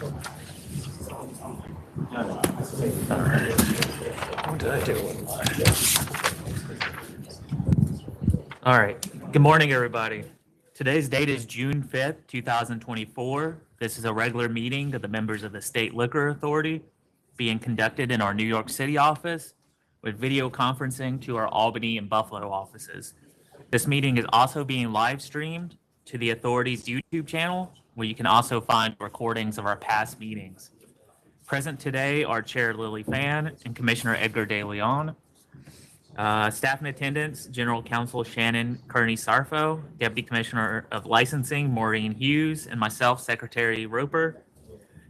What did I do? All right. Good morning, everybody. Today's date is June 5th, 2024. This is a regular meeting of the members of the State Liquor Authority being conducted in our New York City office with video conferencing to our Albany and Buffalo offices. This meeting is also being live streamed to the authority's YouTube channel, where you can also find recordings of our past meetings. Present today are Chair Lily Fan and Commissioner Edgar De Leon. Staff in attendance, General Counsel Shannon Kearney-Sarfo, Deputy Commissioner of Licensing Maureen Hughes, and myself, Secretary Roper.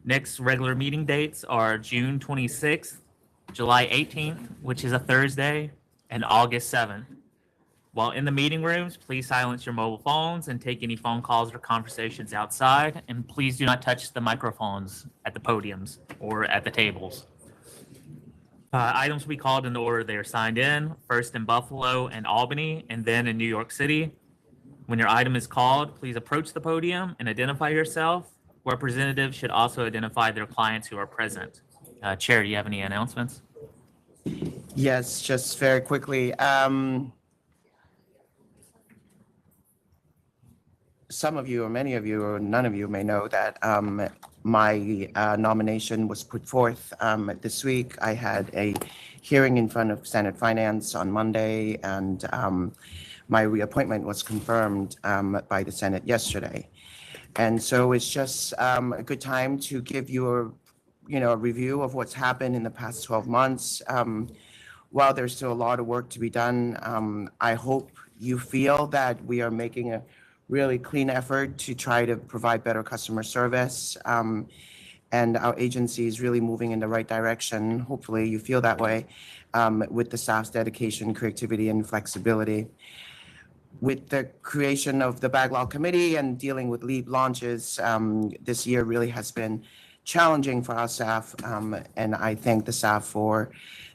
Next regular meeting dates are June 26th, July 18th, which is a Thursday, and August 7th. While in the meeting rooms, please silence your mobile phones and take any phone calls or conversations outside, and please do not touch the microphones at the podiums or at the tables. Items will be called in the order they are signed in, first in Buffalo and Albany, and then in New York City. When your item is called, please approach the podium and identify yourself. Representatives should also identify their clients who are present. Chair, do you have any announcements? Yes, just very quickly. Some of you, or many of you, or none of you may know that my nomination was put forth this week. I had a hearing in front of Senate Finance on Monday, and my reappointment was confirmed by the Senate yesterday. And so it's just a good time to give you a review of what's happened in the past 12 months. While there's still a lot of work to be done, I hope you feel that we are making a really clean effort to try to provide better customer service. And our agency is really moving in the right direction. Hopefully you feel that way with the staff's dedication, creativity, and flexibility. With the creation of the backlog committee and dealing with lead launches, this year really has been challenging for our staff. And I thank the staff for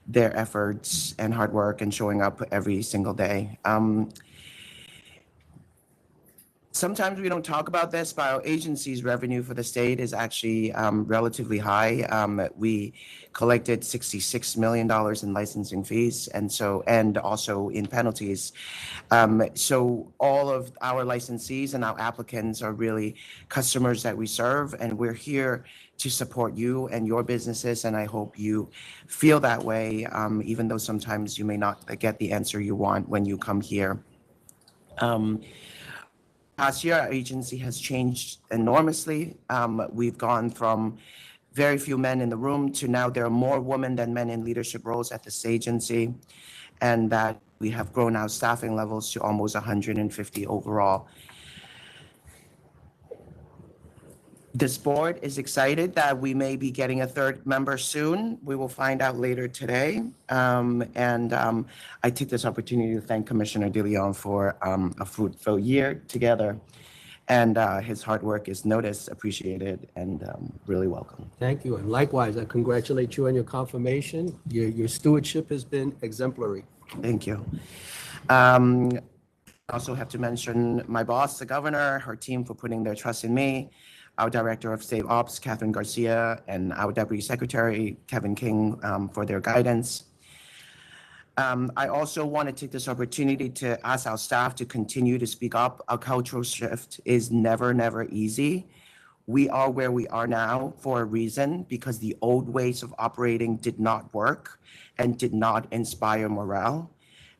their efforts and hard work and showing up every single day. Sometimes we don't talk about this, but our agency's revenue for the state is actually relatively high. We collected $66 million in licensing fees, and also in penalties. So all of our licensees and our applicants are really customers that we serve, and we're here to support you and your businesses, and I hope you feel that way, even though sometimes you may not get the answer you want when you come here. Last year, our agency has changed enormously. We've gone from very few men in the room to now there are more women than men in leadership roles at this agency, and that we have grown our staffing levels to almost 150 overall. This board is excited that we may be getting a third member soon. We will find out later today. I take this opportunity to thank Commissioner De Leon for a fruitful year together. And his hard work is noticed, appreciated, and really welcome. Thank you. And likewise, I congratulate you on your confirmation. Your stewardship has been exemplary. Thank you. I also have to mention my boss, the governor, her team for putting their trust in me, our Director of State Ops, Catherine Garcia, and our Deputy Secretary, Kevin King, for their guidance. I also want to take this opportunity to ask our staff to continue to speak up. Our cultural shift is never, never easy. We are where we are now for a reason, because the old ways of operating did not work and did not inspire morale.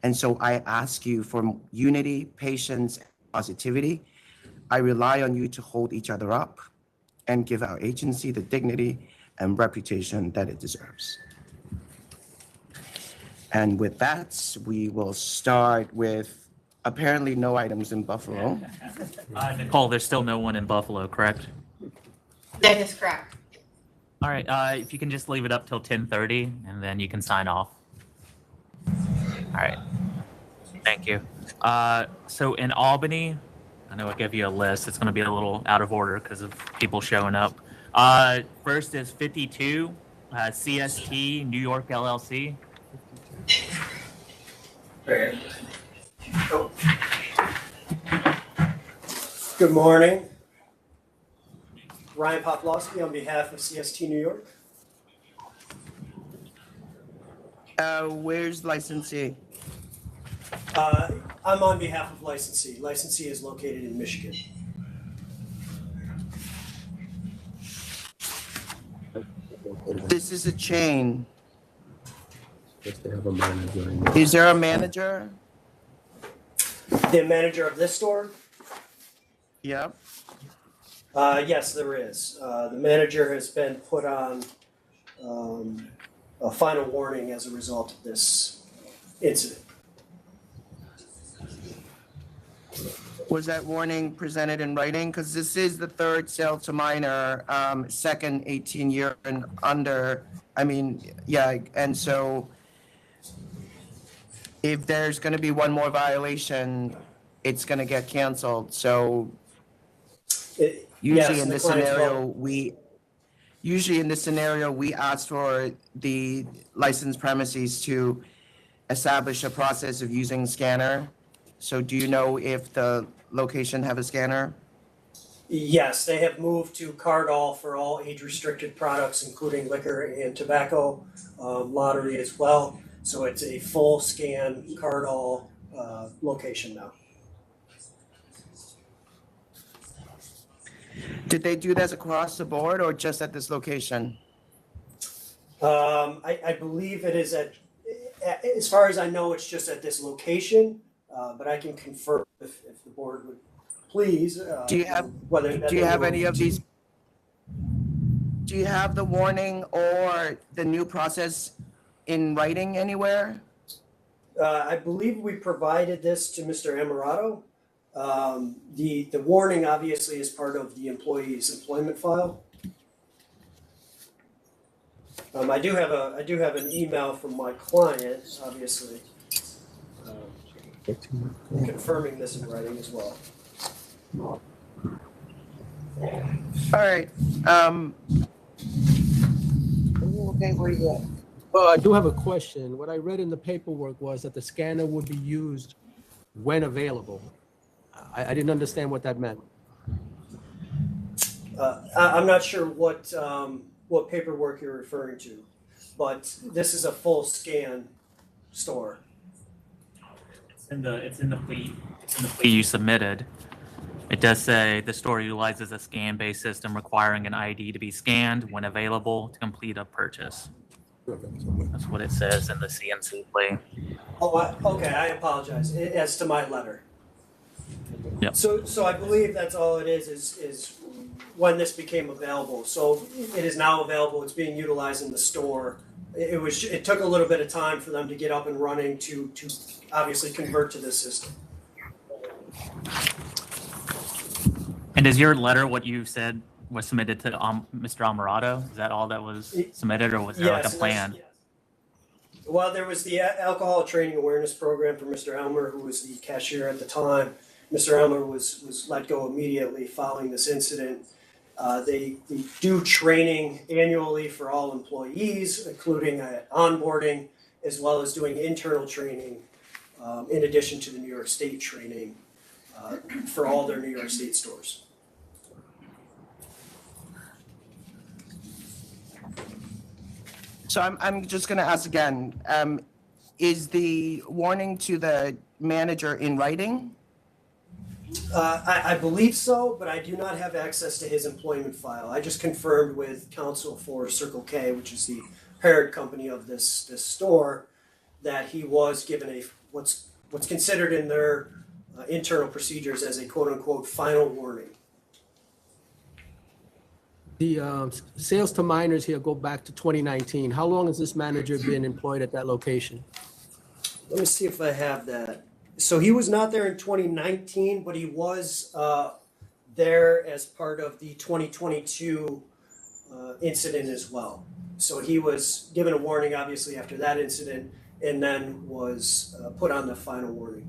And so I ask you for unity, patience, and positivity. I rely on you to hold each other up and give our agency the dignity and reputation that it deserves. And with that, we will start with apparently no items in Buffalo. Nicole, there's still no one in Buffalo, correct? That is correct. All right, if you can just leave it up till 10:30, and then you can sign off. All right, thank you. So in Albany, I know I gave you a list. It's going to be a little out of order because of people showing up. First is 52, CST New York LLC. Good morning. Ryan Poplowski on behalf of CST New York. Where's licensee? I'm on behalf of licensee. Licensee is located in Michigan. This is a chain. Yes, they have a manager in there. Is there a manager? The manager of this store? Yep. Yes, there is. The manager has been put on a final warning as a result of this incident. Was that warning presented in writing? Because this is the third sale to minor, second 18-year and under. I mean, yeah, and so if there's going to be one more violation, it's going to get canceled. So usually in this scenario, we ask for the licensed premises to establish a process of using scanner. So do you know if the location have a scanner? Yes, they have moved to card all for all age-restricted products, including liquor and tobacco, lottery as well. So it's a full scan card all location now. Did they do this across the board or just at this location? I believe it is as far as I know, it's just at this location, but I can confirm if the board would please. Do you have any of these? Do you have the warning or the new process in writing anywhere? I believe we provided this to Mr. Amarato. The warning obviously is part of the employee's employment file. I do have an email from my client, obviously, confirming this in writing as well. All right. Okay, where you at? Well, I do have a question. What I read in the paperwork was that the scanner would be used when available. I didn't understand what that meant. I'm not sure what paperwork you're referring to, but this is a full scan store. It's in the plea you submitted. It does say the store utilizes a scan-based system requiring an ID to be scanned when available to complete a purchase. That's what it says in the CNC plea. Oh, okay. I apologize. As to my letter. Yep. So I believe that's all it is when this became available. So it is now available. It's being utilized in the store. It took a little bit of time for them to get up and running to obviously convert to this system. And is your letter what you said was submitted to Mr. Amarato? Is that all that was submitted, or was there like a plan? Yes. Well, there was the alcohol training awareness program for Mr. Elmer, who was the cashier at the time. Mr. Elmer was let go immediately following this incident. They do training annually for all employees, including onboarding, as well as doing internal training, in addition to the New York State training for all their New York State stores. So I'm just going to ask again, is the warning to the manager in writing? I believe so, but I do not have access to his employment file. I just confirmed with counsel for Circle K, which is the parent company of this store, that he was given what's considered in their internal procedures as a quote-unquote final warning. The sales to minors here go back to 2019. How long has this manager been employed at that location? Let me see if I have that. So he was not there in 2019, but he was there as part of the 2022 incident as well. So he was given a warning, obviously, after that incident, and then was put on the final warning.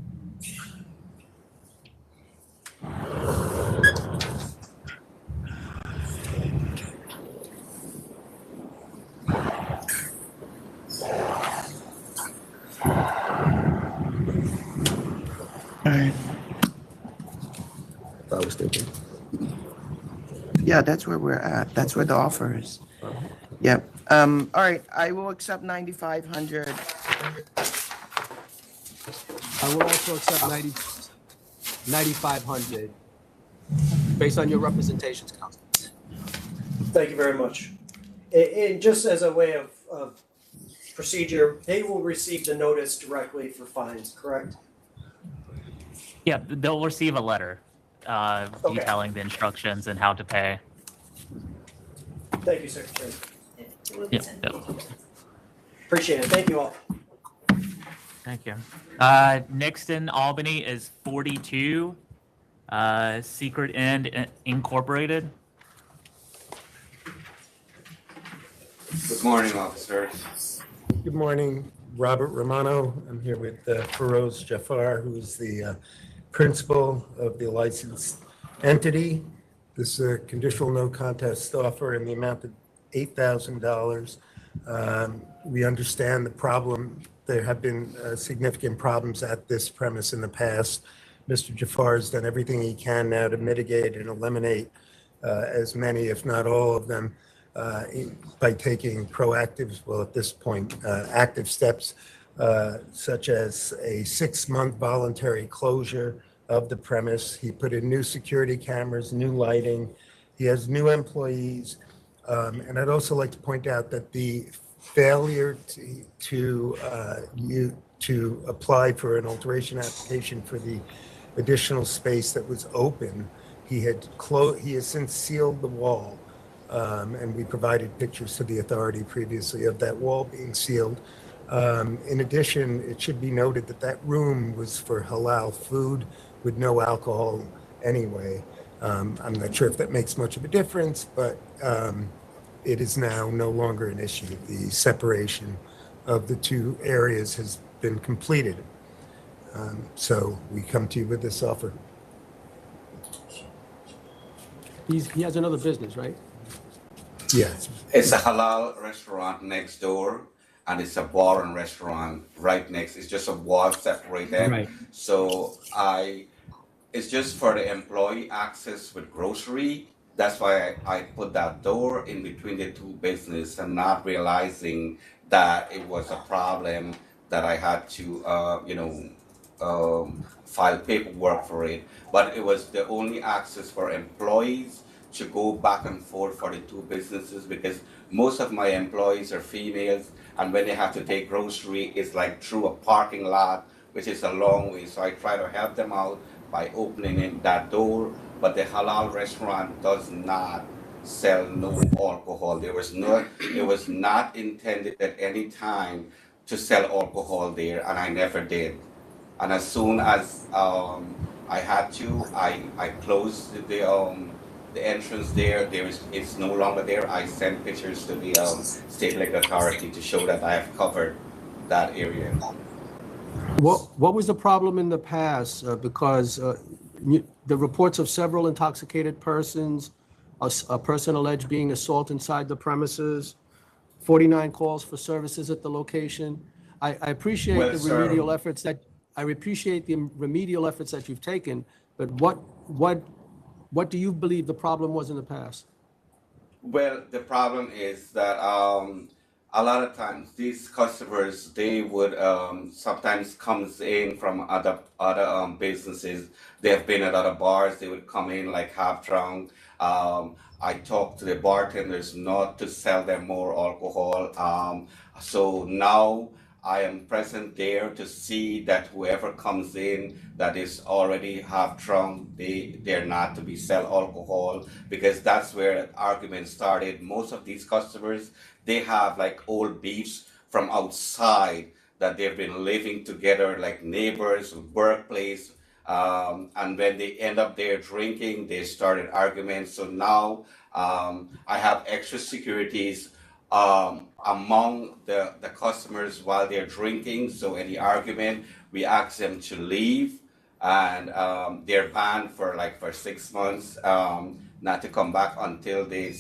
All right. I was thinking. Yeah, Yeah, that's where we're at. That's where the offer is. Yep. All right, I will accept 9,500. I will also accept 9,500 based on your representations, Council. Thank you very much. And just as a way of procedure, they will receive the notice directly for fines, correct? Yeah, they'll receive a letter Okay. detailing the instructions and how to pay. Thank you, Secretary. It will be Yep, sent. yep. Appreciate it. Thank you all. Thank you. Next in Albany is 42, SECRETEND Incorporated. Good morning, officers. Good morning, Robert Romano. I'm here with Feroz Jafar, who is the principal of the licensed entity. This is a conditional no contest offer in the amount of $8,000. We understand the problem. There have been significant problems at this premise in the past. Mr. Jafar has done everything he can now to mitigate and eliminate as many, if not all of them, by taking proactive, well, at this point, active steps, such as a 6-month voluntary closure of the premise. He put in new security cameras, new lighting. He has new employees. And I'd also like to point out that the failure to apply for an alteration application for the additional space that was open, he has since sealed the wall. And we provided pictures to the authority previously of that wall being sealed. In addition, it should be noted that that room was for halal food with no alcohol anyway. I'm not sure if that makes much of a difference, but it is now no longer an issue. The separation of the two areas has been completed. So we come to you with this offer. He has another business, right? Yes. It's a halal restaurant next door, and it's a bar and restaurant right next. It's just a wall separated. Right. So it's just for the employee access with grocery. That's why I put that door in between the two business and not realizing that it was a problem that I had to, file paperwork for it. But it was the only access for employees to go back and forth for the two businesses, because most of my employees are females, and when they have to take grocery, it's like through a parking lot, which is a long way. So I try to help them out by opening that door. But the halal restaurant does not sell no alcohol. It was not intended at any time to sell alcohol there, and I never did. And as soon as I had to, I closed the entrance there. It's no longer there. I sent pictures to the state legal authority to show that I have covered that area. What was the problem in the past? Because the reports of several intoxicated persons, a person alleged being assaulted inside the premises, 49 calls for services at the location. I appreciate Well, the sir. remedial efforts that you've taken, but what do you believe the problem was in the past? Well, the problem is that a lot of times these customers, they would sometimes comes in from other businesses. They have been at other bars. They would come in like half drunk. I talked to the bartenders not to sell them more alcohol. So now I am present there to see that whoever comes in that is already half drunk, they're not to be sell alcohol, because that's where the argument started. Most of these customers, they have like old beefs from outside that they've been living together, like neighbors, workplace, and when they end up there drinking, they started arguments. So now I have extra securities among the customers while they're drinking. So any argument, we ask them to leave, and they're banned for 6 months, not to come back until they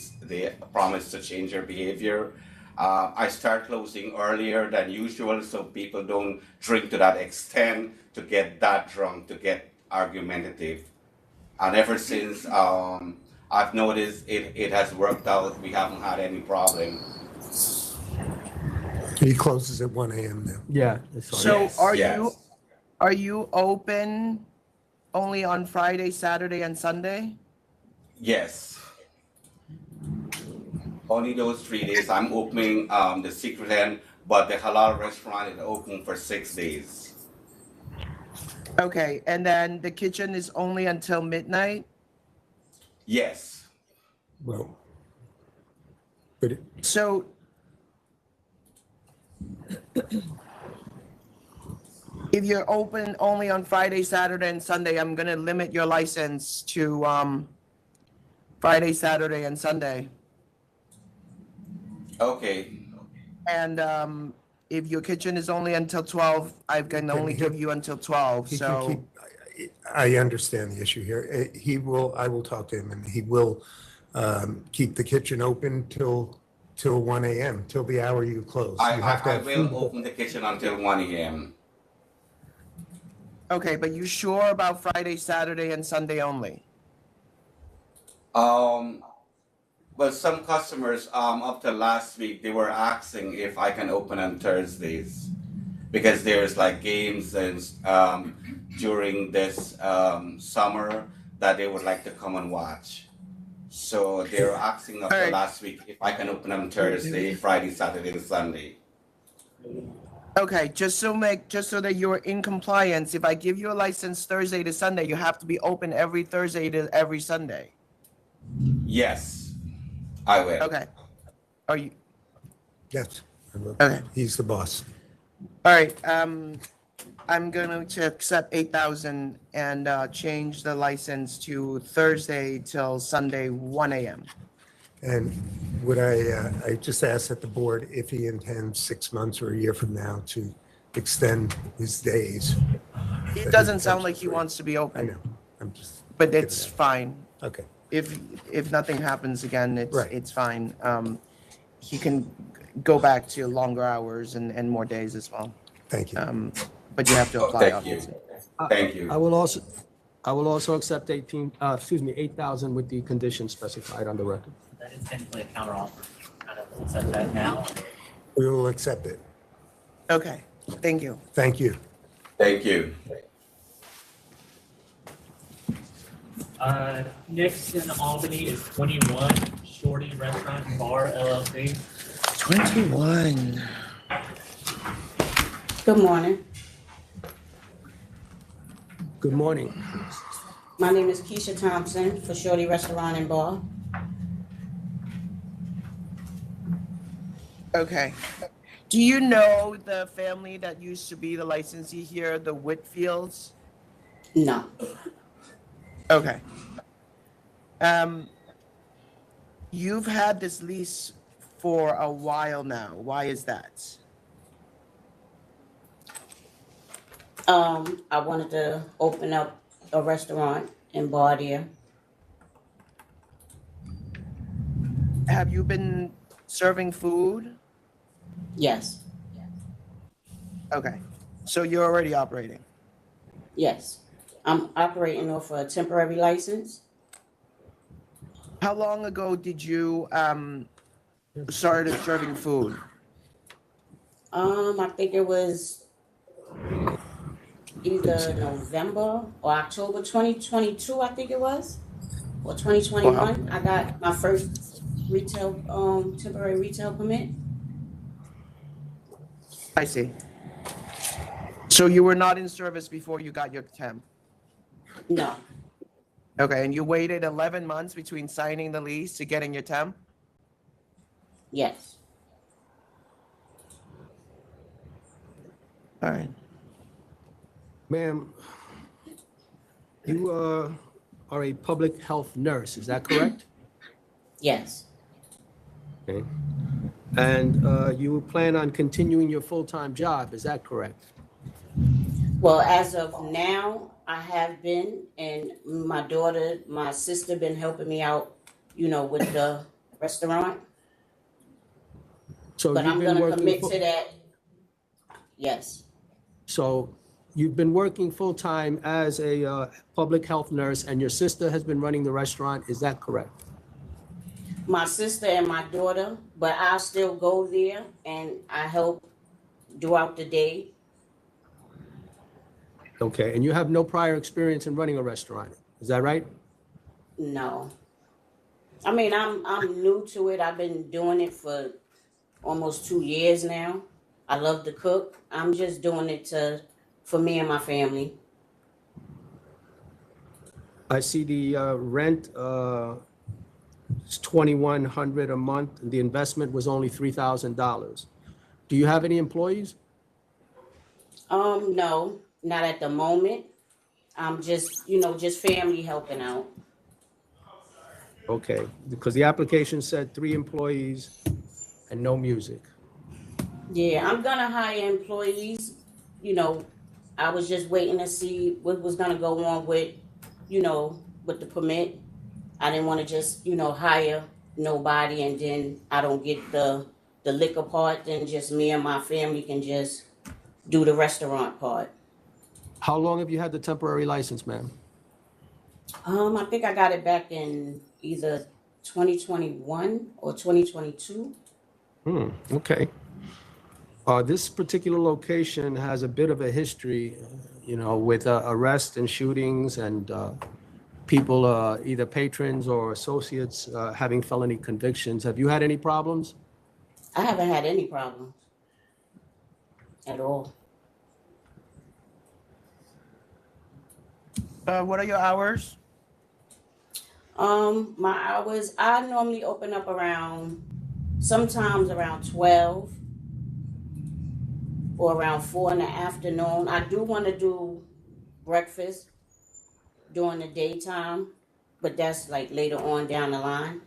promise to change their behavior. I start closing earlier than usual so people don't drink to that extent to get that drunk, to get argumentative. And ever since I've noticed it has worked out. We haven't had any problem. He closes at 1 a.m. now. Yeah. that's fine. So Yes, are yes. you open only on Friday, Saturday, and Sunday? Yes. Only those 3 days. I'm opening the SECRETEND, but the halal restaurant is open for 6 days. Okay, and then the kitchen is only until midnight? Yes. Well, but So if you're open only on Friday, Saturday, and Sunday, I'm gonna limit your license to Friday, Saturday, and Sunday. Okay. And if your kitchen is only until 12, I can only give you until 12. he can So keep, I understand the issue here. I will talk to him, and he will keep the kitchen open till 1 a.m., till the hour you close. I You have to have will food. open the kitchen until 1 a.m. okay, but you sure about Friday, Saturday, and Sunday only? Well, some customers up to last week, they were asking if I can open on Thursdays because there's like games and during this summer that they would like to come and watch. So they were asking up to Alright. last week if I can open on Thursday, Friday, Saturday, and Sunday. Okay, just so that you're in compliance, if I give you a license Thursday to Sunday, you have to be open every Thursday to every Sunday. Yes, I will. Okay. Are you, Yes. I will. Okay. He's the boss. all right, I'm going to accept 8,000 and change the license to Thursday till Sunday, 1 a.m. And would I just ask that the board, if he intends 6 months or a year from now to extend his days? It doesn't sound like he wants to be I open, know, I'm just. but it's fine. Okay, If nothing happens again, Right. it's fine. He can go back to longer hours and more days as well. thank you. But you have to Oh, apply, thank you. obviously. Thank you. I will also accept 8,000 with the conditions specified on the record. That is technically a counteroffer. Kind of accept that now. We will accept it. Okay, thank you. Thank you. Thank you. Next in Albany is 21 Shorty Restaurant and Bar LLC. 21. Good morning. Good morning. My name is Keisha Thompson for Shorty Restaurant and Bar. Okay. Do you know the family that used to be the licensee here, the Whitfields? No, Okay. You've had this lease for a while now. Why is that? I wanted to open up a restaurant in bar there. Have you been serving food? Yes, Okay. So you're already operating. yes. I'm operating off a temporary license. How long ago did you started serving food? I think it was either November or October 2022, I think it was, or 2021. I got my first retail, temporary retail permit. I see. So you were not in service before you got your temp? No, Okay, and you waited 11 months between signing the lease to getting your temp? yes, All right. Ma'am, you are a public health nurse, is that correct? yes, Okay. And you plan on continuing your full-time job, is that correct? Well, as of now, I have been, and my daughter, my sister been helping me out, with the restaurant. So But you've I'm been gonna working commit full- to that. Yes, So you've been working full-time as a public health nurse, and your sister has been running the restaurant, is that correct? My sister and my daughter, but I still go there and I help throughout the day. Okay, and you have no prior experience in running a restaurant, is that right? No. I mean, I'm new to it. I've been doing it for almost 2 years now. I love to cook. I'm just doing it for me and my family. I see the rent is $2,100 a month, and the investment was only $3,000. Do you have any employees? No, not at the moment. I'm just, just family helping out. Okay, because the application said 3 employees and no music. Yeah, I'm gonna hire employees. I was just waiting to see what was gonna go on with, with the permit. I didn't want to just, hire nobody and then I don't get the liquor part. Then just me and my family can just do the restaurant part. How long have you had the temporary license, ma'am? I think I got it back in either 2021 or 2022. Okay. This particular location has a bit of a history, with arrests and shootings and people, either patrons or associates, having felony convictions. Have you had any problems? I haven't had any problems at all. What are your hours? My hours, I normally open up sometimes around 12 or around 4 in the afternoon. I do want to do breakfast during the daytime, but that's like later on down the line.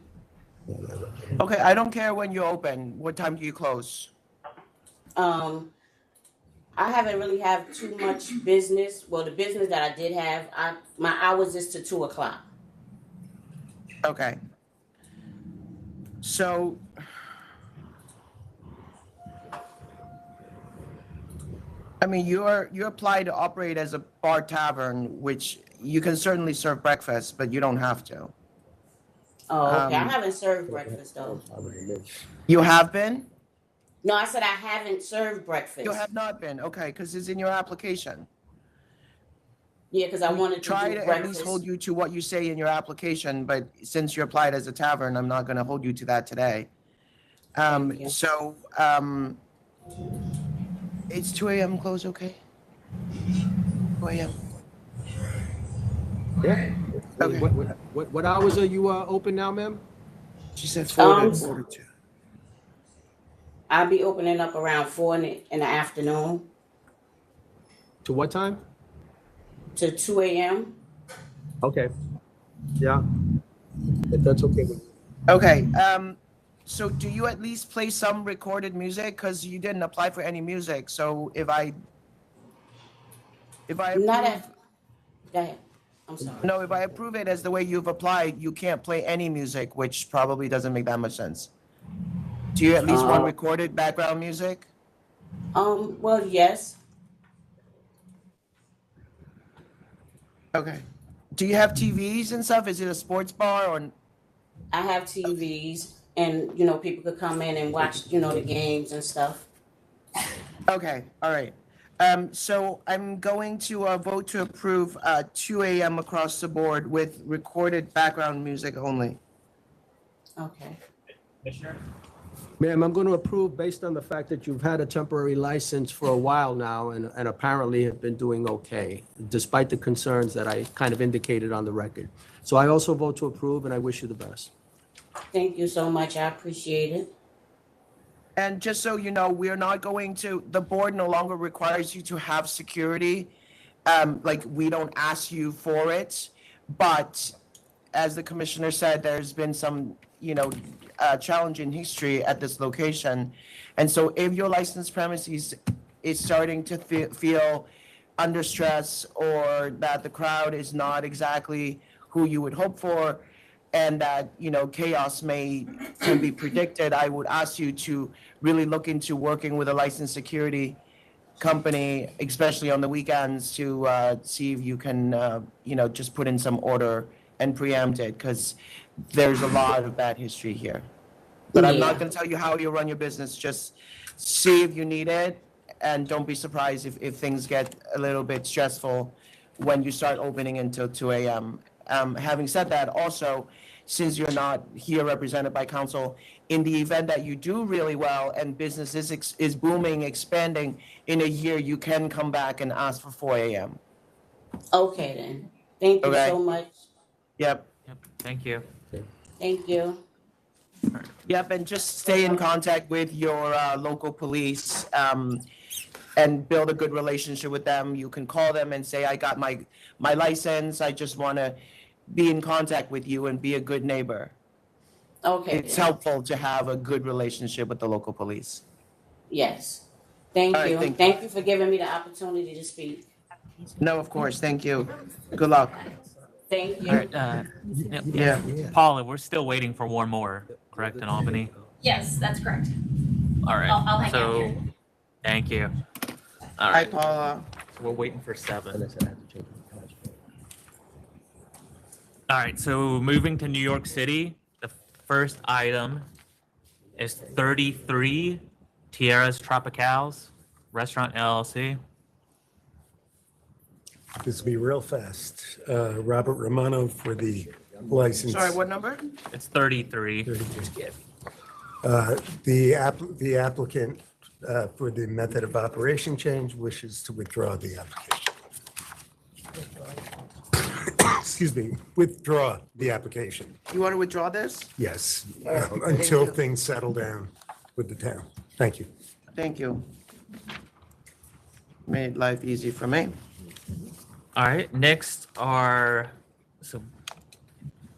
Okay, I don't care when you open. What time do you close? I haven't really have too much business. Well, the business that I did have, my hours is to 2 o'clock. Okay. So, I mean, you apply to operate as a bar tavern, which you can certainly serve breakfast, but you don't have to. Oh, okay. I haven't served breakfast though. You have been? No, I said I haven't served breakfast. You have not been, okay, because it's in your application. Yeah, because I wanted to Try do to at breakfast. least hold you to what you say in your application, but since you applied as a tavern, I'm not going to hold you to that today. Thank you. So, it's 2 a.m. close, okay? 2 a.m. Yeah. Okay. What hours are you open now, ma'am? She said 4 to 2. I'll be opening up around 4 in the afternoon To what time? to 2 a.m. Okay. Yeah. If that's okay with you. Okay, so do you at least play some recorded music? Because you didn't apply for any music, so if I Not approve, at. Go ahead. I'm sorry. no, if I approve it as the way you've applied, you can't play any music, which probably doesn't make that much sense. Do you at least want recorded background music? Well, yes. Okay. Do you have TVs and stuff? Is it a sports bar or? I have TVs, and people could come in and watch, the games and stuff. Okay, all right. So I'm going to vote to approve 2 a.m. across the board with recorded background music only. Okay. Commissioner? Ma'am, I'm going to approve based on the fact that you've had a temporary license for a while now and apparently have been doing okay, despite the concerns that I kind of indicated on the record. So I also vote to approve, and I wish you the best. Thank you so much. I appreciate it. And just so you know, we're not going to, the board no longer requires you to have security. Like, we don't ask you for it. But as the commissioner said, there's been some, challenging history at this location. And so if your licensed premises is starting to feel under stress, or that the crowd is not exactly who you would hope for, and that, chaos can be predicted, I would ask you to really look into working with a licensed security company, especially on the weekends, to see if you can, just put in some order and preempt it, because there's a lot of bad history here. But I'm not Yeah. going to tell you how you run your business. Just see if you need it, and don't be surprised if things get a little bit stressful when you start opening until 2 a.m. Having said that, also, since you're not here represented by council, in the event that you do really well and business is booming, expanding in a year, you can come back and ask for 4 a.m. Okay then. Thank you Okay. so much. Yep. Yep, thank you. Thank you. Yep, and just stay in contact with your local police and build a good relationship with them. You can call them and say, I got my license. I just want to be in contact with you and be a good neighbor. Okay. It's then. helpful to have a good relationship with the local police. Yes. Thank All right, you. thank you. Thank you for giving me the opportunity to speak. No, of course. Thank you. Good luck. Thank you. All right, Yeah. Paula, we're still waiting for one more, correct, in Albany? Yes, that's correct. All right. I'll hang out So, here. thank you. All Hi, right, Paula. we're waiting for 7. All right, so moving to New York City, the first item is 33 TIERRAS Tropicals Restaurant LLC. This will be real fast. Robert Romano for the license. Sorry, what number? It's 33. The applicant for the method of operation change wishes to withdraw the application. Excuse me, withdraw the application. You want to withdraw this? Yes, Thank until you. things settle down with the town. Thank you. Thank you. Made life easy for me. All right, next are, so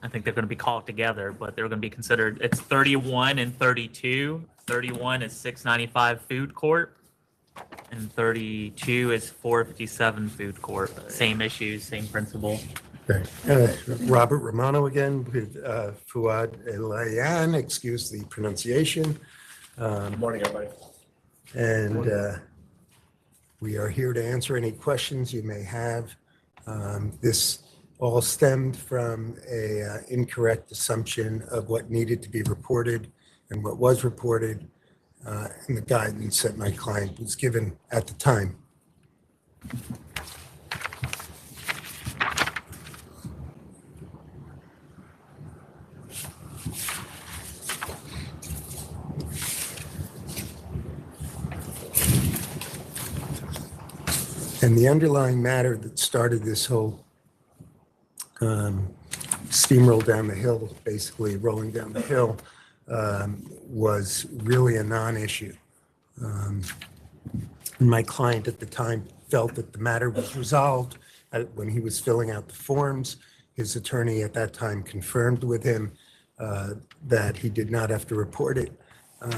I think they're going to be called together, but they're going to be considered, it's 31 and 32. 31 is 695 Food Corp. And 32 is 457 Food Corp. Same issues, same principle. Okay. Robert Romano again with Fuad Elayan, excuse the pronunciation. Good morning, everybody. And we are here to answer any questions you may have. This all stemmed from a incorrect assumption of what needed to be reported and what was reported, and the guidance that my client was given at the time. And the underlying matter that started this whole steamroll down the hill, basically rolling down the hill, was really a non-issue. My client at the time felt that the matter was resolved when he was filling out the forms. His attorney at that time confirmed with him that he did not have to report it,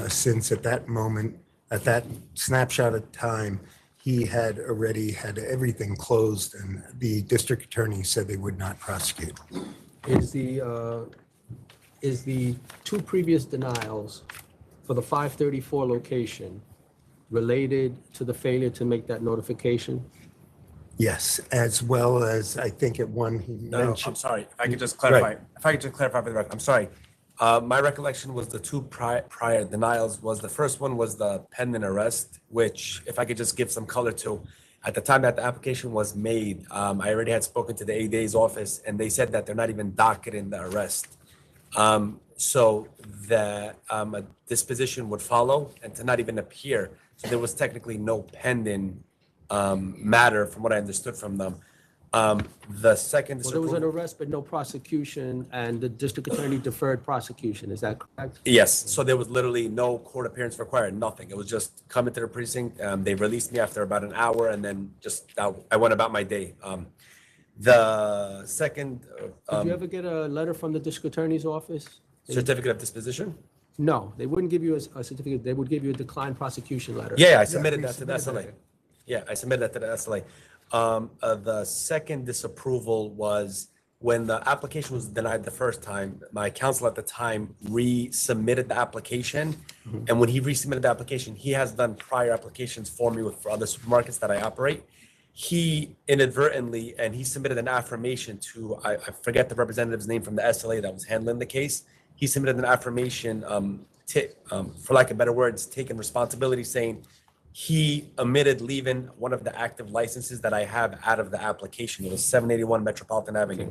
since at that moment, at that snapshot of time, he had already had everything closed, and the district attorney said they would not prosecute. Is the 2 previous denials for the 534 location related to the failure to make that notification? Yes, as well as I think at one he No, I'm mentioned. sorry. If I could just clarify. Right. If I could just clarify for the record, I'm sorry. My recollection was the 2 prior denials was the first one was the pending arrest, which if I could just give some color to, at the time that the application was made, I already had spoken to the ADDY's office and they said that they're not even docketing the arrest. So that a disposition would follow and to not even appear. So there was technically no pending matter from what I understood from them. The second Well, there was an disapproval. arrest, but no prosecution, and the district attorney deferred prosecution. Is that correct? Yes, so there was literally no court appearance required, nothing. It was just coming to the precinct. They released me after about an hour and then just I went about my day. The second Did you ever get a letter from the district attorney's office? certificate of disposition? No, they wouldn't give you a certificate. They would give you a declined prosecution letter. Yeah, I submitted that to the submitted SLA. Yeah, I submitted that to the SLA. The second disapproval was when the application was denied the first time, my counsel at the time resubmitted the application. And when he resubmitted the application, he has done prior applications for me for other supermarkets that I operate. He inadvertently, and he submitted an affirmation to, I forget the representative's name from the SLA that was handling the case. He submitted an affirmation, for lack of better words, taking responsibility, saying he omitted leaving one of the active licenses that I have out of the application. It was 781 Metropolitan Avenue.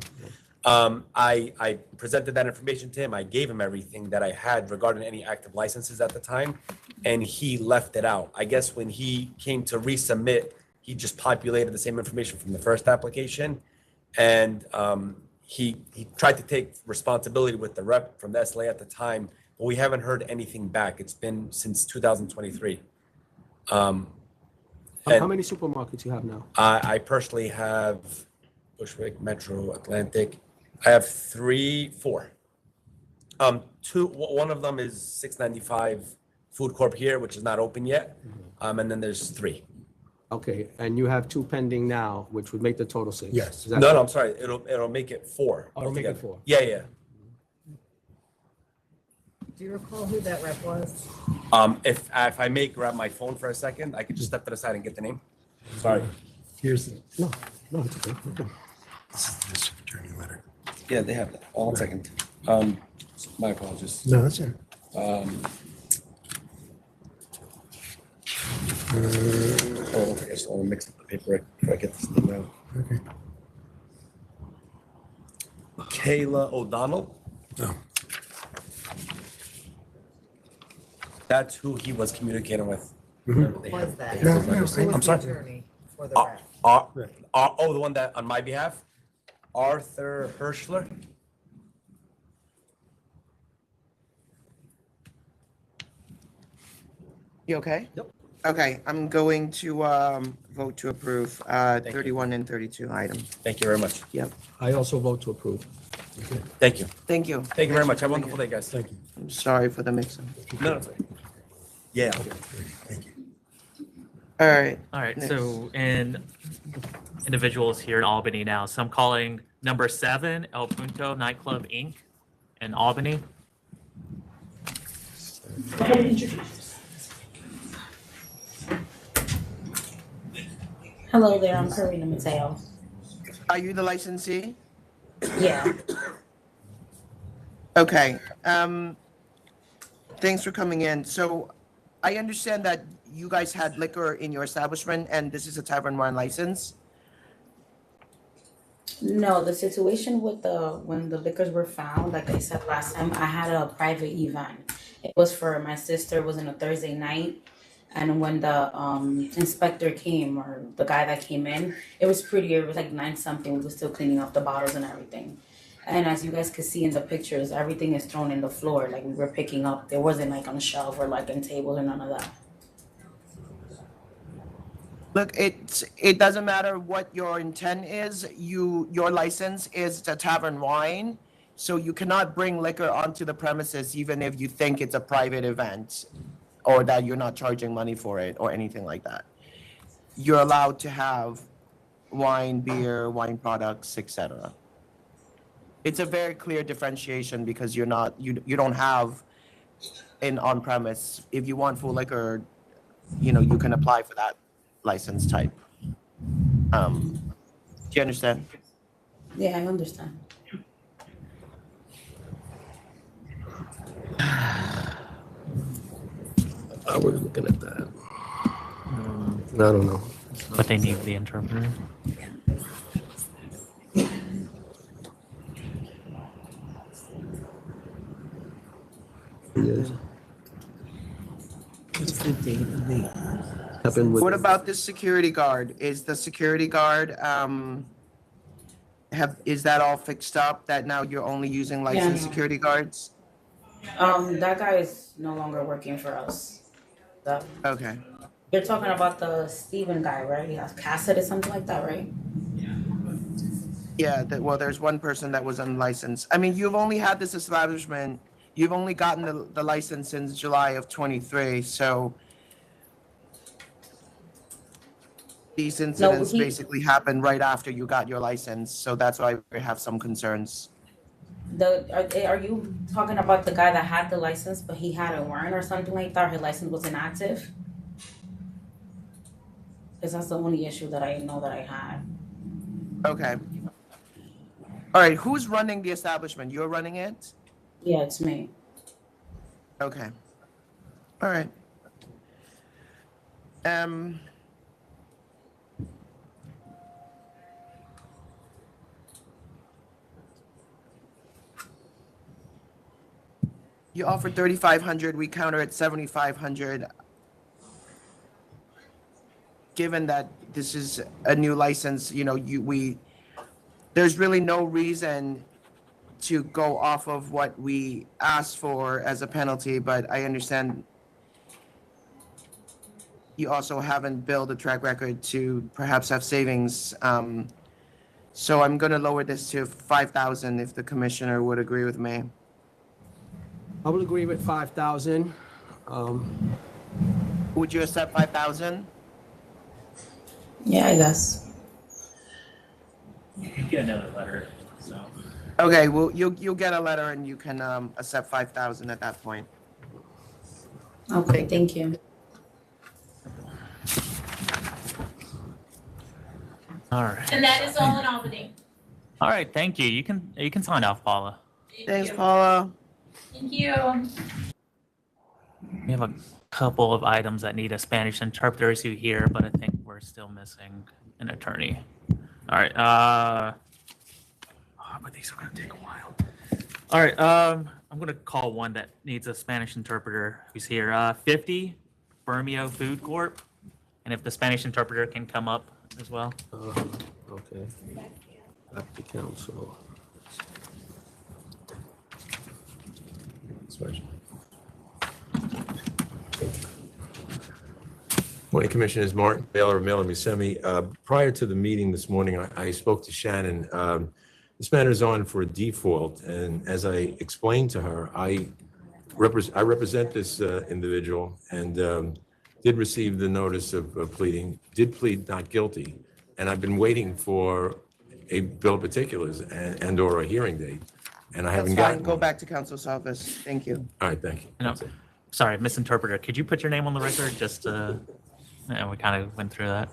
I presented that information to him. I gave him everything that I had regarding any active licenses at the time, and he left it out. I guess when he came to resubmit, he just populated the same information from the first application, and he tried to take responsibility with the rep from the SLA at the time, but we haven't heard anything back. It's been since 2023. How And many supermarkets you have now? I personally have Bushwick, Metro, Atlantic. I have 4. One of them is 695 Food Corp here, which is not open yet. And then there's 3. Okay, and you have 2 pending now, which would make the total 6. Yes. Is that No, correct? I'm sorry. It'll make it 4. Oh, it'll make it altogether. 4. Yeah. Do you recall who that rep was? If I may grab my phone for a second, I could just step to the side and get the name. Sorry. Here's the, No, it's okay. this is the district attorney letter. Yeah, they have that. One second. My apologies. No, that's it. I just want to mix up the paperwork before I get this thing out. Okay. Kayla O'Donnell. No. That's who he was communicating with. Was that? No, Who was I'm the sorry. attorney for the rep? The one that on my behalf, Arthur Hirschler. You okay? Yep. Okay, I'm going to vote to approve you. 31 and 32 items. Thank you very much. Yep, I also vote to approve. Thank you. thank you. Thank you very much. Have a wonderful day, guys. Thank you. I'm sorry for the mix-up. No, it's okay. Yeah. Thank you. All right, All right, Next. so in individuals here in Albany now, so I'm calling number 7, El Punto Nightclub Inc. in Albany. Hello there, I'm Karina Mateo. are you the licensee? Yeah, Okay, thanks for coming in. So I understand that you guys had liquor in your establishment and this is a tavern wine license? no, the situation with when the liquors were found, like I said last time, I had a private event. It was for my sister, it was on a Thursday night. And when the inspector came, or the guy that came in, it was pretty, it was like 9 something, we were still cleaning up the bottles and everything. And as you guys could see in the pictures, everything is thrown in the floor, like we were picking up, there wasn't like on a shelf or like on tables or none of that. Look, it doesn't matter what your intent is, your license is to tavern wine, so you cannot bring liquor onto the premises even if you think it's a private event or that you're not charging money for it or anything like that. You're allowed to have wine, beer, wine products, etc. It's a very clear differentiation because you don't have an on-premise. If you want full liquor, you can apply for that license type. Do you understand? Yeah, I understand. I was looking at that. I don't know. But they need the interpreter. Yes. Happened with. What about this security guard? Is the security guard, is that all fixed up, that now you're only using licensed no. security guards? That guy is no longer working for us. Okay. You're talking about the Steven guy, right? He has Cassidy or something like that, right? Yeah, well, there's one person that was unlicensed. I mean, you've only had this establishment, you've only gotten the license since July of 23, so These incidents he- basically happened right after you got your license, so that's why we have some concerns. Are you talking about the guy that had the license, but he had a warrant or something like that? His license was inactive? Because that's the only issue that I know that I had. Okay. All right, who's running the establishment? You're running it? Yeah, it's me. Okay. All right. You offered 3,500, we counter at 7,500. Given that this is a new license, you know, there's really no reason to go off of what we asked for as a penalty, but I understand you also haven't built a track record to perhaps have savings. So I'm gonna lower this to 5,000 if the commissioner would agree with me. I will agree with 5,000. Would you accept 5,000? Yeah, I guess. You get another letter, so. Okay, well, you'll get a letter and you can accept 5,000 at that point. Okay, thank you. All right. And that is all in Albany. All right, thank you. You can sign off, Paula. Thanks, Paula. Thank you. We have a couple of items that need a Spanish interpreter who here, but I think we're still missing an attorney. All right. But these are gonna take a while. All right. I'm gonna call one that needs a Spanish interpreter who's here. 50 BERMEO Food Corp. And if the Spanish interpreter can come up as well. Okay. Back to council. Morning, Commissioners. Martin Baylor of Mailer Musemi. Prior to the meeting this morning, I spoke to Shannon. This matter is on for a default, and as I explained to her, I represent this individual and did receive the notice of pleading, did plead not guilty, and I've been waiting for a bill of particulars and/or a hearing date, and I haven't That's fine, gotten go one. back to council's office. Thank you. All right, thank you. No, That's it. sorry, misinterpreter. Could you put your name on the record? Just yeah, we kind of went through that.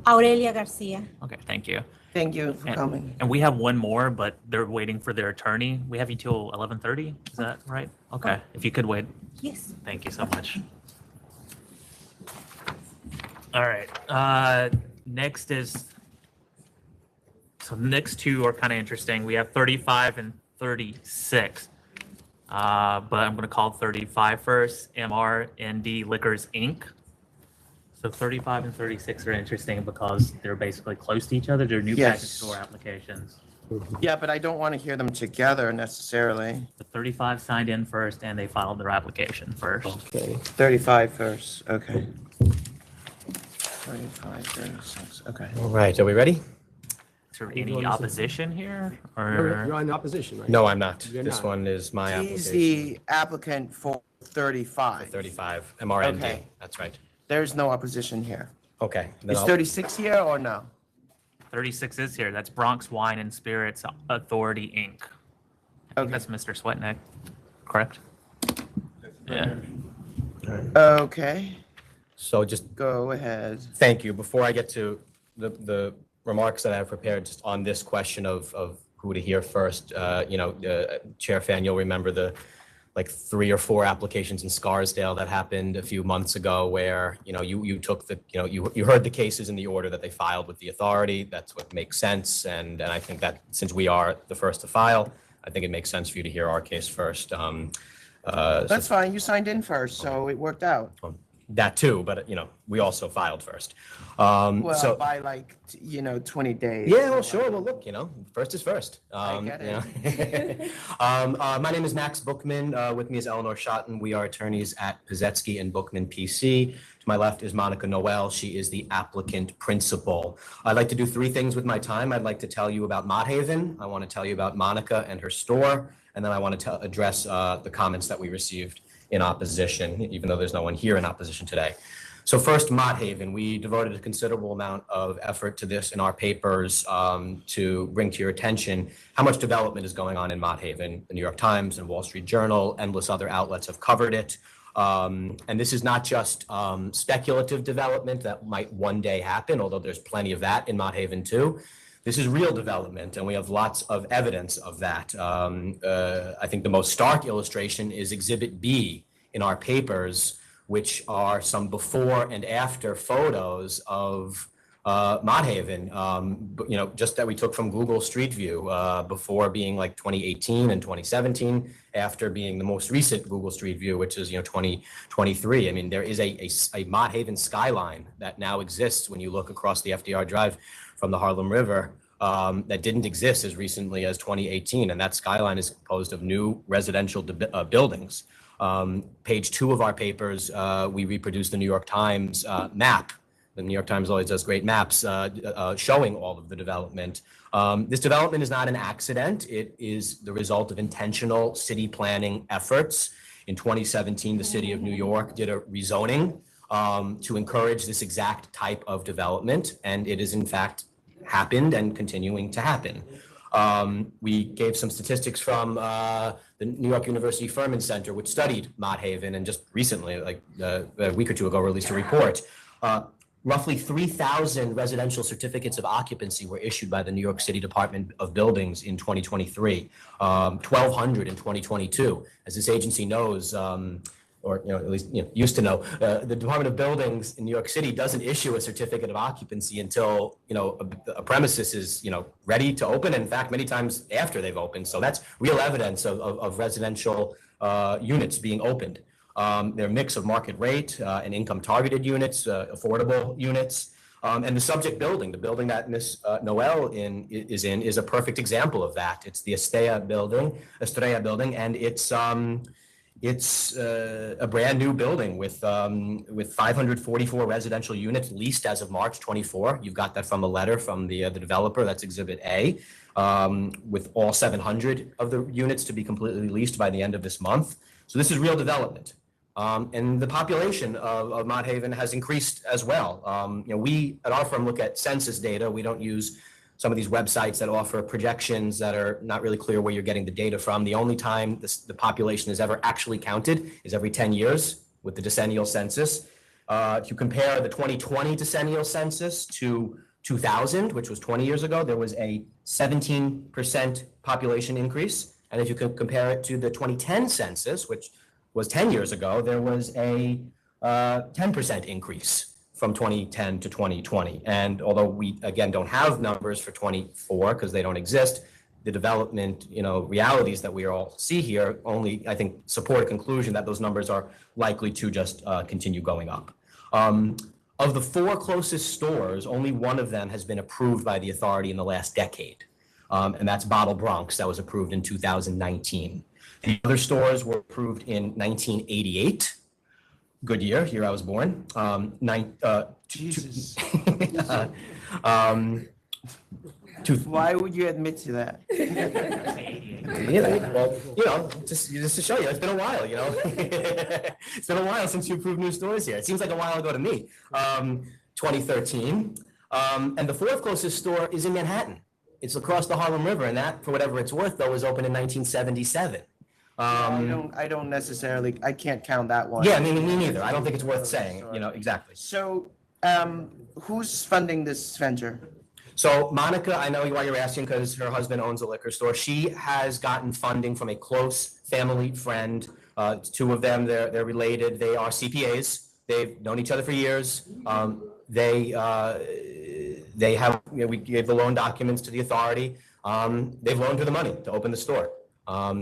Aurelia Garcia. Okay, thank you. Thank you for coming. And we have one more, but they're waiting for their attorney. We have you till 11:30. Is that right? Okay. If you could wait. Yes. Thank you so much. All right. Next is, so the next two are kind of interesting. We have 35 and 36. But I'm going to call 35 first. MRND Liquors Inc. So 35 and 36 are interesting because they're basically close to each other. They're new Yes. package store applications. Yeah, but I don't want to hear them together necessarily. The 35 signed in first and they filed their application first. Okay. 35 first, okay. 35, 36, okay. All right, are we ready? Is there any opposition here? Or You're in opposition, right? No, I'm not. You're This not. one is my He's application. the applicant for 35. 35, MRND, Okay. that's right. There's no opposition here. Okay. then Is I'll- 36 here or no? 36 is here. That's BRONX Wine and Spirits Authority, Inc. I think Okay. that's Mr. Swetnick, correct? Yeah. Okay, So just go ahead. thank you. Before I get to the remarks that I have prepared just on this question of who to hear first, Chair Fan, you'll remember the like 3 or 4 applications in Scarsdale that happened a few months ago where, you took you heard the cases in the order that they filed with the authority. That's what makes sense. And I think that since we are the first to file, I think it makes sense for you to hear our case first. That's fine, you signed in first, so it worked out. That too, but we also filed first. Well, So by 20 days. yeah, well, sure. Well, look, first is first. I get it. My name is Max Bookman. With me is Eleanor Schotten. We are attorneys at Pizetsky and Bookman PC. To my left is Monica Noel. She is the applicant principal. I'd like to do 3 things with my time. I'd like to tell you about Mott Haven. I want to tell you about Monica and her store. And then I want to address the comments that we received in opposition, even though there's no one here in opposition today. So first, Mott Haven, we devoted a considerable amount of effort to this in our papers to bring to your attention how much development is going on in Mott Haven. The New York Times and Wall Street Journal, endless other outlets have covered it. And this is not just speculative development that might one day happen, although there's plenty of that in Mott Haven too. This is real development, and we have lots of evidence of that. I think the most stark illustration is Exhibit B in our papers, which are some before and after photos of Mott Haven, just that we took from Google Street View, before being like 2018 and 2017, after being the most recent Google Street View, which is 2023. I mean, there is a Mott Haven skyline that now exists when you look across the FDR Drive from the Harlem River, that didn't exist as recently as 2018, and that skyline is composed of new residential buildings. Page 2 of our papers, we reproduce the New York Times map. The New York Times always does great maps showing all of the development. This development is not an accident. It is the result of intentional city planning efforts. In 2017, the city of New York did a rezoning to encourage this exact type of development, and it is in fact happened and continuing to happen. We gave some statistics from the New York University Furman Center, which studied Mott Haven, and just recently, like a week or two ago, released a report. Roughly 3,000 residential certificates of occupancy were issued by the New York City Department of Buildings in 2023, 1,200 in 2022. As this agency knows, or at least used to know, the Department of Buildings in New York City doesn't issue a certificate of occupancy until a premises is ready to open, and in fact many times after they've opened. So that's real evidence of residential units being opened. They're a mix of market rate and income targeted units, affordable units, and the subject building, the building that Ms. Noel is in, is a perfect example of that. It's the Estrella building, and it's a brand new building with 544 residential units leased as of March 24. You've got that from a letter from the developer. That's Exhibit A, with all 700 of the units to be completely leased by the end of this month. So this is real development. And the population of Mott Haven has increased as well. We at our firm look at census data. We don't use some of these websites that offer projections that are not really clear where you're getting the data from. The only time the population is ever actually counted is every 10 years with the decennial census. If you compare the 2020 decennial census to 2000, which was 20 years ago, there was a 17% population increase. And if you could compare it to the 2010 census, which was 10 years ago, there was a 10% increase from 2010 to 2020. And although we, again, don't have numbers for 24 because they don't exist, the development, realities that we all see here only, I think, support a conclusion that those numbers are likely to just continue going up. Of the 4 closest stores, only one of them has been approved by the authority in the last decade. And that's BRONX, that was approved in 2019. The other stores were approved in 1988. Good year I was born. Jesus. Why would you admit to that? Well, just to show you, it's been a while, It's been a while since you approved new stores here. It seems like a while ago to me. 2013. And the 4th closest store is in Manhattan. It's across the Harlem River, and that, for whatever it's worth, though, was opened in 1977. I don't necessarily, I can't count that one. Yeah, me neither. I don't think it's worth saying, exactly. So, who's funding this venture? So Monica, I know why you're asking, because her husband owns a liquor store. She has gotten funding from a close family friend. 2 of them, they're related. They are CPAs. They've known each other for years. They have, we gave the loan documents to the authority. They've loaned her the money to open the store.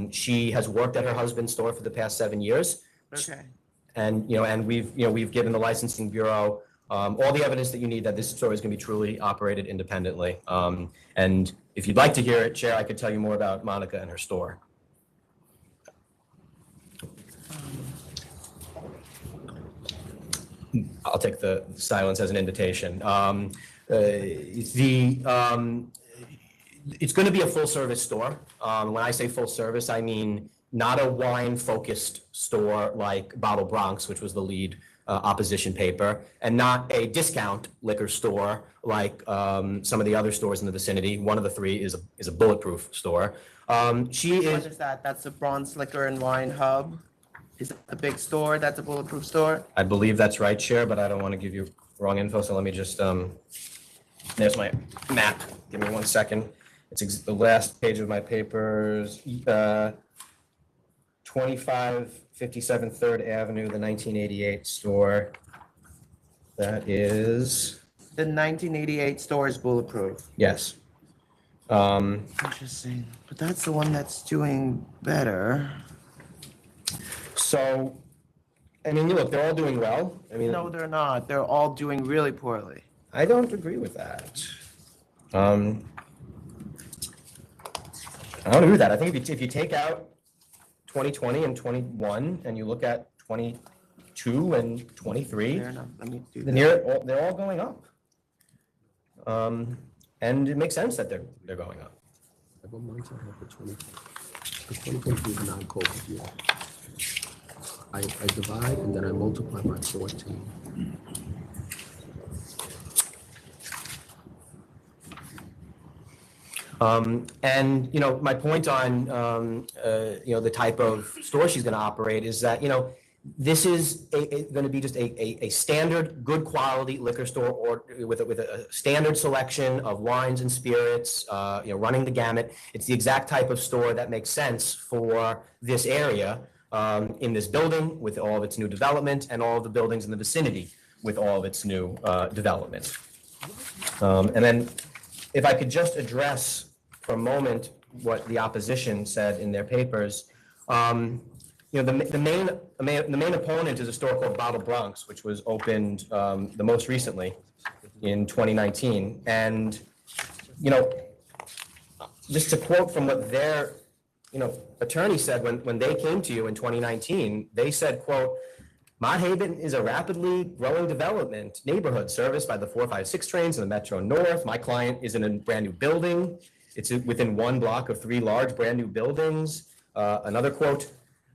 She has worked at her husband's store for the past 7 years. Okay. And, and we've given the licensing bureau all the evidence that you need that this store is going to be truly operated independently. And if you'd like to hear it, Chair, I could tell you more about Monica and her store. I'll take the silence as an invitation. It's going to be a full-service store. When I say full service, I mean not a wine-focused store like BRONX, which was the lead opposition paper and not a discount liquor store like some of the other stores in the vicinity. One of the three is a bulletproof store. She What is, is that? That's the BRONX Liquor and Wine Hub? Is that the big store? That's a bulletproof store? I believe that's right, Chair, but I don't want to give you wrong info, so let me just, there's my map. Give me 1 second. It's the last page of my papers. 2557 3rd Avenue, the 1988 store. That is, The 1988 store is bulletproof. yes. Interesting. But that's the one that's doing better. So, I mean, look, they're all doing well. I mean, No, they're not. They're all doing really poorly. I don't agree with that. I don't agree with that. I think if you take out 2020 and 21 and you look at 22 and 23, Fair enough. Let me do then that. they're all going up. And it makes sense that they're going up. What months I have for 20? Because 2023 is a non-COVID year. I divide and then I multiply by 14. And, you know, my point on, you know, the type of store she's going to operate is that, you know, this is going to be just a standard, good quality liquor store or with a standard selection of wines and spirits, you know, running the gamut. It's the exact type of store that makes sense for this area in this building with all of its new development and all of the buildings in the vicinity with all of its new development. And then if I could just address for a moment what the opposition said in their papers. You know, the main opponent is a store called BRONX, which was opened the most recently in 2019. And, you know, just to quote from what their, you know, attorney said when they came to you in 2019, they said, quote, Mott Haven is a rapidly growing development neighborhood serviced by the 456 trains in the Metro North. My client is in a brand new building. It's within 1 block of 3 large brand new buildings. Another quote,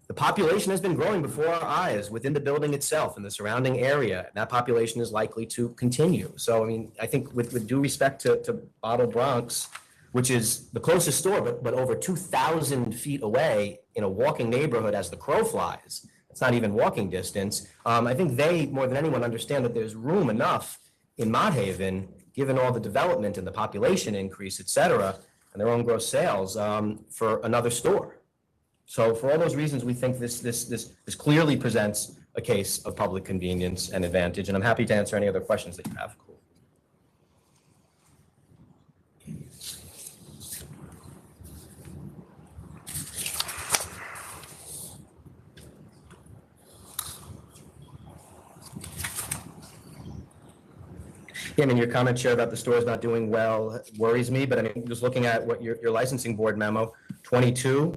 the population has been growing before our eyes within the building itself and the surrounding area. And that population is likely to continue. So, I mean, I think with due respect to BRONX, which is the closest store, but over 2,000 feet away in a walking neighborhood as the crow flies, it's not even walking distance. I think they, more than anyone, understand that there's room enough in Mott Haven, given all the development and the population increase, et cetera, and their own gross sales, for another store. So for all those reasons, we think this clearly presents a case of public convenience and advantage, and I'm happy to answer any other questions that you have. Yeah, I mean, your comment, Chair, about the stores not doing well worries me, but I mean, just looking at what your licensing board memo, 22,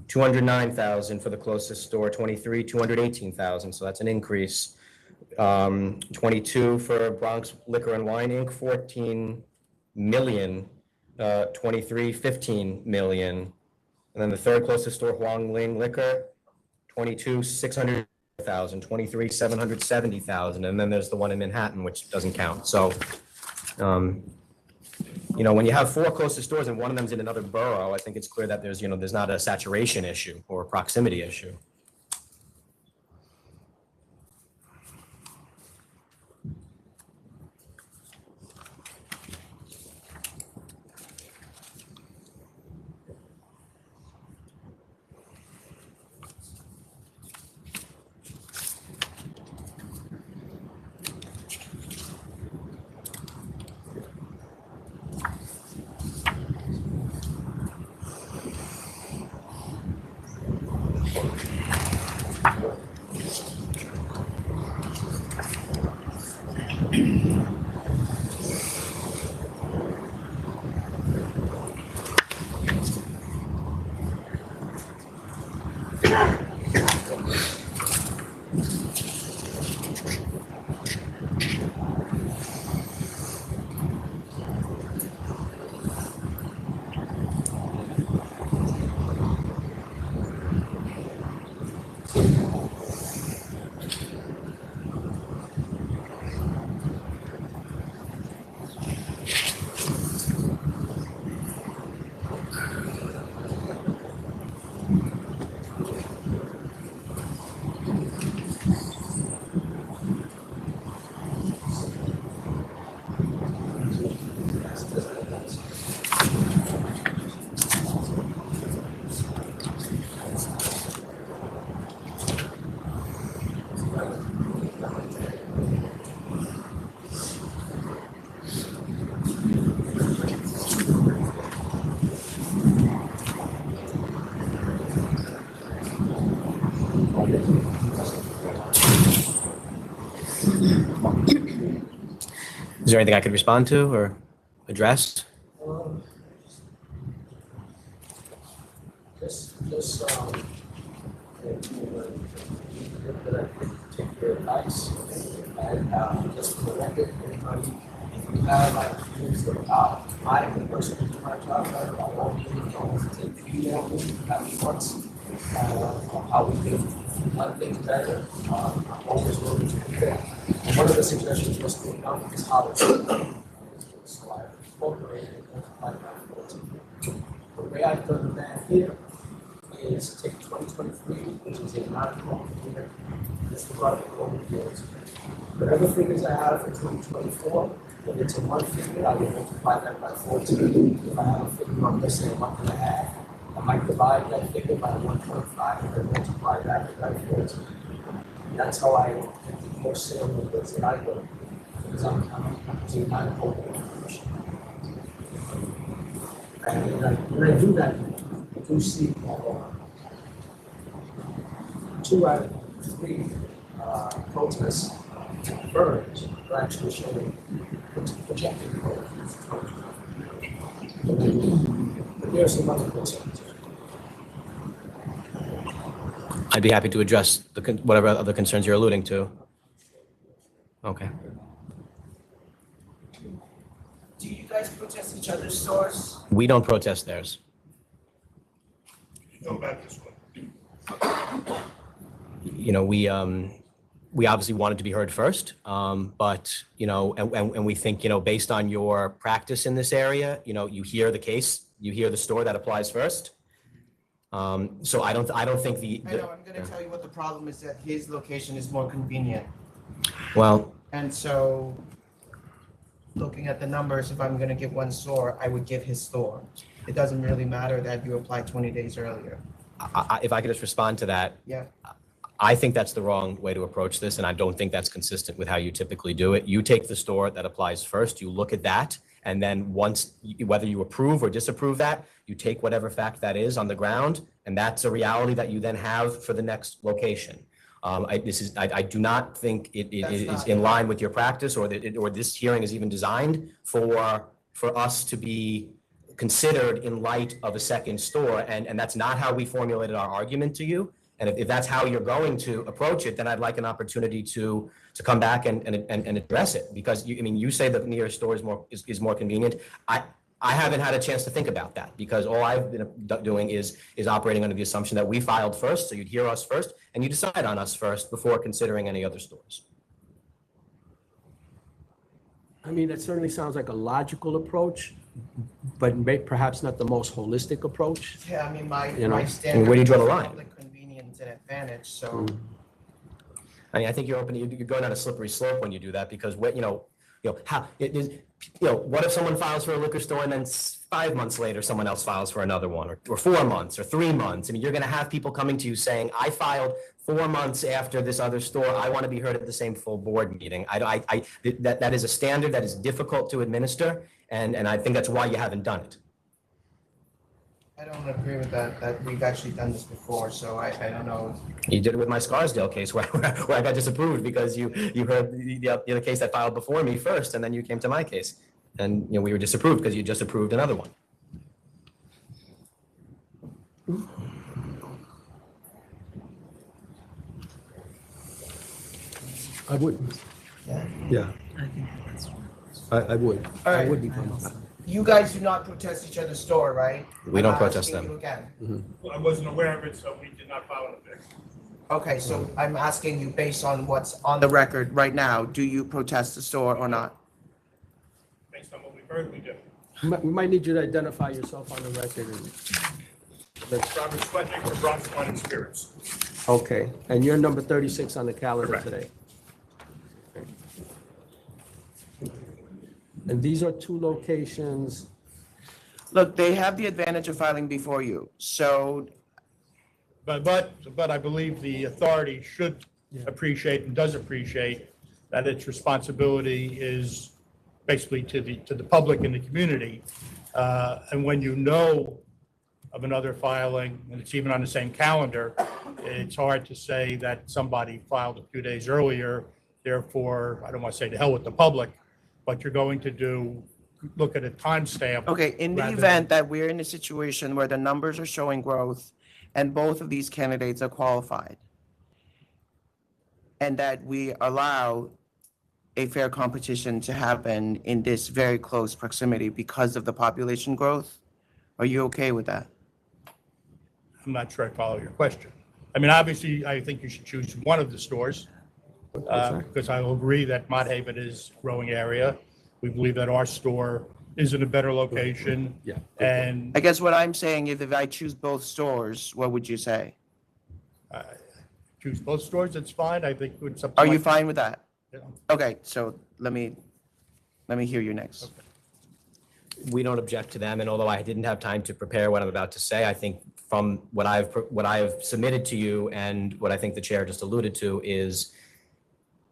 209,000 for the closest store, 23, 218,000, so that's an increase. 22 for Bronx Liquor and Wine Inc., 14 million, 23, 15 million. And then the third closest store, Huang Ling Liquor, 22, 600,000, 23, 770,000. And then there's the one in Manhattan, which doesn't count. So, you know, when you have 4 closest stores and one of them's in another borough, I think it's clear that there's, you know, there's not a saturation issue or a proximity issue. there anything I could respond to or address? Take your advice and just for the record, everybody, if you have like I am the person who's my job, I won't take email me once how we can run things better. I'm always willing to do that. One of the suggestions was to come is holiday. So I incorporated my the way I've done that here is take 2023, which is a non-crop year, disregard the COVID years. Whatever figures I have for 2024, if it's a month figure, I will multiply that by 14. If I have a figure on, let's say, a month and a half, I might divide that figure by 1.5 and then multiply that by 14. That's how I get the more sale numbers that I do, because I'm using non-COVID information. And when I do that, I do see 2 out of 3 protests birds are actually showing projected growth. But there are some other concerns. I'd be happy to address whatever other concerns you're alluding to. Okay. Do you guys protest each other's stores? We don't protest theirs. Go back this way. You know, we obviously wanted to be heard first, but, you know, and we think, you know, based on your practice in this area, you know, you hear the case, you hear the store that applies first. So I don't think I know, I'm gonna tell you what the problem is, that his location is more convenient. Well, And so, looking at the numbers, if I'm gonna give one store, I would give his store. It doesn't really matter that you applied 20 days earlier. if I could just respond to that. Yeah. I think that's the wrong way to approach this, and I don't think that's consistent with how you typically do it. You take the store that applies first, you look at that, and then once, whether you approve or disapprove that, you take whatever fact that is on the ground, and that's a reality that you then have for the next location. I do not think it is in line with your practice, or this hearing is even designed for us to be considered in light of a second store, and that's not how we formulated our argument to you. And if that's how you're going to approach it, then I'd like an opportunity to come back and address it, because you say the nearest store is more convenient. I haven't had a chance to think about that, because all I've been doing is operating under the assumption that we filed first, so you'd hear us first, and you decide on us first before considering any other stores. I mean, it certainly sounds like a logical approach, but perhaps not the most holistic approach. Yeah, I mean, my And standard. where do you draw the line? Public convenience and advantage, so. I mean, I think you're going down a slippery slope when you do that, because what if someone files for a liquor store and then 5 months later someone else files for another one, or 4 months or 3 months? I mean, you're going to have people coming to you saying, I filed 4 months after this other store. I want to be heard at the same full board meeting. That is a standard that is difficult to administer, and I think that's why you haven't done it. I don't agree with that we've actually done this before, so I don't know. You did it with my Scarsdale case where I got disapproved because you heard the other case that filed before me first, and then you came to my case. And we were disapproved because you just approved another one. I would. Yeah. I would. All I right. would be fine. You guys do not protest each other's store, right? We don't I'm protest asking them. you again. I wasn't aware of it, so we did not file an eviction. Okay, so I'm asking you based on what's on the record right now, do you protest the store or not? Based on what we've heard, we do. We might need you to identify yourself on the record. Robert Sweatnick for Bronx Wine and Spirits. Okay, and you're number 36 on the calendar Correct. today. And these are 2 locations. Look, they have the advantage of filing before you, so But I believe the authority should appreciate and does appreciate that its responsibility is basically to the public and the community. And when you know of another filing, and it's even on the same calendar, it's hard to say that somebody filed a few days earlier. Therefore, I don't want to say to hell with the public, but you're going to look at a timestamp. Okay, in the rather event that we're in a situation where the numbers are showing growth and both of these candidates are qualified, and that we allow a fair competition to happen in this very close proximity because of the population growth, are you okay with that? I'm not sure I follow your question. I mean, obviously, I think you should choose one of the stores, because I will agree that Mott Haven is a growing area. We believe that our store is in a better location. Yeah. And I guess what I'm saying is if I choose both stores, what would you say? choose both stores, it's fine. I think it's up to. Are you my- fine with that? Yeah. Okay, so let me hear you next. We don't object to them, and although I didn't have time to prepare what I'm about to say, I think from what I've submitted to you and what I think the chair just alluded to is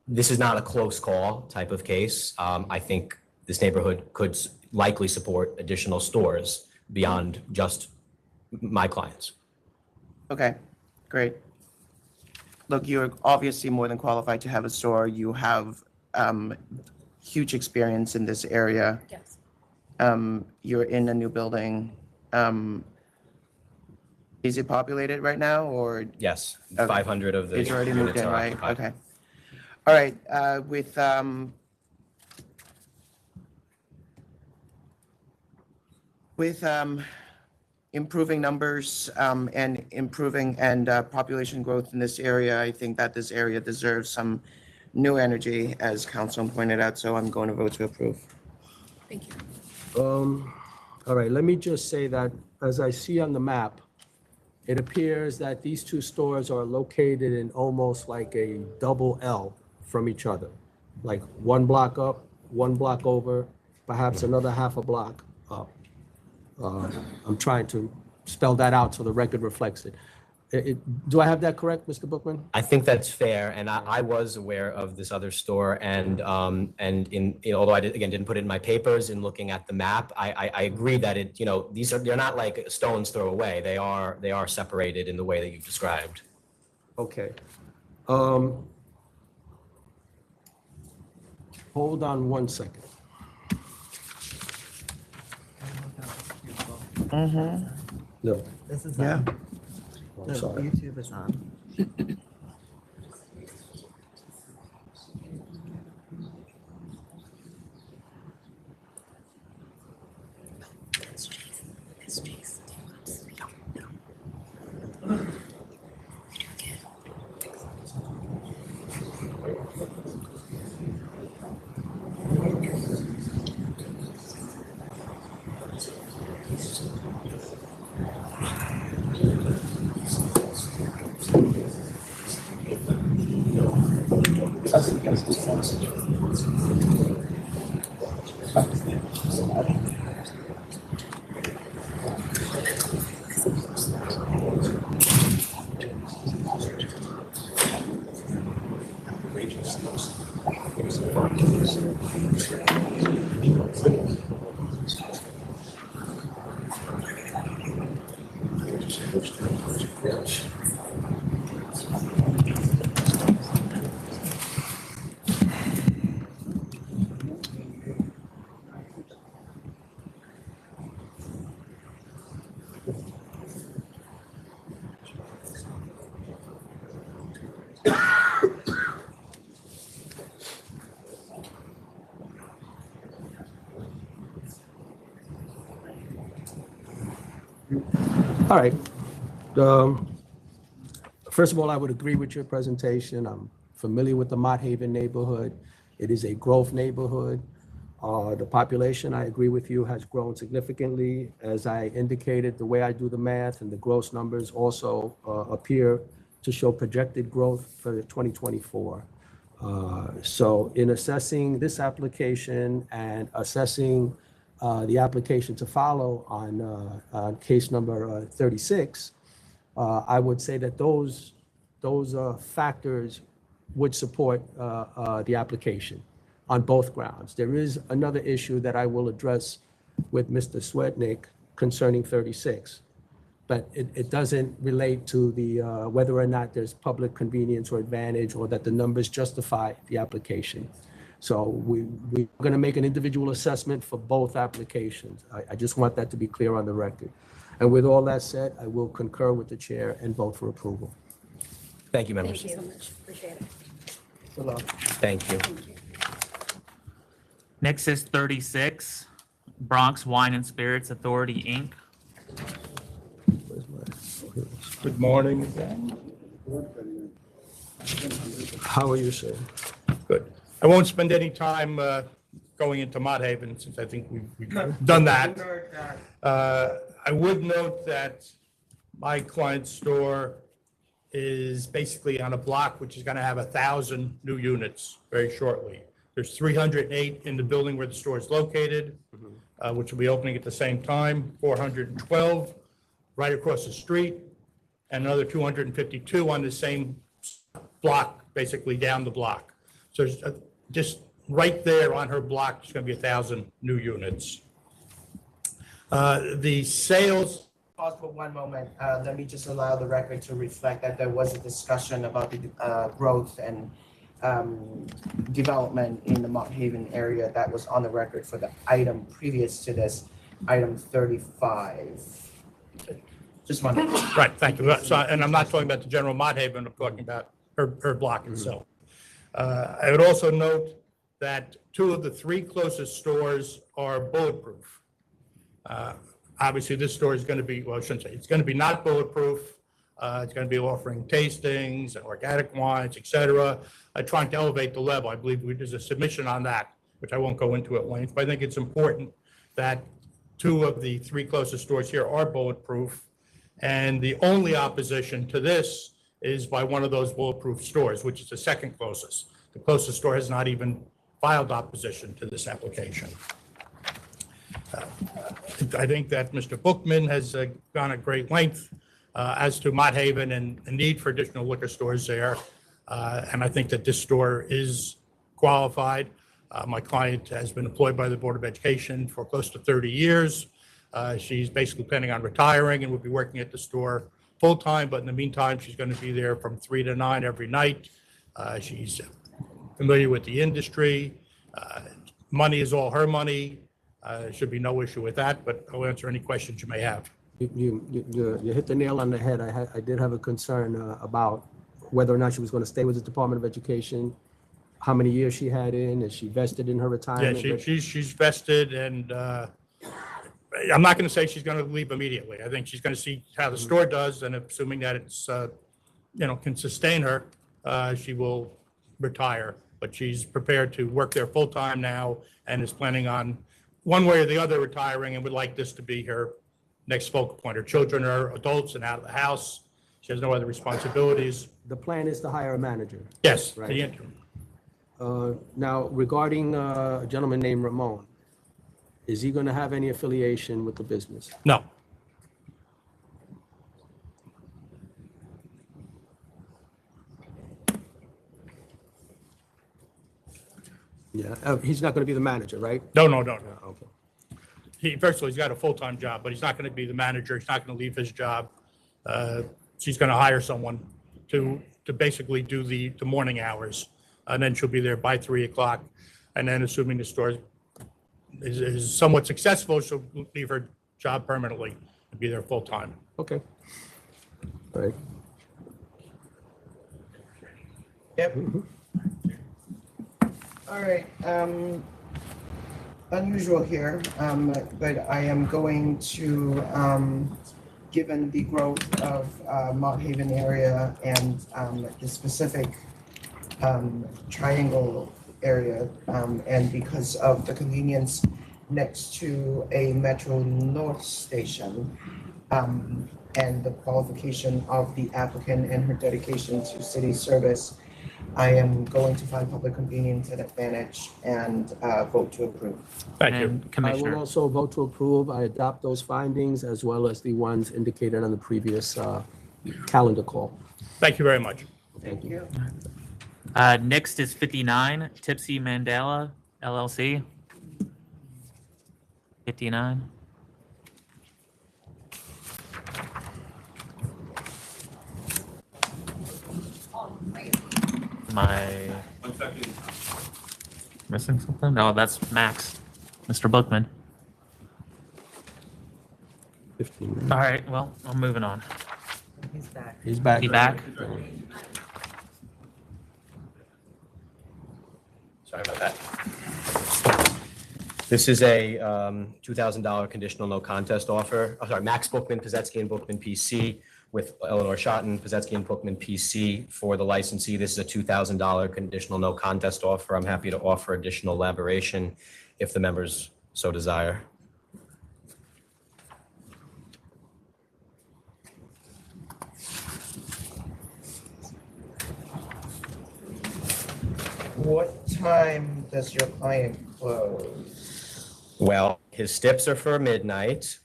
this is not a close call type of case. I think this neighborhood could likely support additional stores beyond just my clients. Okay, great. Look, you're obviously more than qualified to have a store. You have huge experience in this area. Yes. You're in a new building. Is it populated right now, or Yes, Okay. 500 of the it's already moved units in, are right? occupied. Okay. All right, with improving numbers and improving population growth in this area, I think that this area deserves some new energy, as Council pointed out, so I'm going to vote to approve. Thank you. All right, let me just say that as I see on the map, it appears that these two stores are located in almost like a double L from each other, like one block up, one block over, perhaps another half a block up. I'm trying to spell that out so the record reflects it. Do I have that correct, Mr. Bookman? I think that's fair, and I was aware of this other store, and although I didn't put it in my papers, in looking at the map, I agree that they're not like a stone's throw away. They are separated in the way that you've described. Okay. Hold on one second. No, This is Yeah. on. I'm The sorry. YouTube is on. All right. First of all, I would agree with your presentation. I'm familiar with the Mott Haven neighborhood. It is a growth neighborhood. The population, I agree with you, has grown significantly. As I indicated, the way I do the math and the gross numbers also appear to show projected growth for 2024. So in assessing this application and assessing the application to follow on case number 36, I would say that those factors would support the application on both grounds. There is another issue that I will address with Mr. Swetnick concerning 36, but it doesn't relate to the whether or not there's public convenience or advantage or that the numbers justify the application. So we're going to make an individual assessment for both applications. I just want that to be clear on the record. And with all that said, I will concur with the chair and vote for approval. Thank you, members. Thank you so much. Appreciate it. Good luck. Thank you. Next is 36, Bronx Wine and Spirits Authority, Inc. Where's my- here it is. Good morning. How are you, sir? Good. I won't spend any time going into Mott Haven since I think we've done that. I would note that my client's store is basically on a block which is going to have 1,000 new units very shortly. There's 308 in the building where the store is located, which will be opening at the same time, 412 right across the street, and another 252 on the same block, basically down the block. So just right there on her block, there's going to be 1,000 new units. The sales. Pause for one moment. Let me just allow the record to reflect that there was a discussion about the growth and development in the Mott Haven area that was on the record for the item previous to this, item 35. Just one. Right, thank you. So, and I'm not talking about the general Mott Haven, I'm talking about her block itself. I would also note that 2 of the 3 closest stores are bulletproof. Obviously, this store is going to be, well, I shouldn't say, it's going to be not bulletproof. It's going to be offering tastings and organic wines, et cetera, trying to elevate the level. I believe there's a submission on that, which I won't go into at length, but I think it's important that 2 of the 3 closest stores here are bulletproof. And the only opposition to this is by one of those bulletproof stores, which is the second closest. The closest store has not even filed opposition to this application. I think that Mr. Bookman has gone at great length as to Mott Haven and the need for additional liquor stores there. And I think that this store is qualified. My client has been employed by the Board of Education for close to 30 years. She's basically planning on retiring and will be working at the store full-time, but in the meantime, she's going to be there from 3 to 9 every night. She's familiar with the industry. Money is all her money. Should be no issue with that, but I'll answer any questions you may have. You hit the nail on the head. I did have a concern about whether or not she was going to stay with the Department of Education, how many years she had in, is she vested in her retirement? Yeah, she's vested, and I'm not going to say she's going to leave immediately. I think she's going to see how the store does, and assuming that it's, can sustain her, she will retire. But she's prepared to work there full-time now and is planning on, one way or the other, retiring, and would like this to be her next focal point. Her children are adults and out of the house. She has no other responsibilities. The plan is to hire a manager. Yes, Right. the interim. Now, regarding a gentleman named Ramon, is he going to have any affiliation with the business? No. Yeah, he's not going to be the manager, right? No. Okay. First of all, he's got a full-time job, but he's not going to be the manager. He's not going to leave his job. She's going to hire someone to basically do the morning hours. And then she'll be there by 3 o'clock. And then assuming the store is somewhat successful, she'll leave her job permanently and be there full-time. Okay. All right. Yep. All right, unusual here, but I am going to, given the growth of Mott Haven area and the specific triangle area, and because of the convenience next to a Metro North station, and the qualification of the applicant and her dedication to city service, I am going to find public convenience and advantage and vote to approve. Thank you. And I Commissioner. will also vote to approve. I adopt those findings as well as the ones indicated on the previous calendar call. Thank you very much. Thank you. Next is 59, Tipsy MANDALA LLC. 59. Missing something? Oh, that's Max, Mr. Bookman. 15 minutes. All right, well, I'm moving on. He's back. He's back. He back? Sorry about that. This is a $2,000 conditional no contest offer. Oh, sorry, Max Bookman, Pazetsky and Bookman PC with Eleanor Schotten, Pazetsky and Bookman PC for the licensee. This is a $2,000 conditional no contest offer. I'm happy to offer additional elaboration if the members so desire. What time does your client close? Well, his steps are for midnight.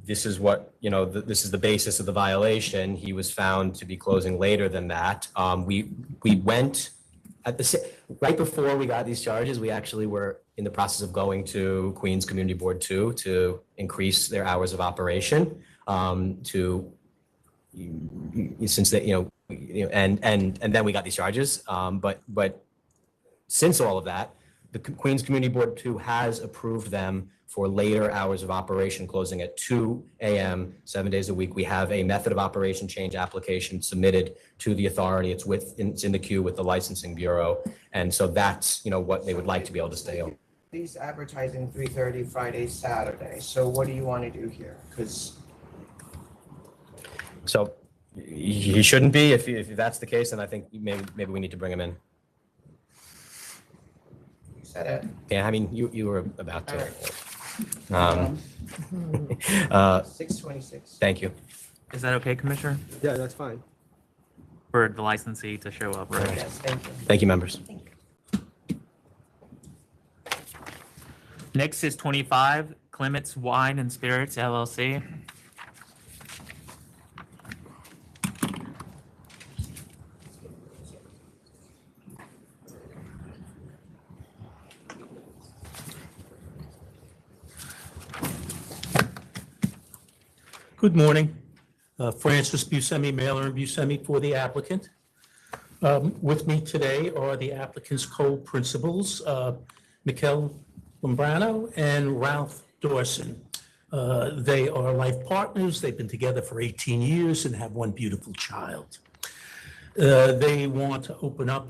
This is what, this is the basis of the violation. He was found to be closing later than that. We went at right before we got these charges, we actually were in the process of going to Queens Community Board 2 to increase their hours of operation since they, and then we got these charges. But since all of that, the Queens Community Board 2 has approved them for later hours of operation, closing at 2 a.m., 7 days a week. We have a method of operation change application submitted to the authority. It's in the queue with the licensing bureau. And so that's, what they would like to be able to stay on. Please advertising 3:30 Friday, Saturday. So what do you want to do here? Because So he shouldn't be. If that's the case, then I think maybe we need to bring him in. you said it. Yeah, I mean, you were about to. 6:26. Thank you. Is that okay, Commissioner? Yeah, that's fine. For the licensee to show up, right? Yes, thank you. Thank you, members. Next is 25, Clement's Wine and Spirits LLC. Good morning. Francis Buscemi, Mailer and Buscemi for the applicant. With me today are the applicant's co-principals, Mikel Lombrano and Ralph Dawson. They are life partners. They've been together for 18 years and have one beautiful child. They want to open up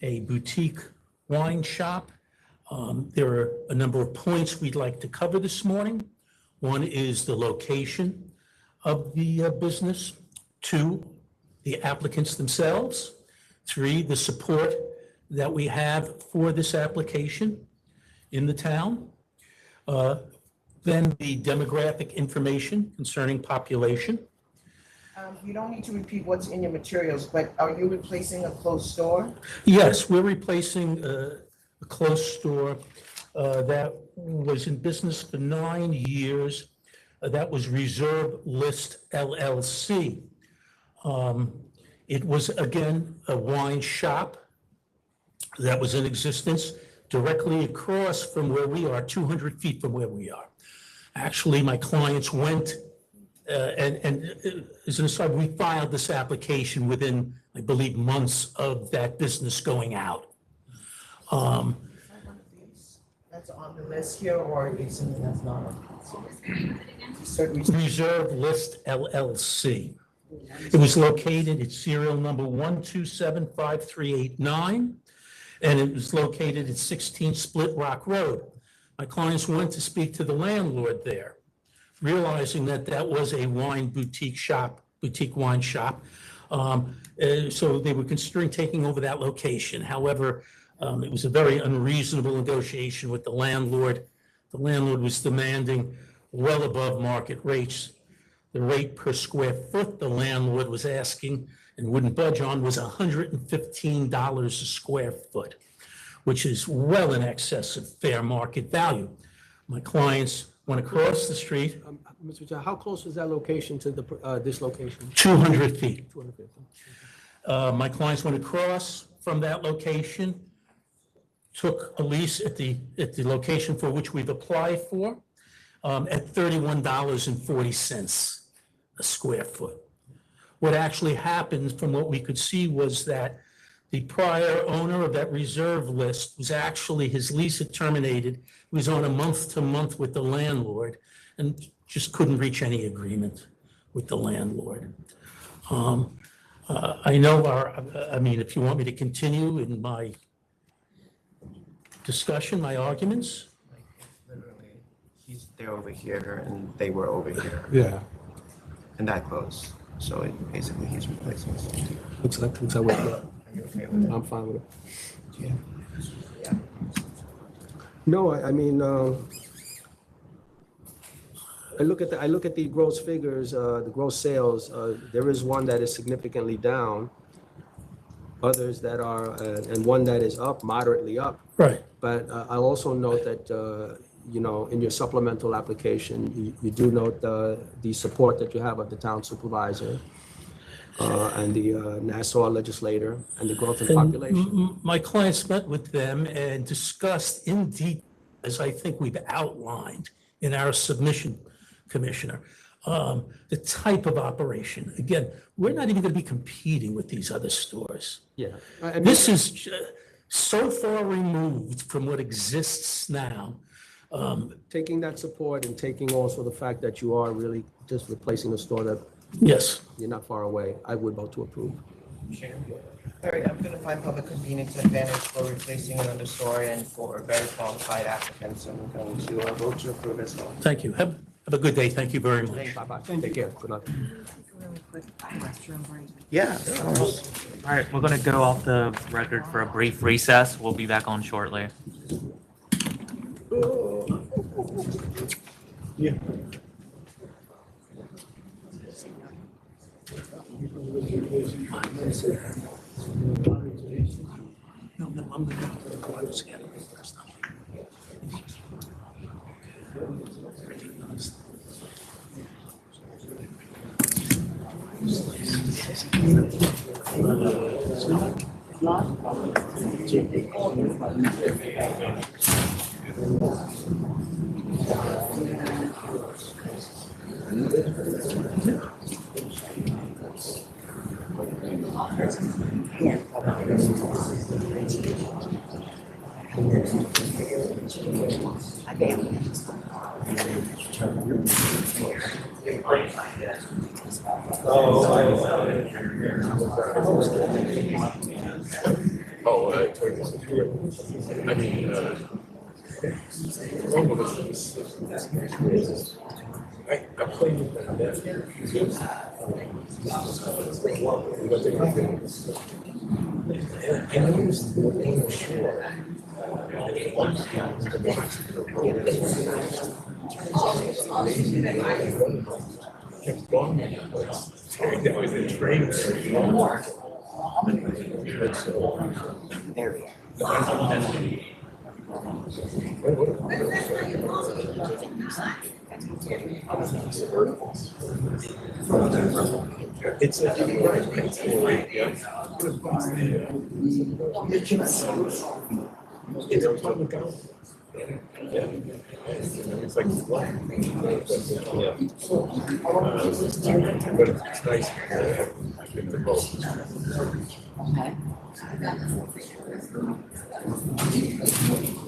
a boutique wine shop. There are a number of points we'd like to cover this morning. One is the location of the business. 2, the applicants themselves. 3, the support that we have for this application in the town. Then the demographic information concerning population. You don't need to repeat what's in your materials, but are you replacing a closed store? Yes, we're replacing a closed store that was in business for 9 years. That was Reserve List LLC. It was, again, a wine shop that was in existence directly across from where we are, 200 feet from where we are. Actually, my clients went, and as an aside, we filed this application within, I believe, months of that business going out. That's on the list here, or is something that's not on? Reserve List LLC. It was located at serial number 1275389, and it was located at 16 Split Rock Road. My clients went to speak to the landlord there, realizing that that was a boutique wine shop. So they were considering taking over that location. However, it was a very unreasonable negotiation with the landlord. The landlord was demanding well above market rates. The rate per square foot the landlord was asking and wouldn't budge on was $115 a square foot, which is well in excess of fair market value. My clients went across the street. Mr. Chair, how close is that location to this location? 200 feet. 200 feet. My clients went across from that location, took a lease at the location for which we've applied for at $31.40 a square foot. What actually happened from what we could see was that The prior owner of that reserve list was actually, his lease had terminated. He was on a month-to-month with the landlord and just couldn't reach any agreement with the landlord. I know if you want me to continue in my discussion, my arguments. They're over here and they were over here. Yeah. And that close. So basically he's replacing us. Looks like what Are you okay with it? I'm fine with it. Yeah. No, I mean, I look at the gross figures, the gross sales. There is one that is significantly down, others that are, and one that is up, moderately up. Right. But I'll also note that, in your supplemental application, you do note the support that you have of the town supervisor and the Nassau legislator and the growth in population. My clients met with them and discussed in detail, as I think we've outlined in our submission, Commissioner, the type of operation. Again, we're not even going to be competing with these other stores. Yeah. This is so far removed from what exists now. Taking that support and taking also the fact that you are really just replacing a store that Yes. you're not far away, I would vote to approve. All right, I'm going to find public convenience advantage for replacing another store and for very qualified applicants. I'm going to vote to approve as well. Thank you. Have a good day. Thank you very much. Bye-bye. Take care. Good luck. Really quick restroom break. Yeah. All right, we're going to go off the record for a brief recess. We'll be back on shortly. Yeah. No, I'm going to go out together first. It's a it's like flat. Yeah. But it's nice. I think the both.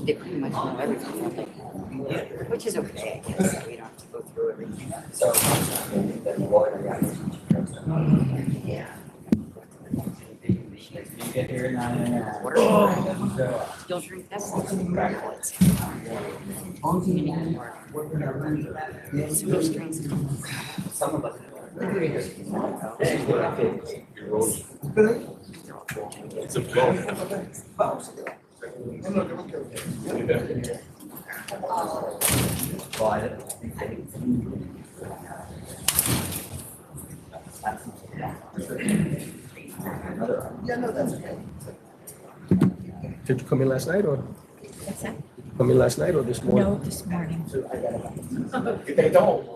They pretty much know everything, don't they? Which is okay, I guess, we don't have to go through everything. Yeah. You'll drink this? Super strings. Some of us. It's a blow. Yeah, no, that's okay. Did you come in last night or? What's that? Come in last night or this morning? No, this morning. They don't.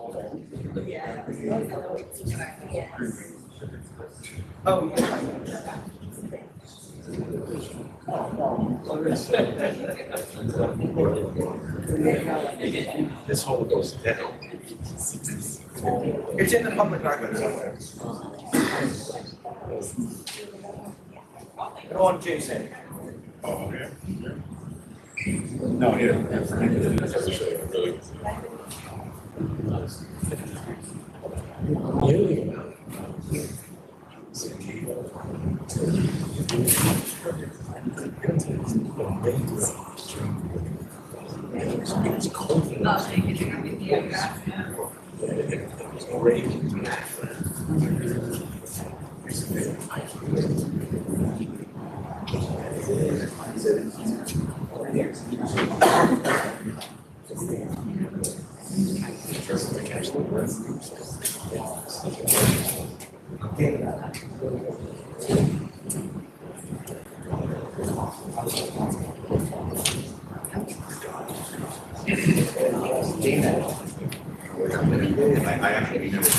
Oh, This hole goes down. it's in the public record somewhere. Go on, Jason. No, here. I actually never.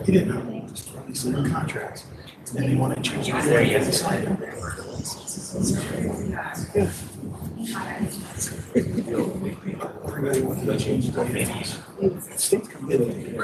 He didn't know. These new contracts. And they want to change it. There he is. States committed.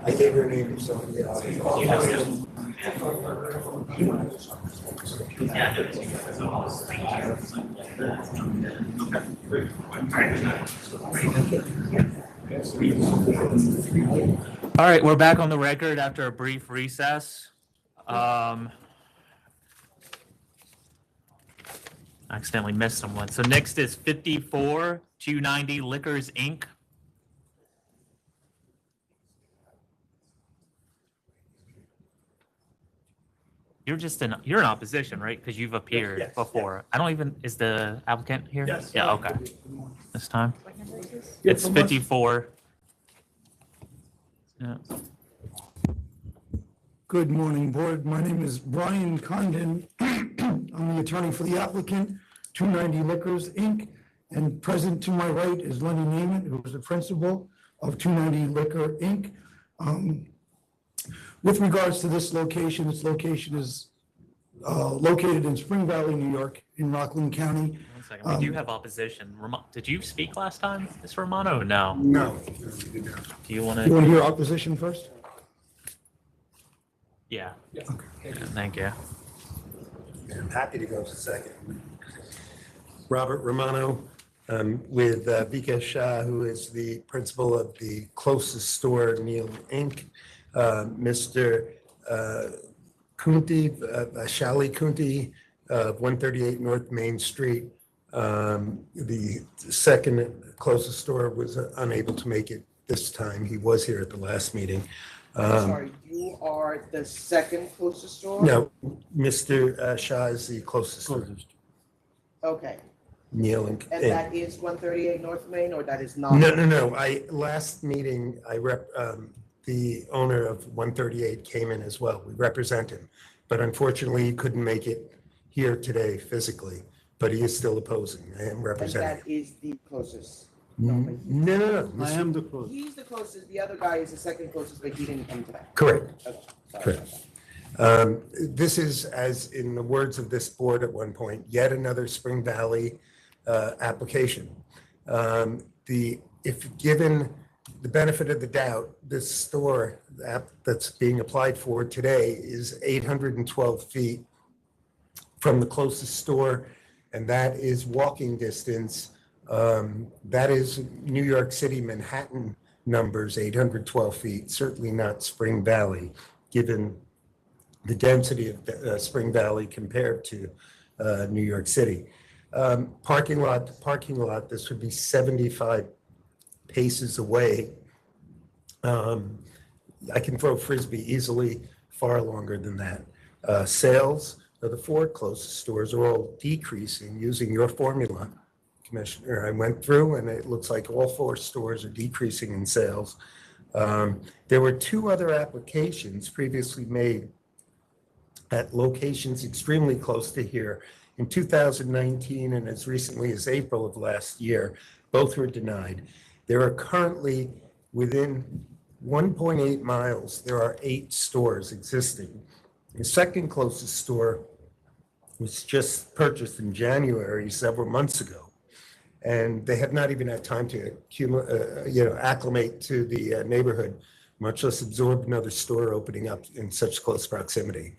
I gave her name to somebody else. All right, we're back on the record after a brief recess. I accidentally missed someone. So next is 54-290 Liquors, Inc. You're in opposition, right? Because you've appeared Yes, before. I don't even, is the applicant here? Yes. Yeah, okay. This time? It's 54. Yeah. Good morning, board. My name is Brian Condon. I'm the attorney for the applicant, 290 Liquors, Inc. And present to my right is Lenny Neiman, who is the principal of 290 Liquor, Inc. With regards to this location, its location is located in Spring Valley, New York, in Rockland County. 1 second, we do have opposition. Did you speak last time, Ms. Romano? No. No. Do you want You want to to? hear opposition first? Yeah. Okay. Yeah, thank you. I'm happy to go to second. Robert Romano, with Vika Shah, who is the principal of the closest store, Neil Inc. Mr. Kunti, Shali Kunti, 138 North Main Street. The second closest store was unable to make it this time. He was here at the last meeting. Sorry, you are the second closest store? No, Mr. Shah is the closest store. Okay, Neil Inc. and that is 138 North Main, or that is not? No. Last meeting, the owner of 138 came in as well. We represent him. But unfortunately, he couldn't make it here today physically, but he is still opposing. I am And representing. that is the closest? No. I am the closest. He's the closest, the other guy is the second closest, but he didn't come today. Correct. Okay, sorry. Correct. This is, as in the words of this board at one point, yet another Spring Valley application. If given the benefit of the doubt, this store that's being applied for today is 812 feet from the closest store, and that is walking distance. That is New York City, Manhattan numbers, 812 feet, certainly not Spring Valley, given the density of Spring Valley compared to New York City. Parking lot to parking lot, this would be 75 paces away. I can throw Frisbee easily, far longer than that. Sales of the four closest stores are all decreasing using your formula, Commissioner. I went through and it looks like all four stores are decreasing in sales. There were two other applications previously made at locations extremely close to here in 2019 and as recently as April of last year. Both were denied. There are currently within 1.8 miles, there are 8 stores existing. The second closest store was just purchased in January, several months ago. And they have not even had time to acclimate to the neighborhood, much less absorb another store opening up in such close proximity.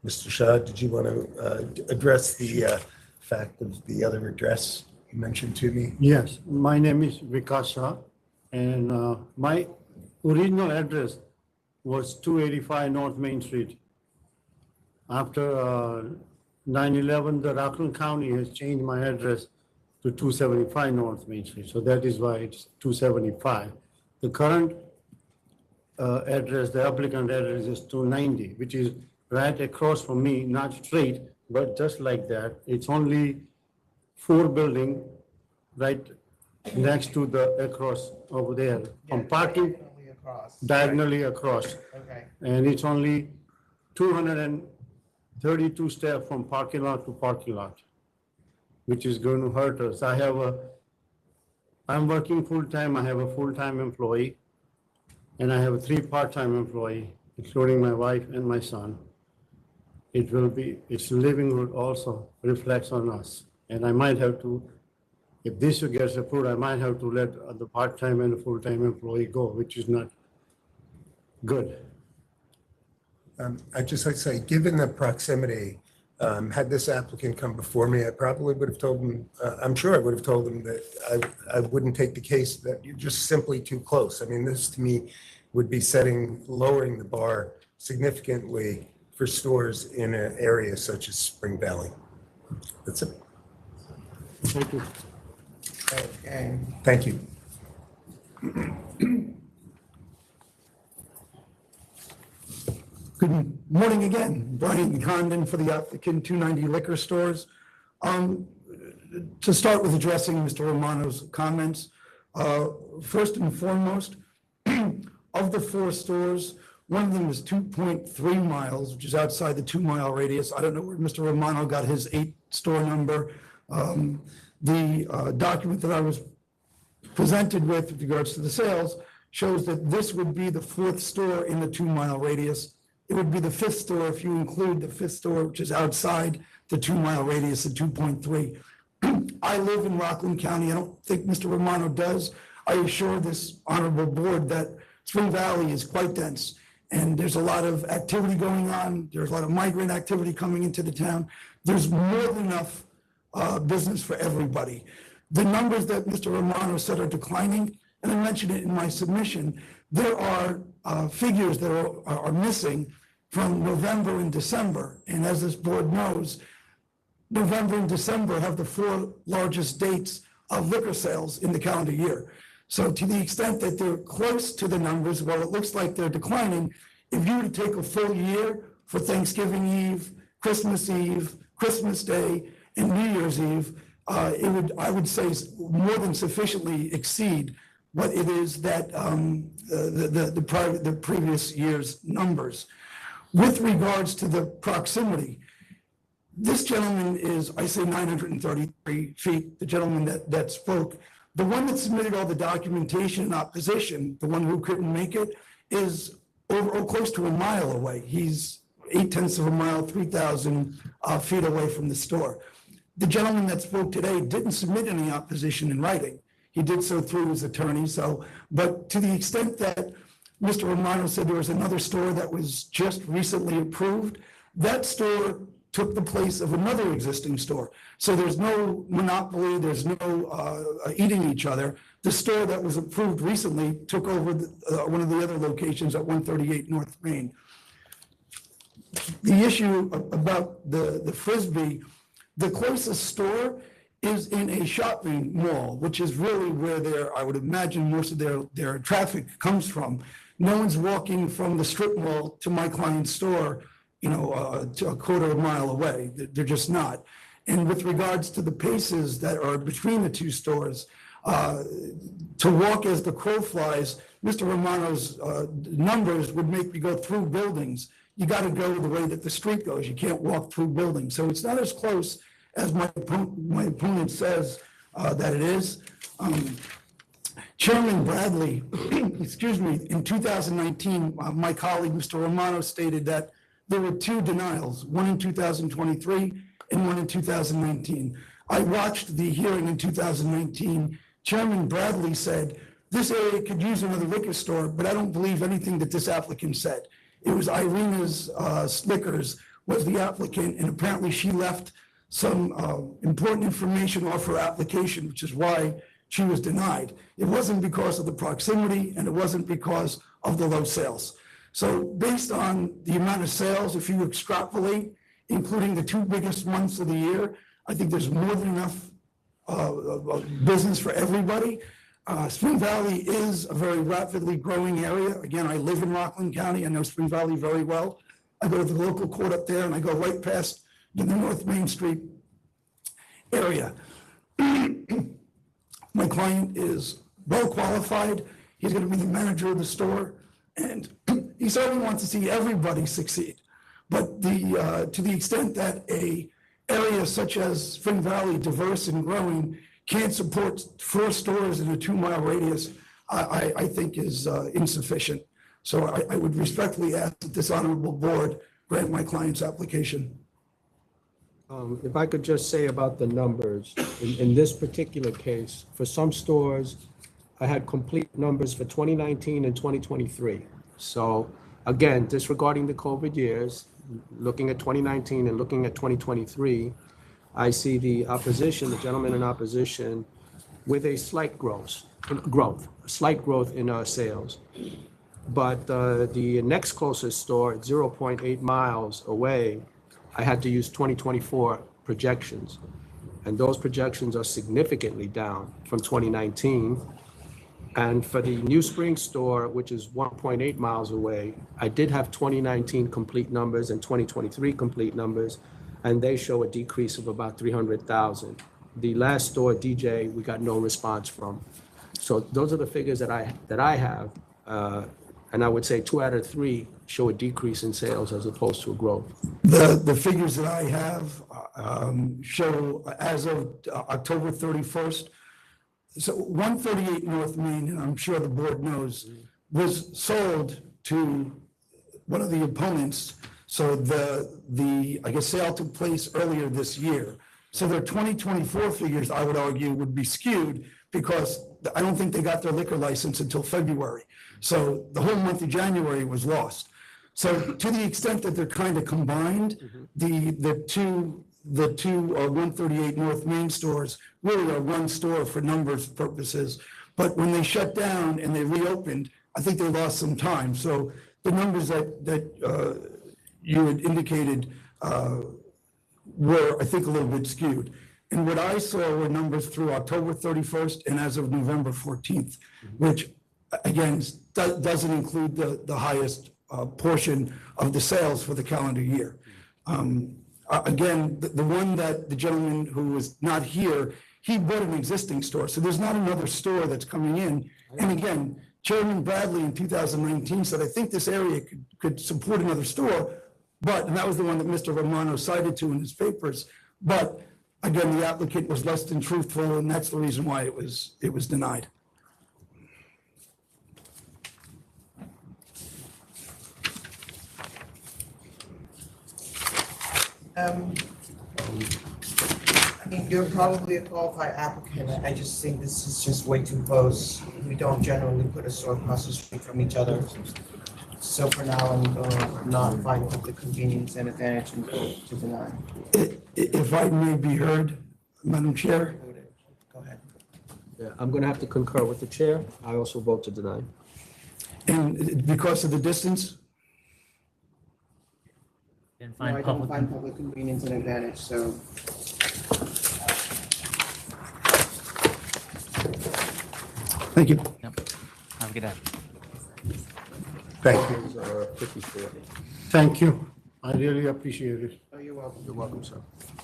Mr. Shah, did you want to address the fact of the other address you mentioned to me? Yes, my name is Vikas Shah, and my original address was 285 North Main Street. After 9/11, the Rockland County has changed my address to 275 North Main Street, so that is why it's 275. The current address, the applicant address is 290, which is right across from me, not straight, but just like that. It's only 4 buildings right next to the across over there. From parking, diagonally across. Okay. And it's only 232 steps from parking lot to parking lot, which is going to hurt us. I'm working full-time, I have a full-time employee, and I have 3 part-time employees, including my wife and my son. Its livelihood also reflects on us. And I might have to, if this gets approved, I might have to let the part-time and the full-time employee go, which is not good. I'd just like to say, given the proximity, had this applicant come before me, I probably would have told him, I'm sure I would have told him that I wouldn't take the case that you're just simply too close. I mean, this to me would be lowering the bar significantly for stores in an area such as Spring Valley. That's it. Thank you. Okay. Thank you. Good morning again. Brian Condon for the applicant, 290 Liquor Stores. To start with addressing Mr. Romano's comments, first and foremost, of the 4 stores, one of them is 2.3 miles, which is outside the 2-mile radius. I don't know where Mr. Romano got his 8-store number. The document that I was presented with regards to the sales shows that this would be the 4th store in the 2-mile radius. It would be the 5th store if you include the 5th store, which is outside the 2-mile radius of 2.3. I live in Rockland County. I don't think Mr. Romano does. I assure this honorable board that Spring Valley is quite dense, and there's a lot of activity going on. There's a lot of migrant activity coming into the town. There's more than enough business for everybody. The numbers that Mr. Romano said are declining, and I mentioned it in my submission, there are figures that are missing from November and December. And as this board knows, November and December have the 4 largest dates of liquor sales in the calendar year. So to the extent that they're close to the numbers, while it looks like they're declining, if you were to take a full year for Thanksgiving Eve, Christmas Day, and New Year's Eve, it would, I would say, more than sufficiently exceed what it is that the previous year's numbers. With regards to the proximity, this gentleman is, I say 933 feet, the gentleman that spoke. The one that submitted all the documentation in opposition, the one who couldn't make it, is over close to a mile away. He's 0.8 of a mile, 3,000 feet away from the store. The gentleman that spoke today didn't submit any opposition in writing. He did so through his attorney. But to the extent that Mr. Romano said there was another store that was just recently approved, that store took the place of another existing store. So there's no monopoly, there's no eating each other. The store that was approved recently took over one of the other locations at 138 North Main. The issue about the Frisbee, the closest store is in a shopping mall, which is really where I would imagine most of their traffic comes from. No one's walking from the strip mall to my client's store, to a quarter of a mile away. They're just not. And with regards to the paces that are between the two stores, to walk as the crow flies, Mr. Romano's numbers would make me go through buildings. You got to go the way that the street goes. You can't walk through buildings. So it's not as close as my opponent says that it is. Chairman Bradley, excuse me, in 2019, my colleague, Mr. Romano, stated that there were 2 denials, one in 2023 and one in 2019. I watched the hearing in 2019. Chairman Bradley said, this area could use another liquor store, but I don't believe anything that this applicant said. It was Irina's Liquors was the applicant, and apparently she left some important information off her application, which is why she was denied. It wasn't because of the proximity, and it wasn't because of the low sales. So based on the amount of sales, if you extrapolate, including the 2 biggest months of the year, I think there's more than enough business for everybody. Spring Valley is a very rapidly growing area. Again, I live in Rockland County. I know Spring Valley very well. I go to the local court up there, and I go right past the North Main Street area. My client is well qualified. He's going to be the manager of the store, and he certainly wants to see everybody succeed. But to the extent that a area such as Spring Valley, diverse and growing, can't support 4 stores in a 2-mile radius, I think is insufficient. So I would respectfully ask that this honorable board grant my client's application. If I could just say about the numbers, in this particular case, for some stores, I had complete numbers for 2019 and 2023. So again, disregarding the COVID years, looking at 2019 and looking at 2023, I see the opposition, the gentleman in opposition, with a slight growth in our sales. But the next closest store, 0.8 miles away, I had to use 2024 projections. And those projections are significantly down from 2019. And for the New Spring store, which is 1.8 miles away, I did have 2019 complete numbers and 2023 complete numbers, and they show a decrease of about 300,000. The last store, DJ, we got no response from. So those are the figures that I have, and I would say 2 out of 3 show a decrease in sales as opposed to a growth. The figures that I have show as of October 31st, so 138 North Main, and I'm sure the board knows, was sold to one of the opponents. So the I guess sale took place earlier this year. So their 2024 figures, I would argue, would be skewed because I don't think they got their liquor license until February. So the whole month of January was lost. So to the extent that they're kind of combined, the two 138 North Main stores really are one store for numbers purposes. But when they shut down and they reopened, I think they lost some time. So the numbers that you had indicated were, I think, a little bit skewed. And what I saw were numbers through October 31st and as of November 14th, which again doesn't include the highest portion of the sales for the calendar year. Again, the one that the gentleman who was not here, he bought an existing store. So there's not another store that's coming in. And again, Chairman Bradley in 2019 said, I think this area could support another store, and that was the one that Mr. Romano cited to in his papers. But Again, the applicant was less than truthful, and that's the reason why it was denied. I mean, you're probably a qualified applicant. I just think this is just way too close. We don't generally put a store across the street from each other. So for now, I'm going to not find public convenience and advantage and vote to deny. If I may be heard, Madam Chair? Go ahead. Yeah, I'm going to have to concur with the chair. I also vote to deny. And because of the distance? Didn't No, find I don't public. find public convenience and advantage, so. Thank you. Yep. Have a good day. Thank you. These are 54. Thank you. I really appreciate it. Oh, you're welcome. You're welcome, sir.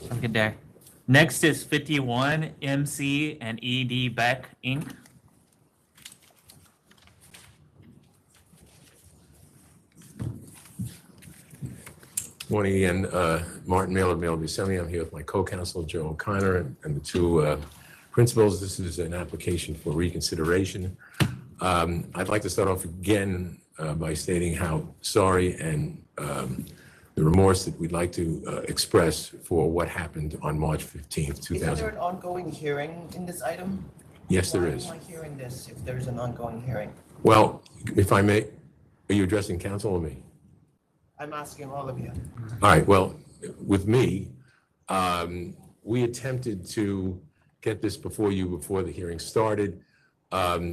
Have a good day. Next is 51 MC and ED BECK Inc. Morning again, Martin Mailer, Mailer Buscemi. I'm here with my co-counsel, Joe O'Connor, and the two principals. This is an application for reconsideration. I'd like to start off again by stating how sorry and the remorse that we'd like to express for what happened on March 15th, Is there 2000. an ongoing hearing in this item? Yes, there is. Why am I hearing this if there's an ongoing hearing? Well, if I may, are you addressing counsel or me? I'm asking all of you. All right, well, with me, we attempted to get this before you before the hearing started.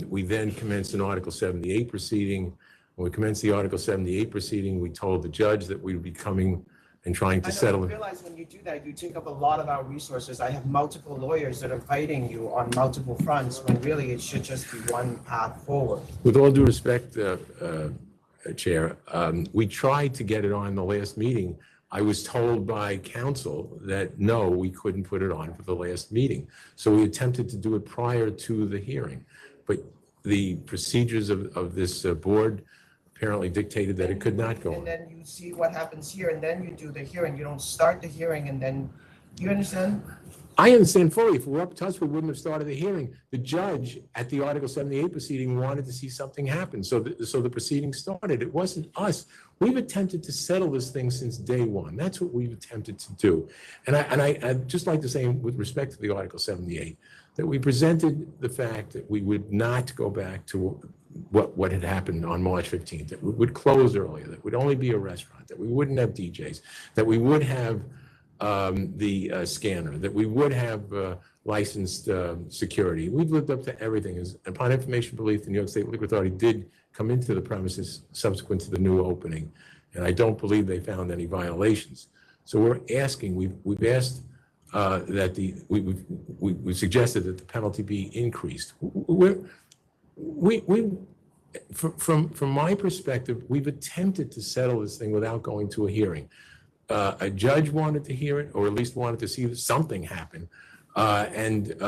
We then commenced an Article 78 proceeding. When we commenced the Article 78 proceeding, we told the judge that we would be coming and trying to I settle. realize when you do that, you take up a lot of our resources. I have multiple lawyers that are fighting you on multiple fronts, when really it should just be one path forward. With all due respect, Chair, we tried to get it on the last meeting. I was told by counsel that no, we couldn't put it on for the last meeting. So we attempted to do it prior to the hearing. But the procedures of this board apparently dictated that it could not go And on. then you see what happens here, and then you do the hearing. You don't start the hearing and then, you understand? I understand fully. If we're up to us, we wouldn't have started the hearing. The judge at the Article 78 proceeding wanted to see something happen. So the proceeding started. It wasn't us. We've attempted to settle this thing since day one. That's what we've attempted to do. And I'd just like to say, with respect to the Article 78, that we presented the fact that we would not go back to what had happened on March 15th, that we would close earlier, that would only be a restaurant, that we wouldn't have DJs, that we would have the scanner, that we would have licensed security. We've lived up to everything. As upon information belief, the New York State Liquor Authority did come into the premises subsequent to the new opening, and I don't believe they found any violations. So we're asking, we've asked that we suggested that the penalty be increased. From my perspective, we've attempted to settle this thing without going to a hearing. A judge wanted to hear it, or at least wanted to see something happen. And at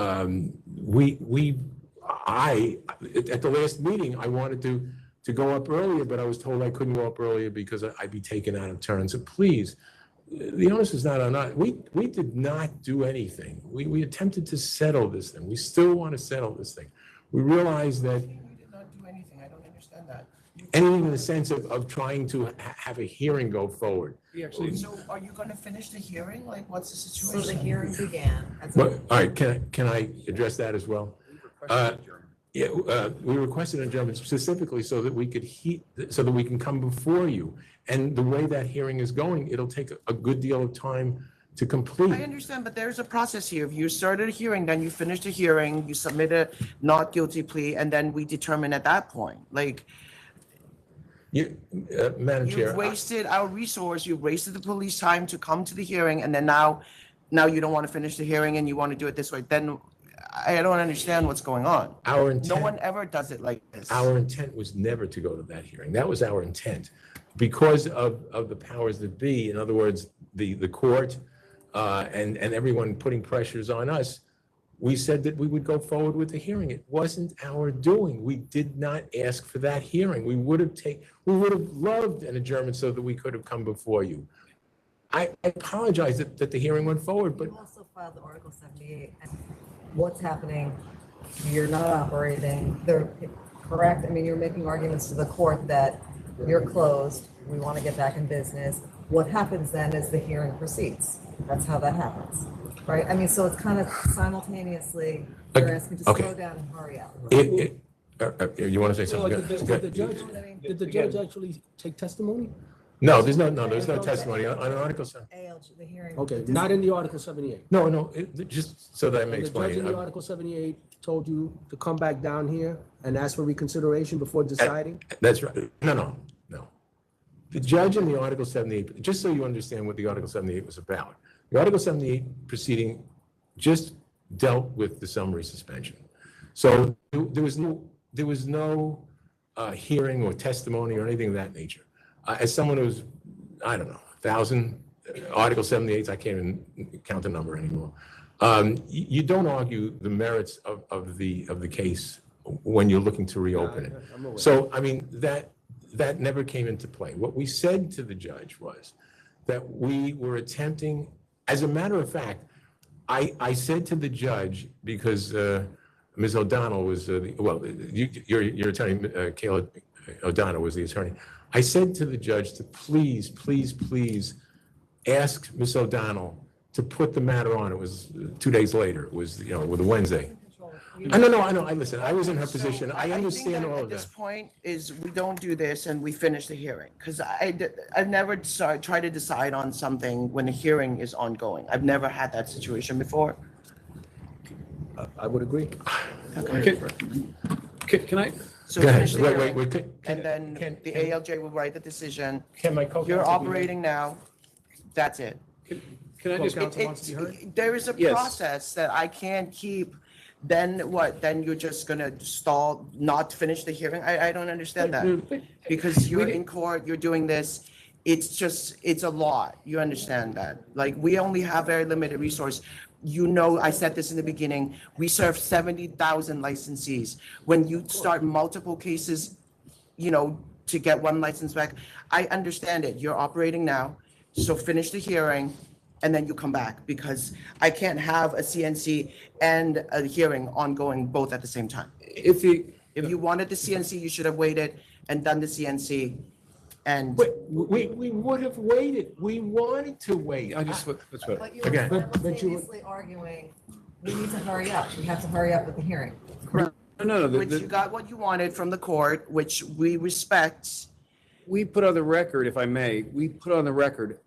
the last meeting, I wanted to go up earlier, but I was told I couldn't go up earlier because I'd be taken out of turn. So please, the onus is not on us. We did not do anything. We attempted to settle this thing. We still want to settle this thing. We realize that We did not do anything. I don't understand that. anything in the sense of trying to have a hearing go forward. So are you going to finish the hearing? Like, what's the situation? So the hearing began. That's But, all right, can I address that as well? Yeah, we requested an adjournment specifically so that we could so that we can come before you. And the way that hearing is going, it'll take a good deal of time to complete. I understand, but there's a process here. If you started a hearing, then you finish the hearing, you submit a not guilty plea, and then we determine at that point. Like, Madam Chair. you've wasted our resource, you've wasted the police time to come to the hearing, and then now you don't want to finish the hearing and you want to do it this way. Then I don't understand what's going on. Our intent. No one ever does it like this. Our intent was never to go to that hearing. That was our intent. Because of the powers that be, in other words, the court and everyone putting pressures on us, we said that we would go forward with the hearing. It wasn't our doing. We did not ask for that hearing. We would have loved an adjournment so that we could have come before you. I apologize that the hearing went forward, but You also filed the Article 78. And what's happening? You're not operating. They're correct. I mean, you're making arguments to the court that you're closed. We want to get back in business. What happens then is the hearing proceeds. That's how that happens, right? I mean, so it's kind of simultaneously, you're asking to Okay. slow down and hurry up. You want to say something? Did the judge actually take testimony? No, there's no testimony on Article 7. ALJ, the hearing. Okay, not in the Article 78. No, just so that I may And the judge explain. in the Article 78 told you to come back down here and ask for reconsideration before deciding? That's right. No. The judge in the Article 78, just so you understand what the Article 78 was about, the Article 78 proceeding just dealt with the summary suspension. So there was no hearing or testimony or anything of that nature. As someone who's, I don't know, 1,000 Article 78s, I can't even count the number anymore. You don't argue the merits of the case when you're looking to reopen it. So, I mean, that never came into play. What we said to the judge was that we were attempting, as a matter of fact, I said to the judge, because Ms. O'Donnell was, your attorney, Kayla O'Donnell was the attorney. I said to the judge to please ask Ms. O'Donnell to put the matter on. It was 2 days later. It was, with a Wednesday. I know. Listen, I was in her position. I understand all of At this that. point is we don't do this and we finish the hearing. Because I've never tried to decide on something when the hearing is ongoing. I've never had that situation before. I would agree. Can I? So Go ahead. finish the hearing, Wait. and then the ALJ will write the decision. Can my co-counsel? You're operating now. That's it. Can I just? Co-counsel wants to be heard? There is a Yes. process that I can't keep. Then what? Then you're just gonna stall, not finish the hearing? I don't understand that. Because you're in court, you're doing this. It's a lot. You understand that? Like, we only have very limited resource. I said this in the beginning, we serve 70,000 licensees. When you start multiple cases, to get one license back, I understand it. You're operating now, so finish the hearing, and then you come back, because I can't have a CNC and a hearing ongoing both at the same time. If you wanted the CNC, you should have waited and done the CNC. And We would have waited. We wanted to wait. That's what. But you were Again. simultaneously arguing, we need to hurry up. We have to hurry up with the hearing. No. which you got what you wanted from the court, which we respect. We put on the record, if I may,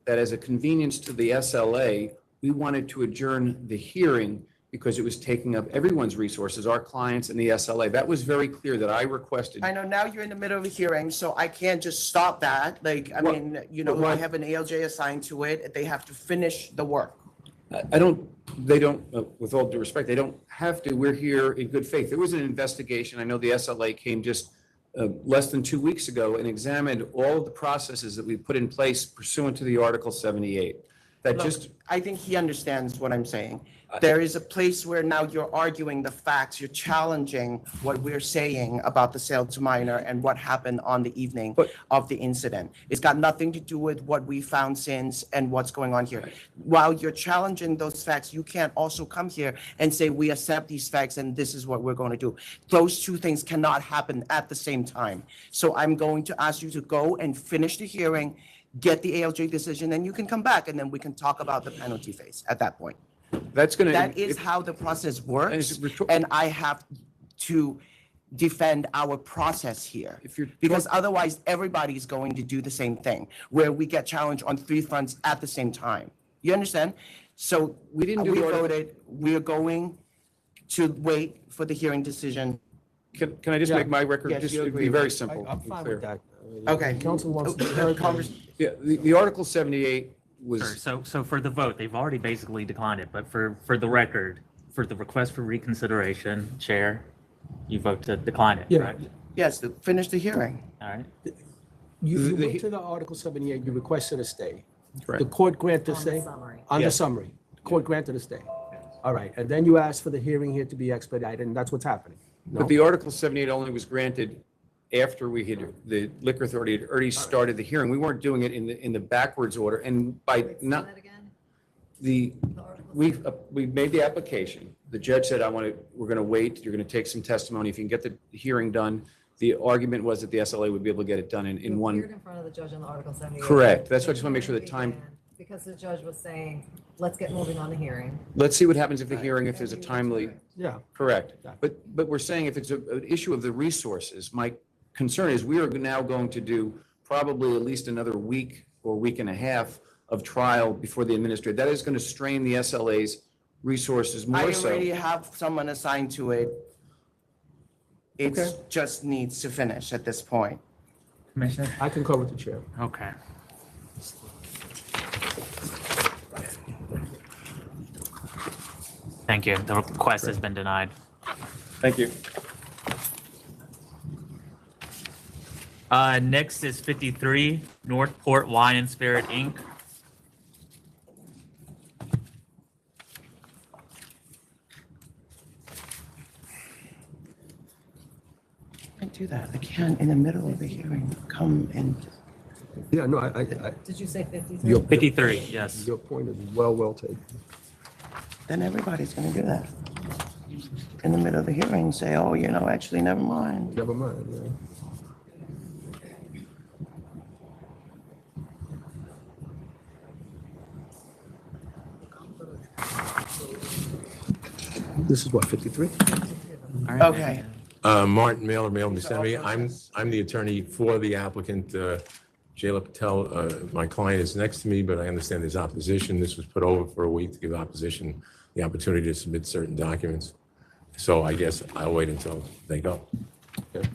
that as a convenience to the SLA, we wanted to adjourn the hearing because it was taking up everyone's resources, our clients and the SLA. That was very clear that I requested. I know now you're in the middle of a hearing, so I can't just stop that. I have an ALJ assigned to it. They have to finish the work. They don't, with all due respect, they don't have to. We're here in good faith. There was an investigation. I know the SLA came just less than 2 weeks ago and examined all of the processes that we put in place pursuant to the Article 78. I think he understands what I'm saying. There is a place where now you're arguing the facts, you're challenging what we're saying about the sale to minor and what happened on the evening of the incident. It's got nothing to do with what we found since and what's going on here. While you're challenging those facts, you can't also come here and say, we accept these facts and this is what we're going to do. Those two things cannot happen at the same time. So I'm going to ask you to go and finish the hearing, get the ALJ decision, and you can come back and then we can talk about the penalty phase at that point. That is how the process works, and I have to defend our process here. Because otherwise, everybody's going to do the same thing, where we get challenged on 3 fronts at the same time. You understand? So we voted, we're going to wait for the hearing decision. Can I just make my record, Yes, just you to agree, be very right? simple I'm and fine clear. with that. Okay. Council wants to be heard. Yeah, the Article 78 was. So for the vote, they've already basically declined it, but for the record, for the request for reconsideration, Chair, you vote to decline it, Yeah. right? Yes, to finish the hearing. All right. You went to the Article 78, you requested a stay. Right. The court granted a On the stay? summary. On the Yes. summary. The court granted a stay. All right, and then you asked for the hearing here to be expedited, and that's what's happening. No? But the Article 78 only was granted after the liquor authority had already started the hearing. We weren't doing it in the backwards order, and by not, we made the application. The judge said, we're gonna wait, you're gonna take some testimony. If you can get the hearing done, the argument was that the SLA would be able to get it done in one. You appeared in front of the judge on the Article 78. Correct. That's why I just want to make sure the time. Because the judge was saying, let's get moving on the hearing. Let's see what happens if the hearing, if there's a timely. Yeah. Correct. But we're saying if it's an issue of the resources, my concern is we are now going to do probably at least another week or week and a half of trial before the administrator. That is going to strain the SLA's resources I more so. already have someone assigned to it. It just needs to finish at this point. Commissioner? I concur with the chair. Okay. Thank you. The request has been denied. Thank you. Next is 53, Northport Wine and Spirit, Inc. I can't do that. I can't in the middle of the hearing come and. Yeah, no, Did you say 53? 53, yes. Your point is well taken. Then everybody's gonna do that. In the middle of the hearing, say, oh, actually, never mind. Never mind, yeah. This is what, 53? Okay. Martin Mailer, Mail Buscemi. I'm the attorney for the applicant, Jayla Patel. My client is next to me, but I understand there's opposition. This was put over for a week to give opposition the opportunity to submit certain documents. So I guess I'll wait until they go. Okay.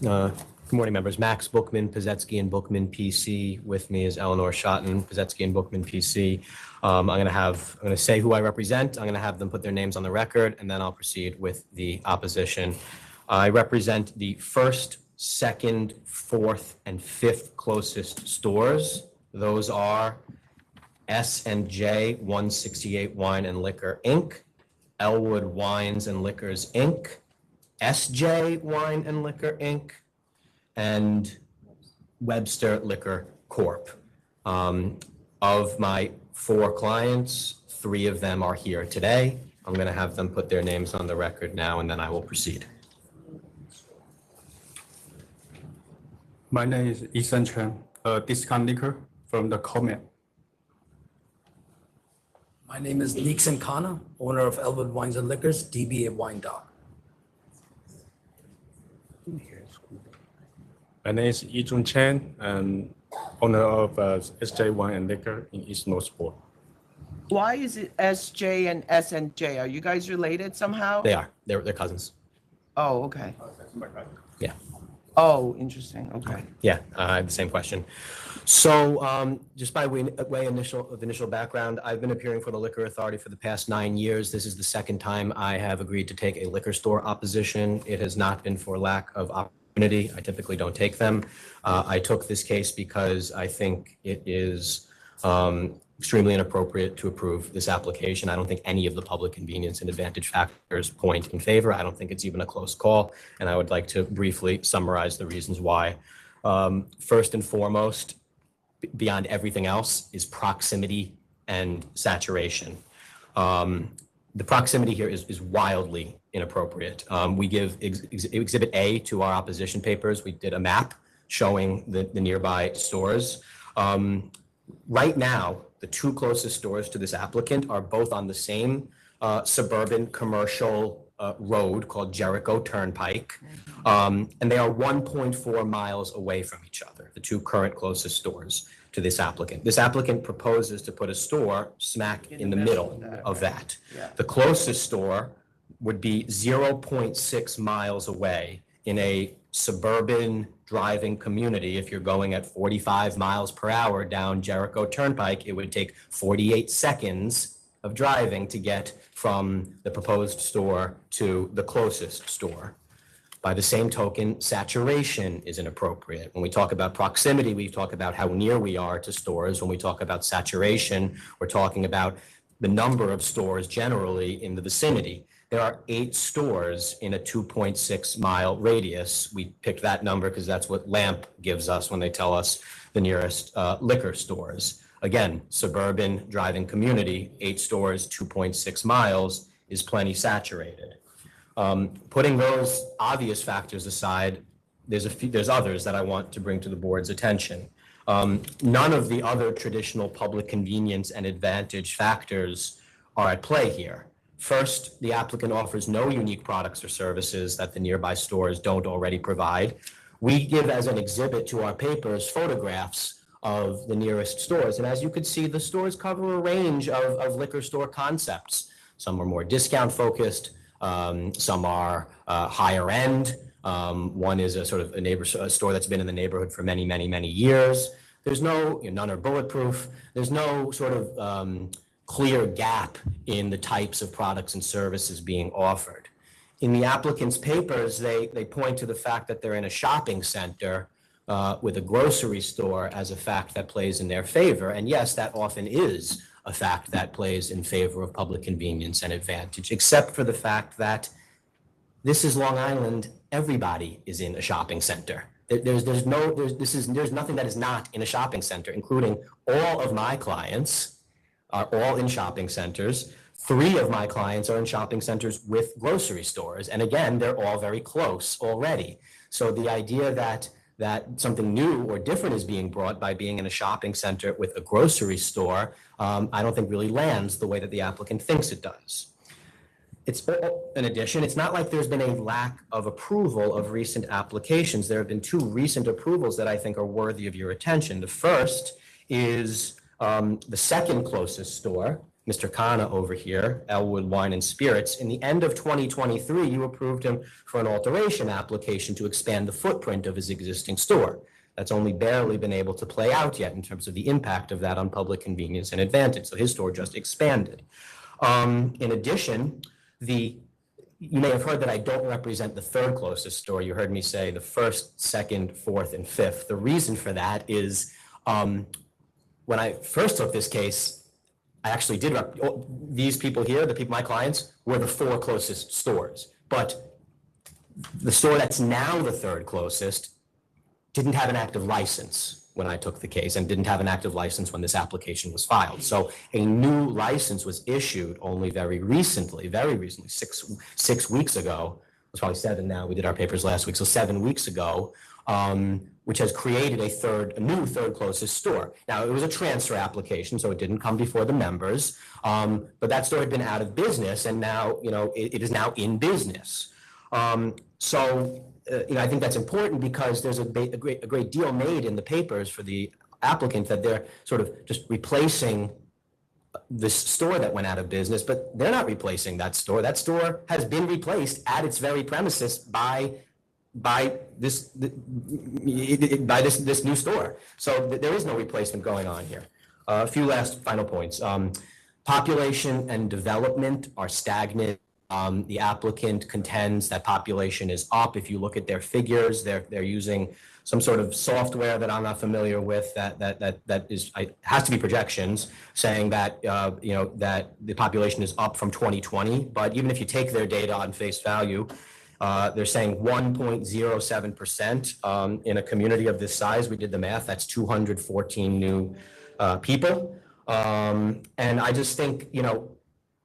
Good morning, members. Max Bookman, Pazetsky and Bookman, PC. With me is Eleanor Schotten, Pazetsky and Bookman, PC. I'm going to say who I represent. I'm going to have them put their names on the record, and then I'll proceed with the opposition. I represent the first, second, fourth, and fifth closest stores. Those are S&J 168 Wine and Liquor, Inc., Elwood Wines and Liquors, Inc., SJ Wine and Liquor, Inc., and Webster Liquor Corp. Of my 4 clients, 3 of them are here today. I'm going to have them put their names on the record now, and then I will proceed. My name is Ethan Chen, a discount liquor from the COMET. My name is Nixon Kana, owner of Elwood Wines and Liquors, DBA Wine Dog. My name is Yijun Chen, and owner of SJ Wine and Liquor in East Northport. Why is it SJ and SNJ? Are you guys related somehow? They are. They're cousins. Oh, okay. Yeah. Oh, interesting. Okay. Yeah, I have the same question. So just by way of initial background, I've been appearing for the Liquor Authority for the past 9 years. This is the second time I have agreed to take a liquor store opposition. It has not been for lack of opportunity. I typically don't take them. I took this case because I think it is extremely inappropriate to approve this application. I don't think any of the public convenience and advantage factors point in favor. I don't think it's even a close call, and I would like to briefly summarize the reasons why. First and foremost, beyond everything else, is proximity and saturation. The proximity here is wildly inappropriate. We give Exhibit A to our opposition papers. We did a map showing the nearby stores. Right now, the 2 closest stores to this applicant are both on the same suburban commercial road called Jericho Turnpike, and they are 1.4 miles away from each other, the 2 current closest stores to this applicant. This applicant proposes to put a store smack in the middle of that. Yeah. The closest store would be 0.6 miles away in a suburban driving community. If you're going at 45 miles per hour down Jericho Turnpike, it would take 48 seconds of driving to get from the proposed store to the closest store. By the same token, saturation is inappropriate. When we talk about proximity, we talk about how near we are to stores. When we talk about saturation, we're talking about the number of stores generally in the vicinity. There are 8 stores in a 2.6-mile radius. We picked that number because that's what LAMP gives us when they tell us the nearest liquor stores. Again, suburban driving community, 8 stores, 2.6 miles is plenty saturated. Putting those obvious factors aside, there's others that I want to bring to the board's attention. None of the other traditional public convenience and advantage factors are at play here. First, the applicant offers no unique products or services that the nearby stores don't already provide. We give as an exhibit to our papers photographs of the nearest stores. And as you can see, the stores cover a range of liquor store concepts. Some are more discount focused, some are higher end. One is a sort of a store that's been in the neighborhood for many, many, many years. There's no, none are bulletproof. There's no sort of clear gap in the types of products and services being offered. In the applicant's papers, they point to the fact that they're in a shopping center with a grocery store as a fact that plays in their favor. And yes, that often is a fact that plays in favor of public convenience and advantage, except for the fact that this is Long Island. Everybody is in a shopping center. There's nothing that is not in a shopping center, including all of my clients are all in shopping centers. 3 of my clients are in shopping centers with grocery stores. And again, they're all very close already. So the idea that something new or different is being brought by being in a shopping center with a grocery store, I don't think really lands the way that the applicant thinks it does. In addition, it's not like there's been a lack of approval of recent applications. There have been 2 recent approvals that I think are worthy of your attention. The first is the second closest store, Mr. Khanna over here, Elwood Wine and Spirits. In the end of 2023, you approved him for an alteration application to expand the footprint of his existing store. That's only barely been able to play out yet in terms of the impact of that on public convenience and advantage. So his store just expanded. In addition, you may have heard that I don't represent the 3rd closest store. You heard me say the 1st, 2nd, 4th, and 5th. The reason for that is when I first took this case, I actually did, these people here, my clients, were the 4 closest stores. But the store that's now the 3rd closest didn't have an active license when I took the case and didn't have an active license when this application was filed. So a new license was issued only very recently, 6 weeks ago. It was probably 7 now. We did our papers last week. So 7 weeks ago, which has created a new 3rd closest store. Now, it was a transfer application, so it didn't come before the members, but that store had been out of business, and now, it is now in business. I think that's important because there's a great deal made in the papers for the applicant that they're sort of just replacing this store that went out of business, but they're not replacing that store. That store has been replaced at its very premises by this new store. So there is no replacement going on here. A few last final points. Population and development are stagnant. The applicant contends that population is up. If you look at their figures, they're using some sort of software that I'm not familiar with that has to be projections saying that that the population is up from 2020. But even if you take their data on face value, they're saying 1.07% in a community of this size. We did the math. That's 214 new people. And I just think,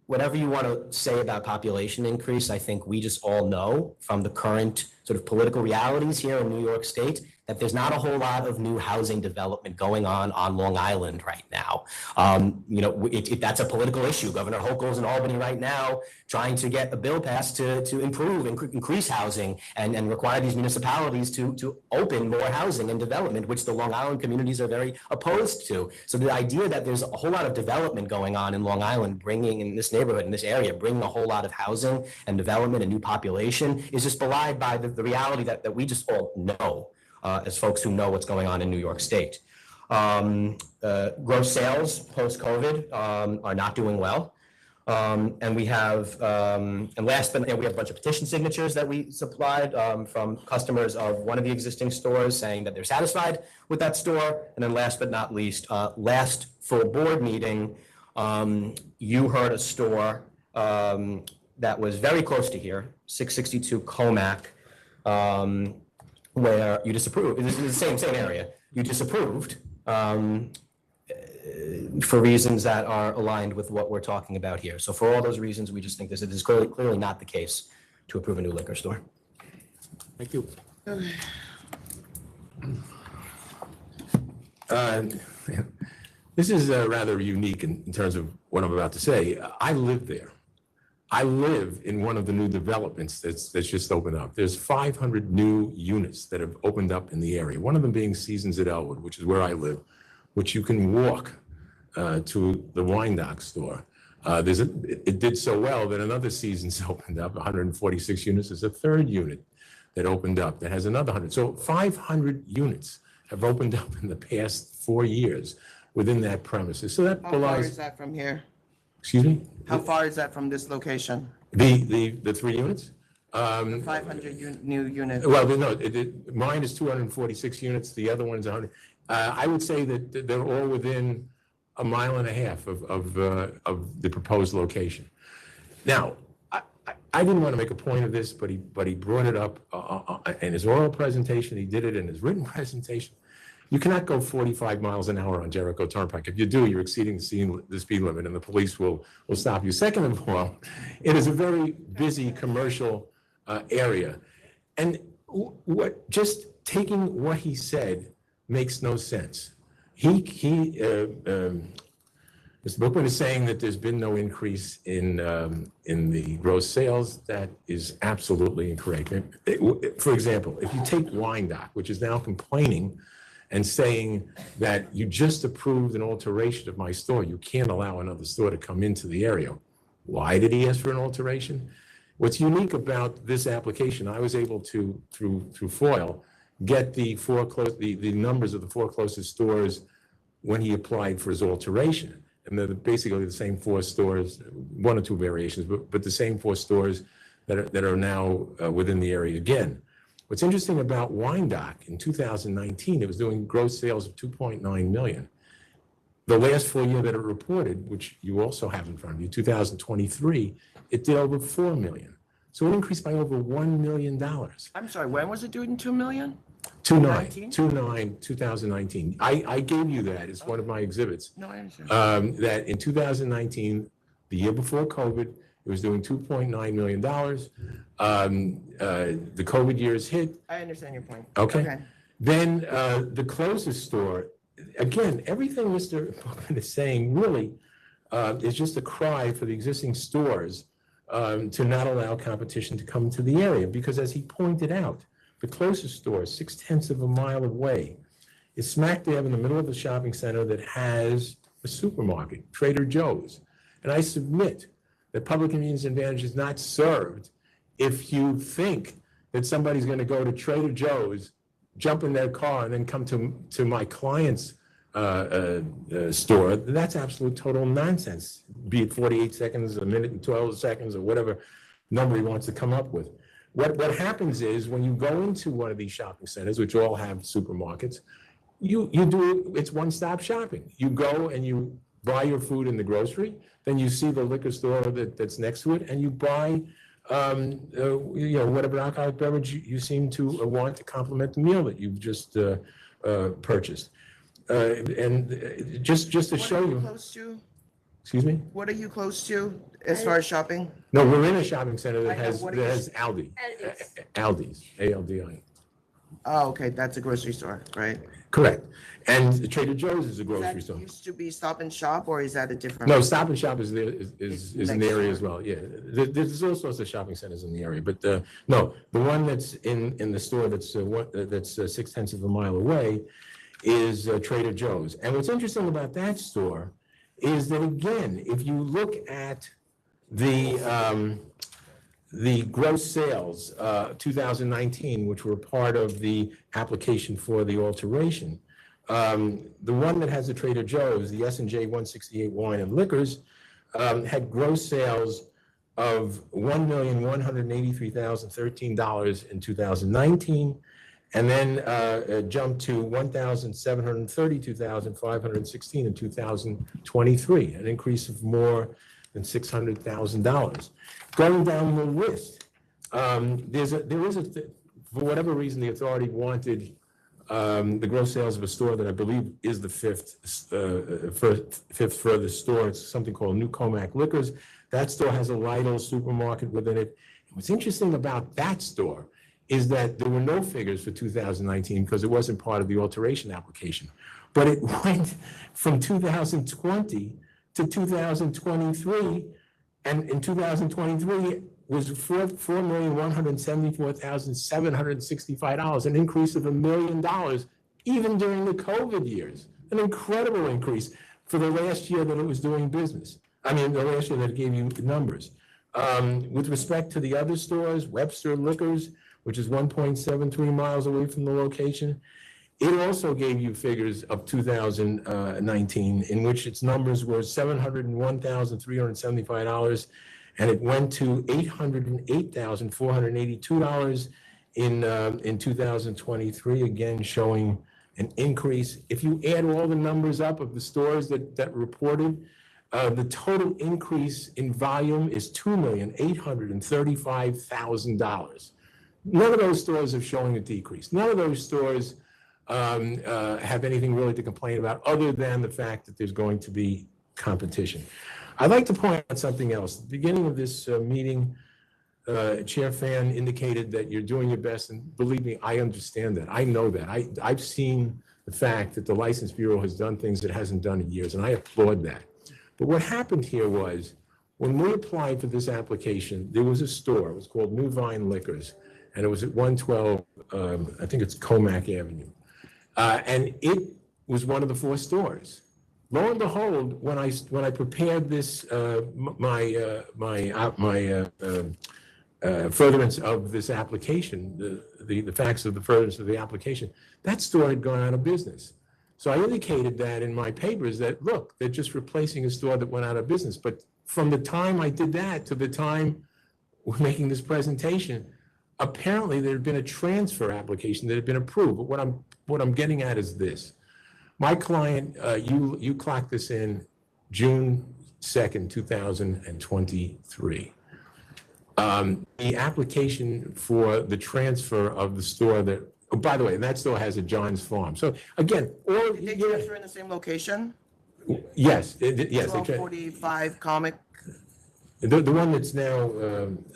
whatever you want to say about population increase, I think we just all know from the current sort of political realities here in New York State that there's not a whole lot of new housing development going on Long Island right now. That's a political issue. Governor Hochul's in Albany right now trying to get a bill passed to increase housing and require these municipalities to open more housing and development, which the Long Island communities are very opposed to. So the idea that there's a whole lot of development going on in Long Island, bringing in this neighborhood, in this area, bringing a whole lot of housing and development and new population is just belied by the reality that we just all know. As folks who know what's going on in New York State. Gross sales post-COVID are not doing well. And we have, we have a bunch of petition signatures that we supplied from customers of one of the existing stores saying that they're satisfied with that store. And then last but not least, last full board meeting, you heard a store that was very close to here, 662 Comac, where you disapproved, this is the same area, you disapproved for reasons that are aligned with what we're talking about here. So for all those reasons, we just think this is clearly not the case to approve a new liquor store. Thank you. This is rather unique in terms of what I'm about to say. I live there. I live in one of the new developments that's just opened up. There's 500 new units that have opened up in the area. One of them being Seasons at Elwood, which is where I live, which you can walk to the Wyandotte store. It did so well that another Seasons opened up, 146 units. There's a third unit that opened up that has another 100. So 500 units have opened up in the past 4 years within that premises. So that How far belies. is that from here? Excuse me? How far is that from this location? The 3 units? The 500 new units? Well, no, mine is 246 units, the other one's 100. I would say that they're all within a mile and a half of the proposed location. Now, I didn't want to make a point of this, but he brought it up in his oral presentation. He did it in his written presentation. You cannot go 45 miles an hour on Jericho Turnpike. If you do, you're exceeding the speed limit, and the police will stop you. Second of all, it is a very busy commercial area, and just taking what he said makes no sense. Mr. Bookman is saying that there's been no increase in the gross sales. That is absolutely incorrect. For example, if you take Wyandotte, which is now complaining and saying that you just approved an alteration of my store, you can't allow another store to come into the area. Why did he ask for an alteration? What's unique about this application, I was able to, through FOIL, get the numbers of the 4 closest stores when he applied for his alteration. And they're basically the same 4 stores, 1 or 2 variations, but the same 4 stores that are now within the area again. What's interesting about Wyandotte, in 2019, it was doing gross sales of 2.9 million. The last full year that it reported, which you also have in front of you, 2023, it did over 4 million. So it increased by over $1 million. I'm sorry, when was it doing 2 million? 2019. I gave you that as one of my exhibits. No, I understand. That in 2019, the year before COVID, it was doing $2.9 million. The COVID years hit. I understand your point. Okay. Then the closest store, again, everything Mr. Bookman is saying really is just a cry for the existing stores to not allow competition to come to the area. Because as he pointed out, the closest store, 0.6 of a mile away, is smack dab in the middle of the shopping center that has a supermarket, Trader Joe's. And I submit that public convenience advantage is not served if you think that somebody's going to go to Trader Joe's, jump in their car, and then come to my client's store. That's absolute total nonsense, be it 48 seconds, a minute and 12 seconds, or whatever number he wants to come up with. What happens is when you go into one of these shopping centers, which all have supermarkets, it's one-stop shopping. You go and you buy your food in the grocery, then you see the liquor store that's next to it, and you buy whatever alcoholic beverage you seem to want to complement the meal that you've just purchased. And just to show you. Close to? Excuse me? What are you close to as far as shopping? No, we're in a shopping center that has Aldi. Aldi's, A-L-D-I. Oh, okay, that's a grocery store, right? Correct. And Trader Joe's is a grocery That store. used to be Stop and Shop, or is that a different? No, Stop and Shop is in the area as well, yeah. There's all sorts of shopping centers in the area, but no, the one that's in the store that's 0.6 of a mile away is Trader Joe's. And what's interesting about that store is that, again, if you look at the gross sales, 2019, which were part of the application for the alteration, the one that has the Trader Joe's, the S&J 168 Wine and Liquors, had gross sales of $1,183,013 in 2019, and then jumped to $1,732,516 in 2023, an increase of more than $600,000. Going down the list, for whatever reason, the authority wanted the gross sales of a store that I believe is the fifth furthest store. It's something called New Comac Liquors. That store has a Lidl supermarket within it. What's interesting about that store is that there were no figures for 2019 because it wasn't part of the alteration application. But it went from 2020 to 2023, and in 2023 was $4,174,765, an increase of $1 million, even during the COVID years. An incredible increase for the last year that it was doing business. I mean, the last year that it gave you the numbers. With respect to the other stores, Webster Liquors, which is 1.73 miles away from the location, it also gave you figures of 2019 in which its numbers were $701,375, and it went to $808,482 in 2023, again showing an increase. If you add all the numbers up of the stores that reported, the total increase in volume is $2,835,000. None of those stores are showing a decrease. None of those stores have anything really to complain about other than the fact that there's going to be competition. I'd like to point out something else. At the beginning of this meeting, Chair Fan indicated that you're doing your best, and believe me, I understand that. I know that. I've seen the fact that the License Bureau has done things it hasn't done in years, and I applaud that. But what happened here was, when we applied for this application, there was a store. It was called New Vine Liquors, and it was at 112, I think it's Comac Avenue. And it was one of the 4 stores. Lo and behold, when I prepared this, furtherance of this application, the facts of the furtherance of the application, that store had gone out of business. So I indicated that in my papers that, look, they're just replacing a store that went out of business. But from the time I did that to the time we're making this presentation, apparently there had been a transfer application that had been approved. But what I'm getting at is this. My client, you clocked this in June 2nd, 2023. The application for the transfer of the store that, oh, by the way, that store has a John's Farm. So again, all Did they transfer in the same location? yes, yes. 1245 Comic. The one that's now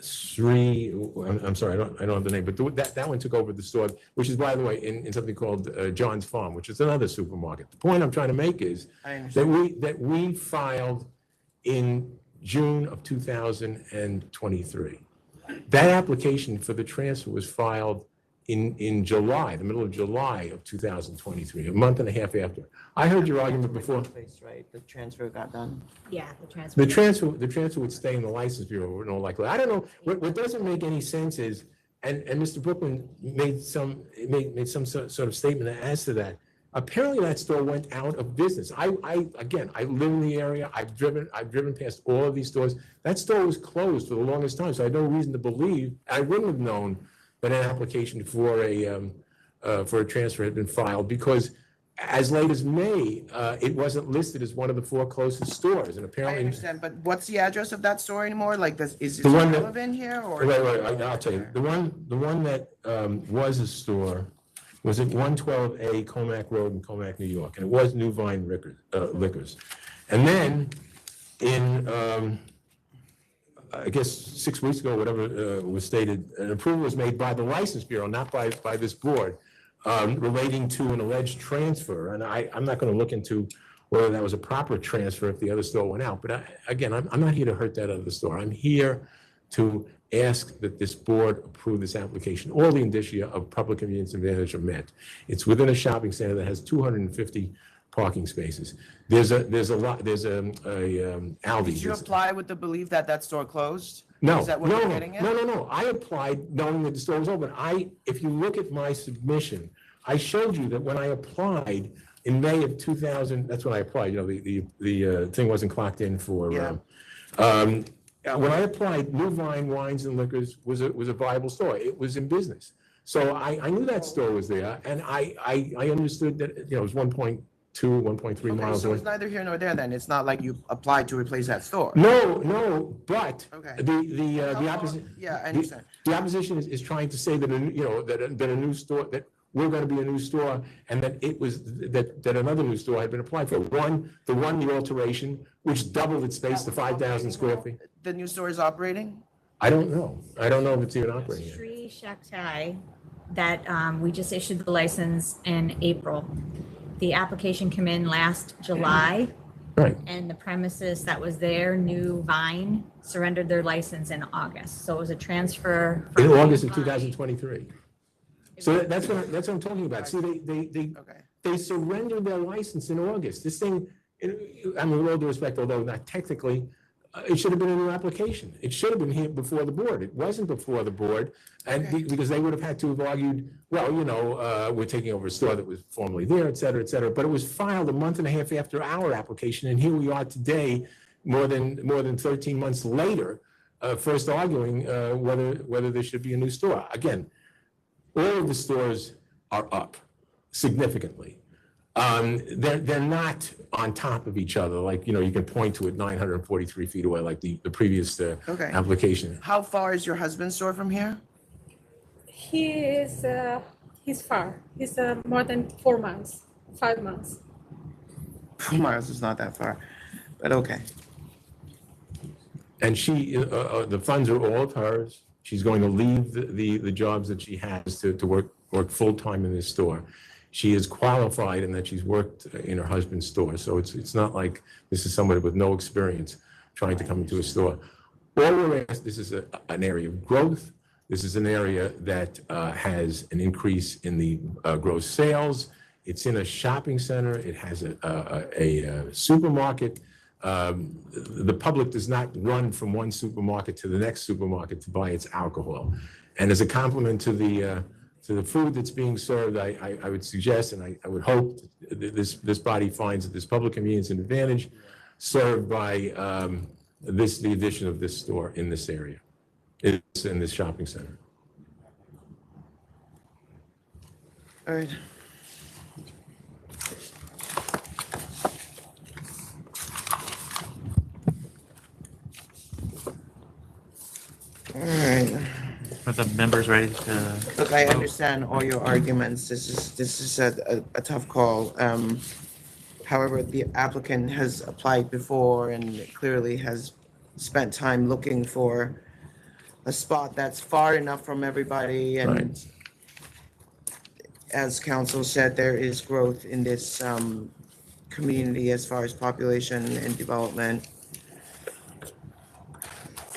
Sri, I'm sorry, I don't have the name, but that one took over the store, which is, by the way, in something called John's Farm, which is another supermarket. The point I'm trying to make is that we filed in June of 2023. That application for the transfer was filed in July, the middle of July of 2023, a month and a half after. I heard your argument before. Right, the transfer got done. Yeah, the transfer. The transfer would stay in the License Bureau, in all likelihood. I don't know, what doesn't make any sense is, and Mr. Brooklyn made some sort of statement as to that. Apparently that store went out of business. Again, I live in the area, I've driven past all of these stores. That store was closed for the longest time, so I had no reason to believe, I wouldn't have known that an application for a transfer had been filed, because as late as May, it wasn't listed as one of the 4 closest stores, and I apparently. understand, but what's the address of that store anymore? Like, is it The one that- relevant here, or? Wait, I'll tell you. The one that was a store was at 112A Comac Road in Comac, New York, and it was New Vine Liquors. And then in, I guess 6 weeks ago, whatever was stated, an approval was made by the License Bureau, not by this board, relating to an alleged transfer. And I'm not going to look into whether that was a proper transfer if the other store went out. But again, I'm not here to hurt that other store. I'm here to ask that this board approve this application. All the indicia of public convenience advantage are met. It's within a shopping center that has 250 parking spaces. There's Aldi. Did you apply with the belief that that store closed? No, Is that what no, you're getting at? no. I applied knowing that the store was open. If you look at my submission, I showed you that when I applied in May of 2000, that's when I applied, you know, the thing wasn't clocked in for, when I applied, New Vine Wines and Liquors was a viable store. It was in business. So I knew that store was there, and I understood that, you know, it was 1.3 Okay, miles so away. it's neither here nor there then. It's not like you applied to replace that store. No, but Okay. the opposition. Yeah, I understand. The opposition is trying to say that, that a new store, that we're going to be a new store, and that it was, that another new store had been applied for. The alteration, which doubled its space to 5,000 square feet. The new store is operating? I don't know if it's even operating yet. Sri Shakti that we just issued the license in April. The application came in last July. Right. And the premises that was there, New Vine, surrendered their license in August. So it was a transfer. In from August of New Vine. 2023. So that's what I'm talking about. See, they surrendered their license in August. This thing, I mean, with all due respect, although not technically, it should have been a new application. It should have been here before the board. It wasn't before the board, and because they would have had to have argued, well, we're taking over a store that was formerly there, et cetera, et cetera. But it was filed a month and a half after our application, and here we are today, more than 13 months later, first arguing whether there should be a new store. Again, all of the stores are up significantly. They're not on top of each other, like, you can point to it 943 feet away, like the previous application. How far is your husband's store from here? He's far. He's more than 4 months, 5 months. 4 miles is not that far, but okay. And she, the funds are all of hers. She's going to leave the jobs that she has to work full-time in this store. She is qualified in that she's worked in her husband's store. So it's not like this is somebody with no experience trying to come into a store. All we're asked, this is an area of growth. This is an area that has an increase in the gross sales. It's in a shopping center. It has a supermarket. The public does not run from one supermarket to the next supermarket to buy its alcohol. And as a compliment to the food that's being served, I would suggest, and I would hope that this body finds that this public convenience and advantage served by the addition of this store in this area, in this shopping center. All right. All right. Are the members ready to? Look, I understand all your arguments. This is a tough call. However, the applicant has applied before and clearly has spent time looking for a spot that's far enough from everybody. And as council said, there is growth in this community as far as population and development.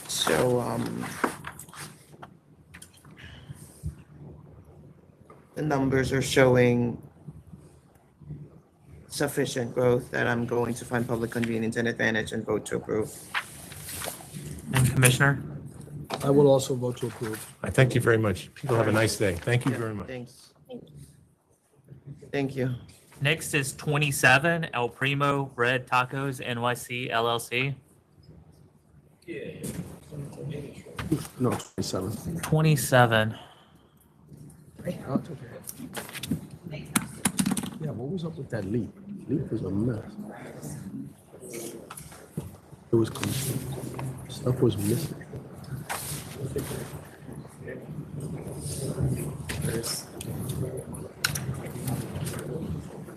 So, the numbers are showing sufficient growth that I'm going to find public convenience and advantage and vote to approve. And Commissioner? I will also vote to approve. I thank you very much. People have a nice day. Thank you very much. Thanks. Thank you. Next is 27 El Primo Red Tacos NYC LLC. No, 27. 27. Oh, it's okay. Yeah, what was up with that leak? Leak was a mess. It was stuff was missing.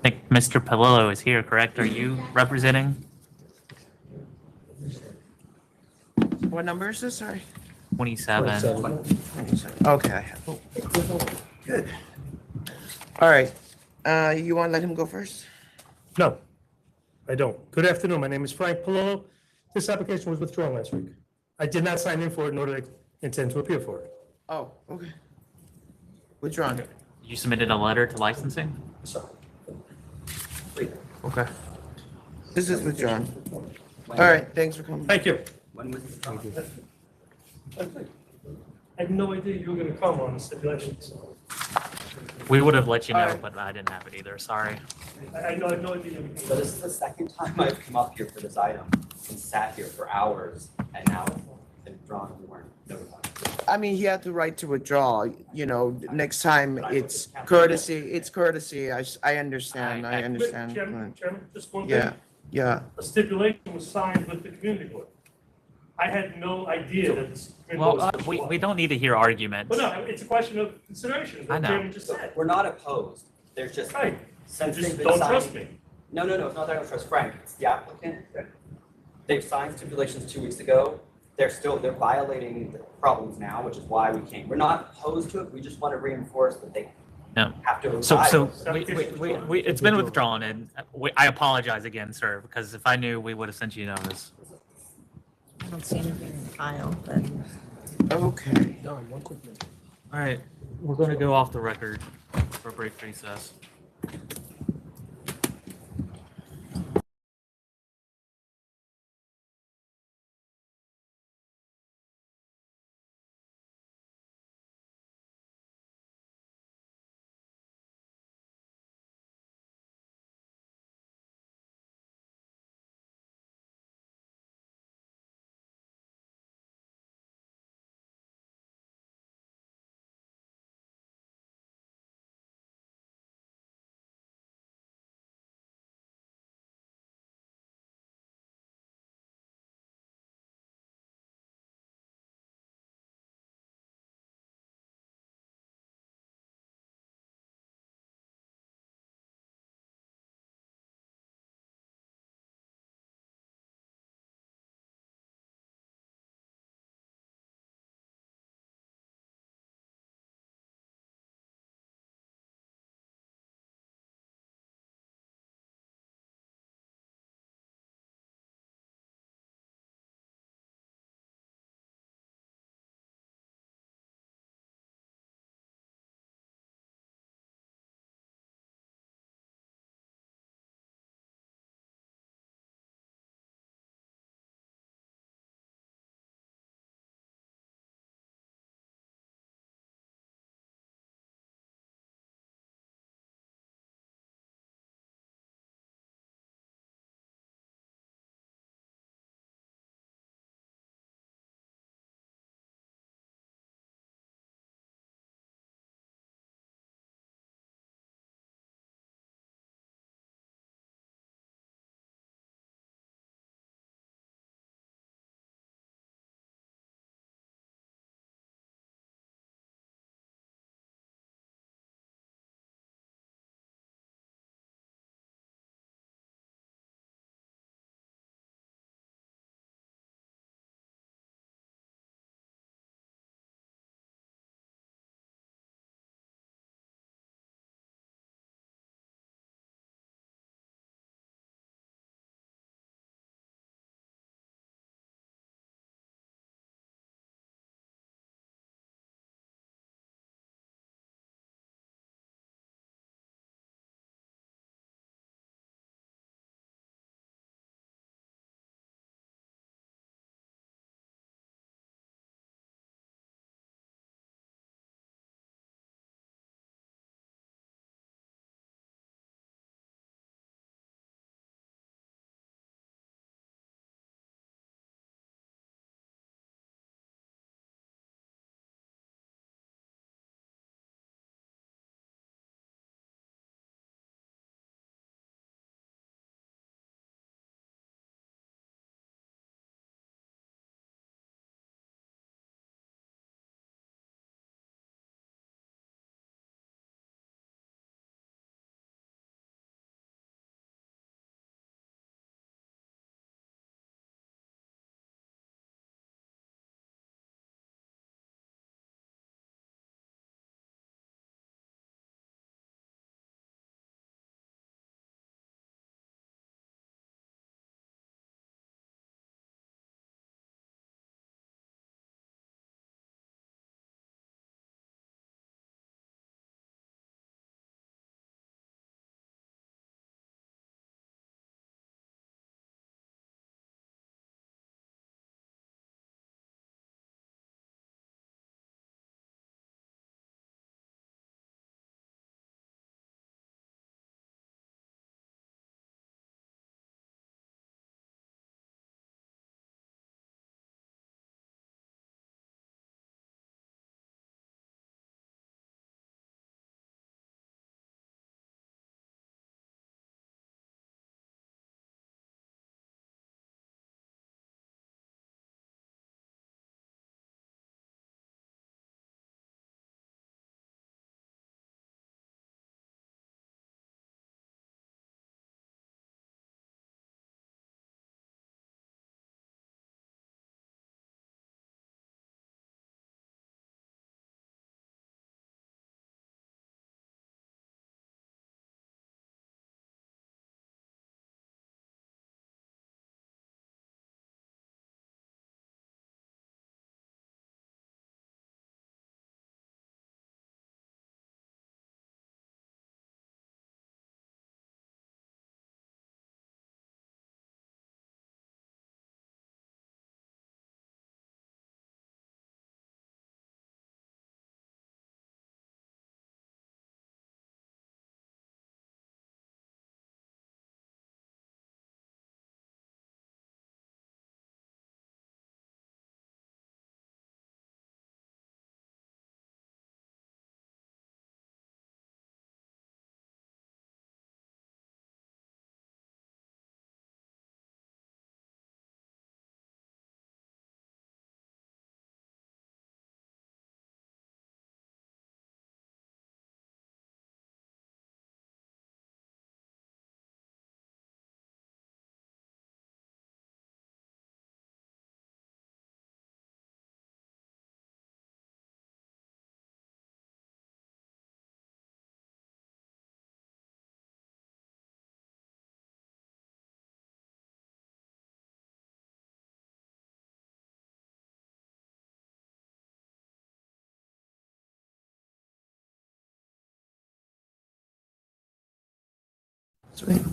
I think Mr. Palillo is here, correct? Are you representing? What number is this? Sorry. 27. 27. Okay. Good. All right. You want to let him go first? No, I don't. Good afternoon. My name is Frank Palillo. This application was withdrawn last week. I did not sign in for it, nor did I intend to appear for it. Oh, okay. Withdrawn. You submitted a letter to licensing? Sorry. Okay. This is withdrawn. All right. Thanks for coming. Thank you. Thank you. I had no idea you were going to come on the stipulations. We would have let you know, but I didn't have it either. Sorry. I had no idea. So this is the second time I've come up here for this item and sat here for hours, and now it's been drawn and we weren't notified. I mean, he had the right to withdraw, next time it's courtesy. I understand, I understand. Chairman, just one Yeah, thing. yeah. A stipulation was signed with the community board. I had no idea that this. community Well, board was we don't need to hear arguments. But no, it's a question of consideration, I what know. Chairman just said. We're not opposed. There's just, Right. since Just they've been don't signing. trust me. No, it's not that I don't trust Frank, it's the applicant. They've signed stipulations 2 weeks ago. They're violating the problems now, which is why we can't. We're not opposed to it, we just want to reinforce that they No. have to. So abide. it's been withdrawn, and I apologize again, sir, because if I knew, we would have sent you notice. I don't see anything in the file, but. Okay. Don, one quick minute. All right, we're going to go off the record for a brief recess.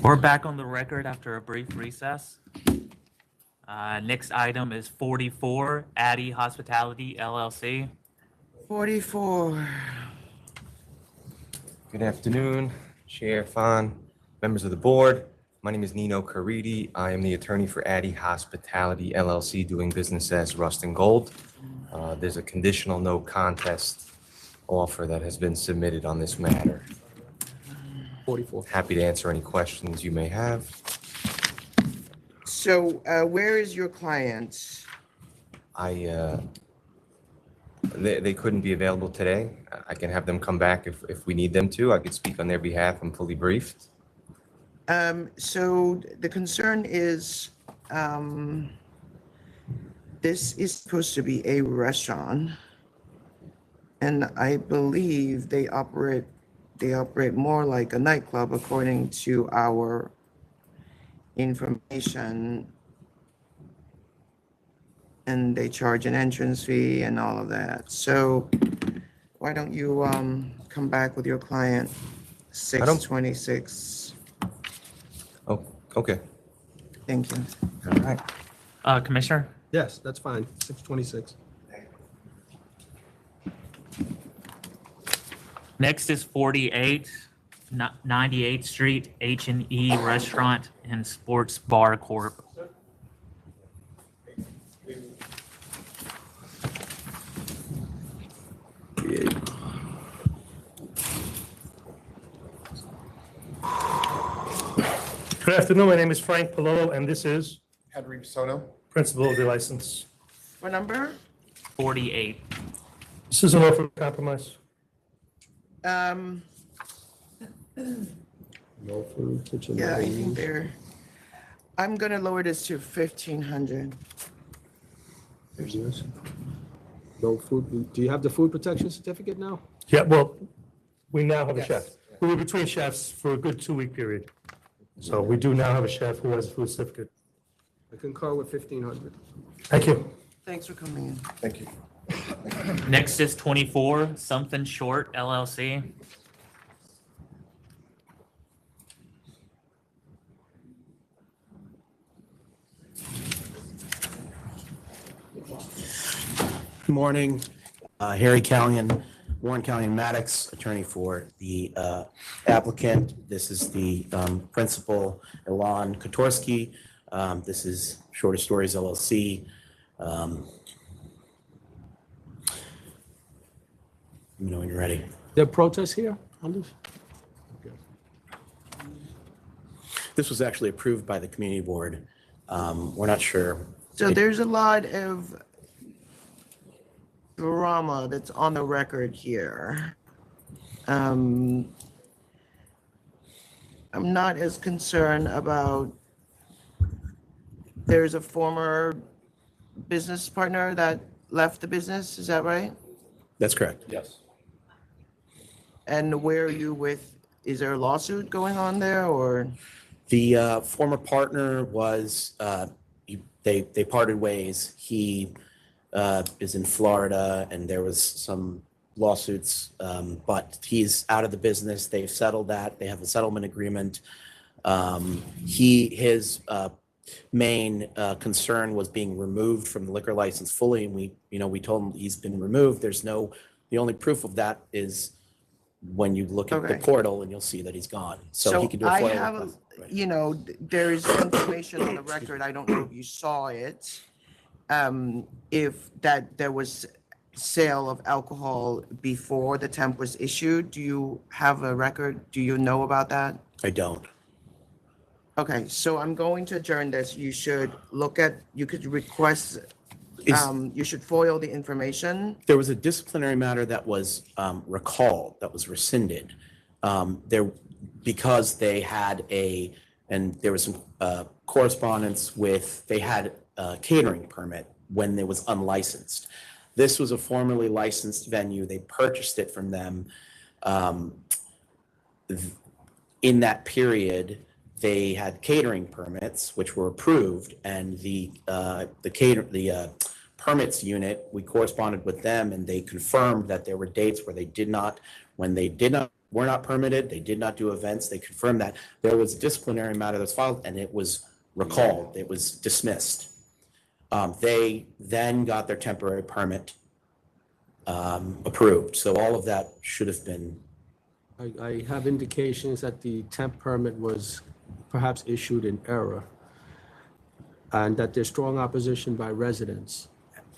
We're back on the record after a brief recess. Next item is 44, ADDY Hospitality LLC. 44. Good afternoon, Chair Fan, members of the board. My name is Nino Caridi. I am the attorney for ADDY Hospitality LLC, doing business as Rust and Gold. There's a conditional no contest offer that has been submitted on this matter. 44. Happy to answer any questions you may have. So where is your client? They couldn't be available today. I can have them come back if we need them to. I could speak on their behalf. I'm fully briefed. So the concern is this is supposed to be a restaurant, and I believe they operate more like a nightclub according to our information, and they charge an entrance fee and all of that. So why don't you come back with your client 6/26? Oh, okay. Thank you. All right. Commissioner? Yes, that's fine. 6/26. Next is 48, 98th Street H&E Restaurant and Sports Bar Corp. Good afternoon, my name is Frank Palolo, and this is Henry Soto. principal of the license. What number? 48. This is an offer of compromise. No food, kitchen. Yeah, I think I'm gonna lower this to 1,500. There's yours. No food. Do you have the food protection certificate now? Yeah, well, we now have a Yes. chef. We were between chefs for a good 2-week period. So we do now have a chef who has a food certificate. I concur with 1,500. Thank you. Thanks for coming in. Thank you. Next is 24, Something Short LLC. Good morning, Harry Callion, Warren Callion Maddox, attorney for the applicant. This is the principal, Ilan Kotorsky. This is Shorter Stories LLC. Let me know when you're ready. There are protests here on this? This was actually approved by the community board. We're not sure. So there's a lot of drama that's on the record here. I'm not as concerned about, there's a former business partner that left the business, is that right? That's correct. Yes. And where are you with, is there a lawsuit going on there, or? The former partner was, they parted ways. He is in Florida, and there was some lawsuits, but he's out of the business. They've settled that. They have a settlement agreement. His main concern was being removed from the liquor license fully, and we told him he's been removed. The only proof of that is when you look at the portal, and you'll see that he's gone. So he can do a I FOIA have, request. there is information on the record, I don't know if you saw it, if that there was sale of alcohol before the temp was issued. Do you have a record? Do you know about that? I don't. Okay, so I'm going to adjourn this. You should you could request, you should FOIL the information. There was a disciplinary matter that was recalled, that was rescinded. Because they had and there was some correspondence with, they had a catering permit when it was unlicensed. This was a formerly licensed venue. They purchased it from them. In that period, they had catering permits, which were approved, and the permits unit, we corresponded with them, and they confirmed that there were dates where when they did not were not permitted. They did not do events. They confirmed that. There was a disciplinary matter that's filed, and it was recalled. It was dismissed. They then got their temporary permit approved. So all of that should have been. I have indications that the temp permit was perhaps issued in error and that there's strong opposition by residents.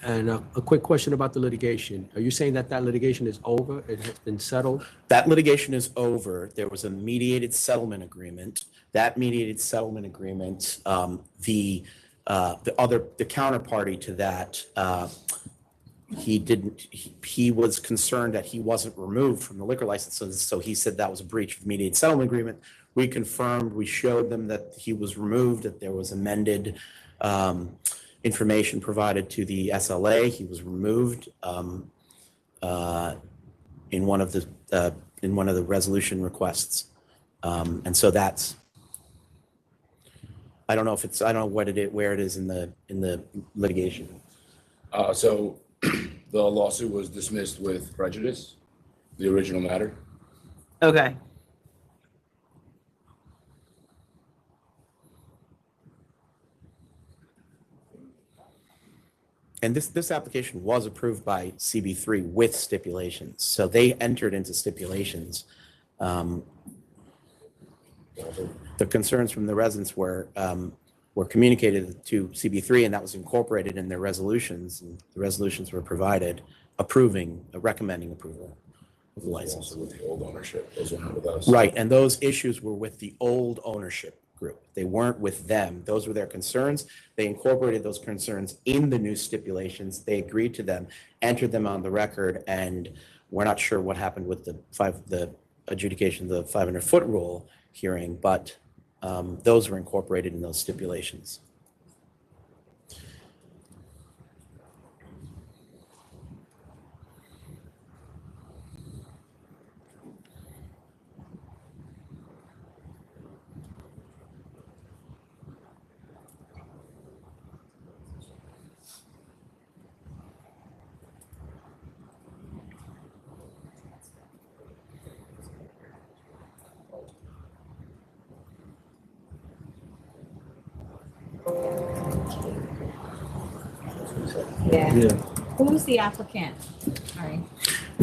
And a quick question about the litigation. Are you saying that that litigation is over? It has been settled? That litigation is over. There was a mediated settlement agreement. That mediated settlement agreement, the counterparty to that, he was concerned that he wasn't removed from the liquor license. So he said that was a breach of the mediated settlement agreement. We confirmed, we showed them that he was removed, that there was amended information provided to the SLA. He was removed in one of the resolution requests, and so that's. I don't know if it's. I don't know where it is in the litigation. So the lawsuit was dismissed with prejudice, the original matter. Okay. And this application was approved by CB3 with stipulations. So they entered into stipulations. The concerns from the residents were communicated to CB3, and that was incorporated in their resolutions. And the resolutions were provided recommending approval of the license. Also with the old ownership, those weren't with us. Right, and those issues were with the old ownership group. They weren't with them. Those were their concerns. They incorporated those concerns in the new stipulations. They agreed to them, entered them on the record, and we're not sure what happened with the adjudication of the 500-foot rule hearing, but those were incorporated in those stipulations. Yeah. Who was the applicant? Sorry.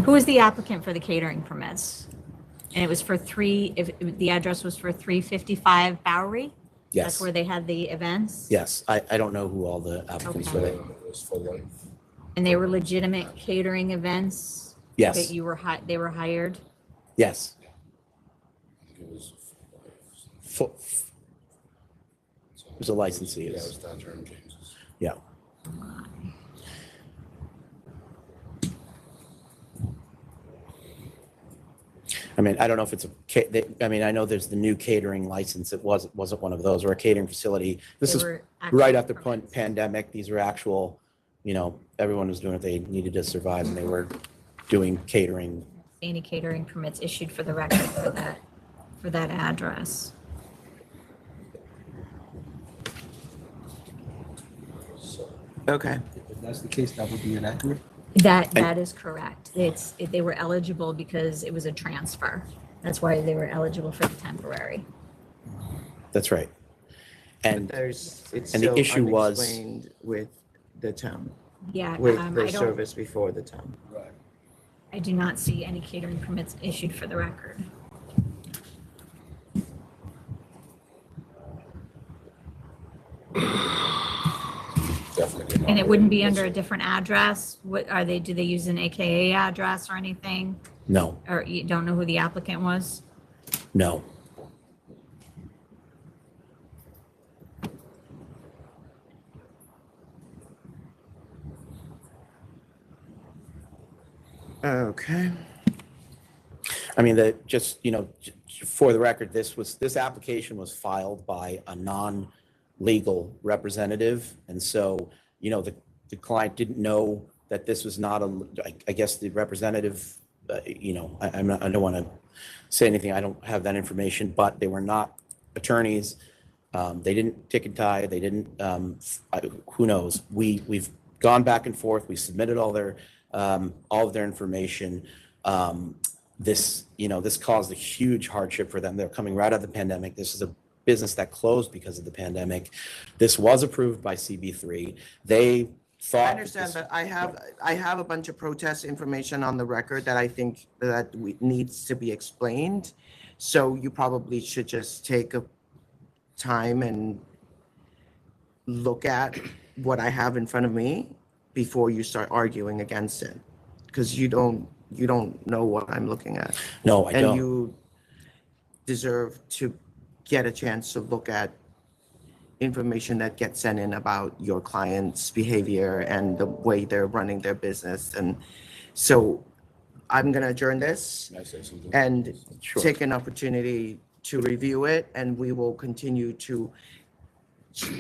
Who was the applicant for the catering permits? And it was for the address was for 355 Bowery? Yes. That's where they had the events? Yes, I don't know who all the applicants were. And they were legitimate catering events? Yes. That they were hired? Yes. It was a licensee. Yeah, it was Dr. M. James's. Yeah. I mean, I don't know if it's I mean, I know there's the new catering license. It wasn't one of those, or a catering facility. This is right after pandemic. These were actual, everyone was doing what they needed to survive, and they were doing catering. Any catering permits issued for the record for that address? Okay. If that's the case, that would be inaccurate? That is correct. They were eligible because it was a transfer. That's why they were eligible for the temporary. That's right. And It's the still issue was unexplained with the town. Yeah, With I the don't- service before the town. I do not see any catering permits issued for the record. Definitely. And it wouldn't be under a different address? What are they, do they use an AKA address or anything? No. Or you don't know who the applicant was? No. Okay. I mean, for the record, this application was filed by a non-legal representative. And so, the client didn't know that this was not I guess the representative, I don't want to say anything. I don't have that information, but they were not attorneys. They didn't tick and tie. They didn't, who knows? We've gone back and forth. We submitted all of their information. this, this caused a huge hardship for them. They're coming right out of the pandemic. This is a business that closed because of the pandemic. This was approved by CB3. They thought. I understand, but I have a bunch of protest information on the record that I think that needs to be explained. So you probably should just take a time and look at what I have in front of me before you start arguing against it, because you don't know what I'm looking at. No, I don't. And you deserve to get a chance to look at information that gets sent in about your client's behavior and the way they're running their business. And so I'm going to adjourn this Can I say something? and Sure. take an opportunity to review it, and we will continue to,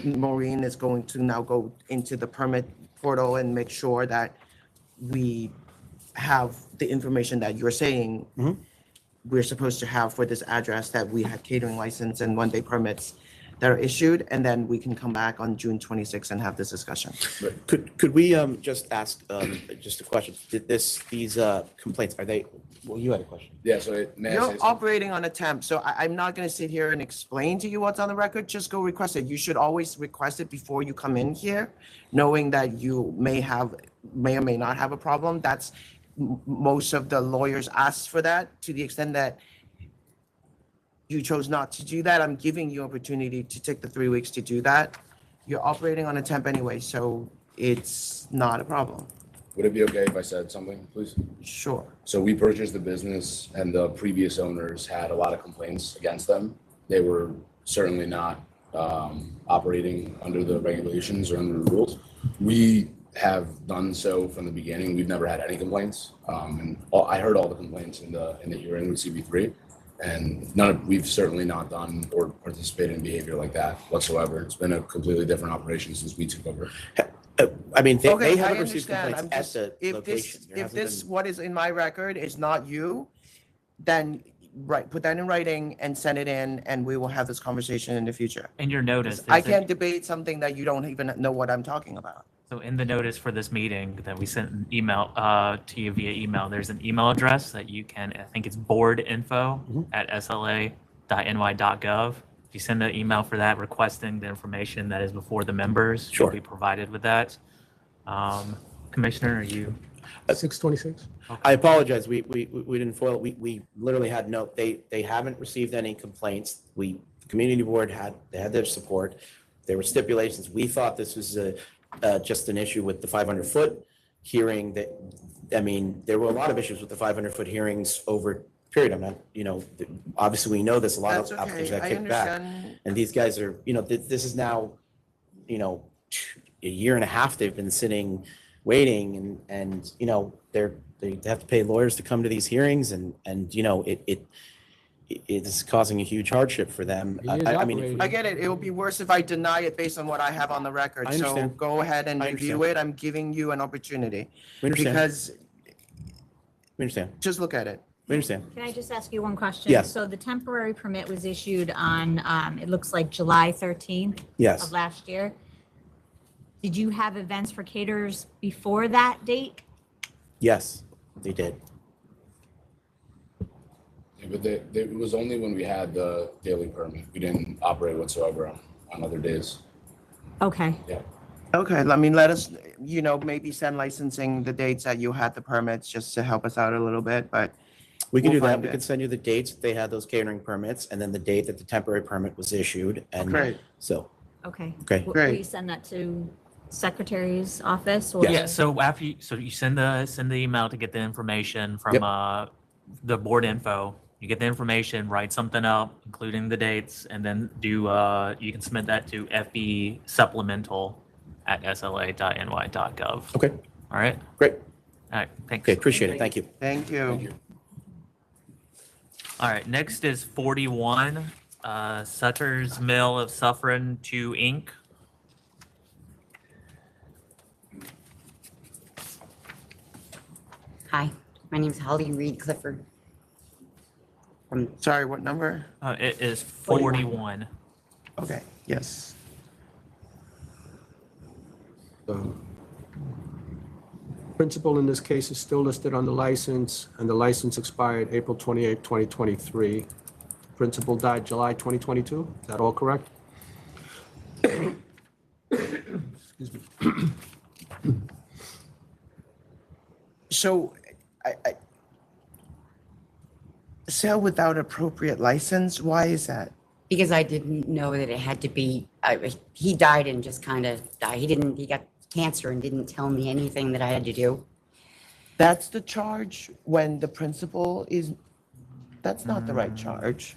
Maureen is going to now go into the permit portal and make sure that we have the information that you're saying we're supposed to have for this address, that we had catering license and one-day permits that are issued, and then we can come back on June 26th and have this discussion. Could we just ask just a question? Did these complaints, are they, well, you had a question. Yeah, so may I say You're something? operating on a temp, so I'm not going to sit here and explain to you what's on the record. Just go request it. You should always request it before you come in here, knowing that you may or may not have a problem. That's most of the lawyers ask for that. To the extent that you chose not to do that, I'm giving you opportunity to take the 3 weeks to do that. You're operating on a temp anyway, so it's not a problem. Would it be okay if I said something, please? Sure. So we purchased the business and the previous owners had a lot of complaints against them. They were certainly not operating under the regulations or under the rules. We have done so from the beginning. We've never had any complaints. I heard all the complaints in the hearing with CB3, and we've certainly not done or participated in behavior like that whatsoever. It's been a completely different operation since we took over. I mean, Okay, they I haven't received understand. complaints at the location. There If hasn't this, been- what is in my record is not you, then put that in writing and send it in, and we will have this conversation in the future. In your notice. I is it- can't debate something that you don't even know what I'm talking about. So in the notice for this meeting that we sent an email to you via email, there's an email address that you can, I think it's boardinfo@sla.ny.gov. If you send an email for that requesting the information that is before the members, Sure. you'll be provided with that. Commissioner, are you? 626? I apologize, we didn't foil, we literally had they haven't received any complaints. The community board they had their support. There were stipulations. We thought this was just an issue with the 500-foot hearing that, I mean, there were a lot of issues with the 500-foot hearings over period. I'm not, obviously we know there's a lot That's of okay. applicants that I kick back. understand. And these guys are, this is now, a year and a half they've been sitting, waiting, and they have to pay lawyers to come to these hearings, and it is causing a huge hardship for them. I mean, I get it. It would be worse if I deny it based on what I have on the record. I So understand. go ahead and I review understand. it. I'm giving you an opportunity. We understand. Because we understand. just look at it. We understand. Can I just ask you one question? Yes. So the temporary permit was issued on, it looks like July 13th Yes. of last year. Did you have events for caterers before that date? Yes, they did. Yeah, but it was only when we had the daily permit. We didn't operate whatsoever on other days. Okay. Yeah. Okay, I mean, let us, maybe send licensing the dates that you had the permits just to help us out a little bit, but We can we'll do that. find We it. can send you the dates that they had those catering permits, and then the date that the temporary permit was issued. And Great. so, Okay. Okay. Will Great. you send that to Secretary's office or? Yeah, so after you send the email to get the information from the board info. You get the information, write something up, including the dates, and then you can submit that to fbsupplemental@sla.ny.gov. okay, All right? great. All right, thanks. Okay, appreciate it. Thank you. thank you. All right, next is 41, Sutter's Mill of SUFFERN 2 Inc. Hi, my name is Holly Reed Clifford. Sorry, what number? It is 41. Okay, yes. Principal in this case is still listed on the license, and the license expired April 28, 2023. Principal died July 2022. Is that all correct? Excuse me. So, sale without appropriate license, why is that? Because I didn't know that it had to be, he died and just kind of died. He got cancer and didn't tell me anything that I had to do. That's the charge when the principal is, that's not the right charge.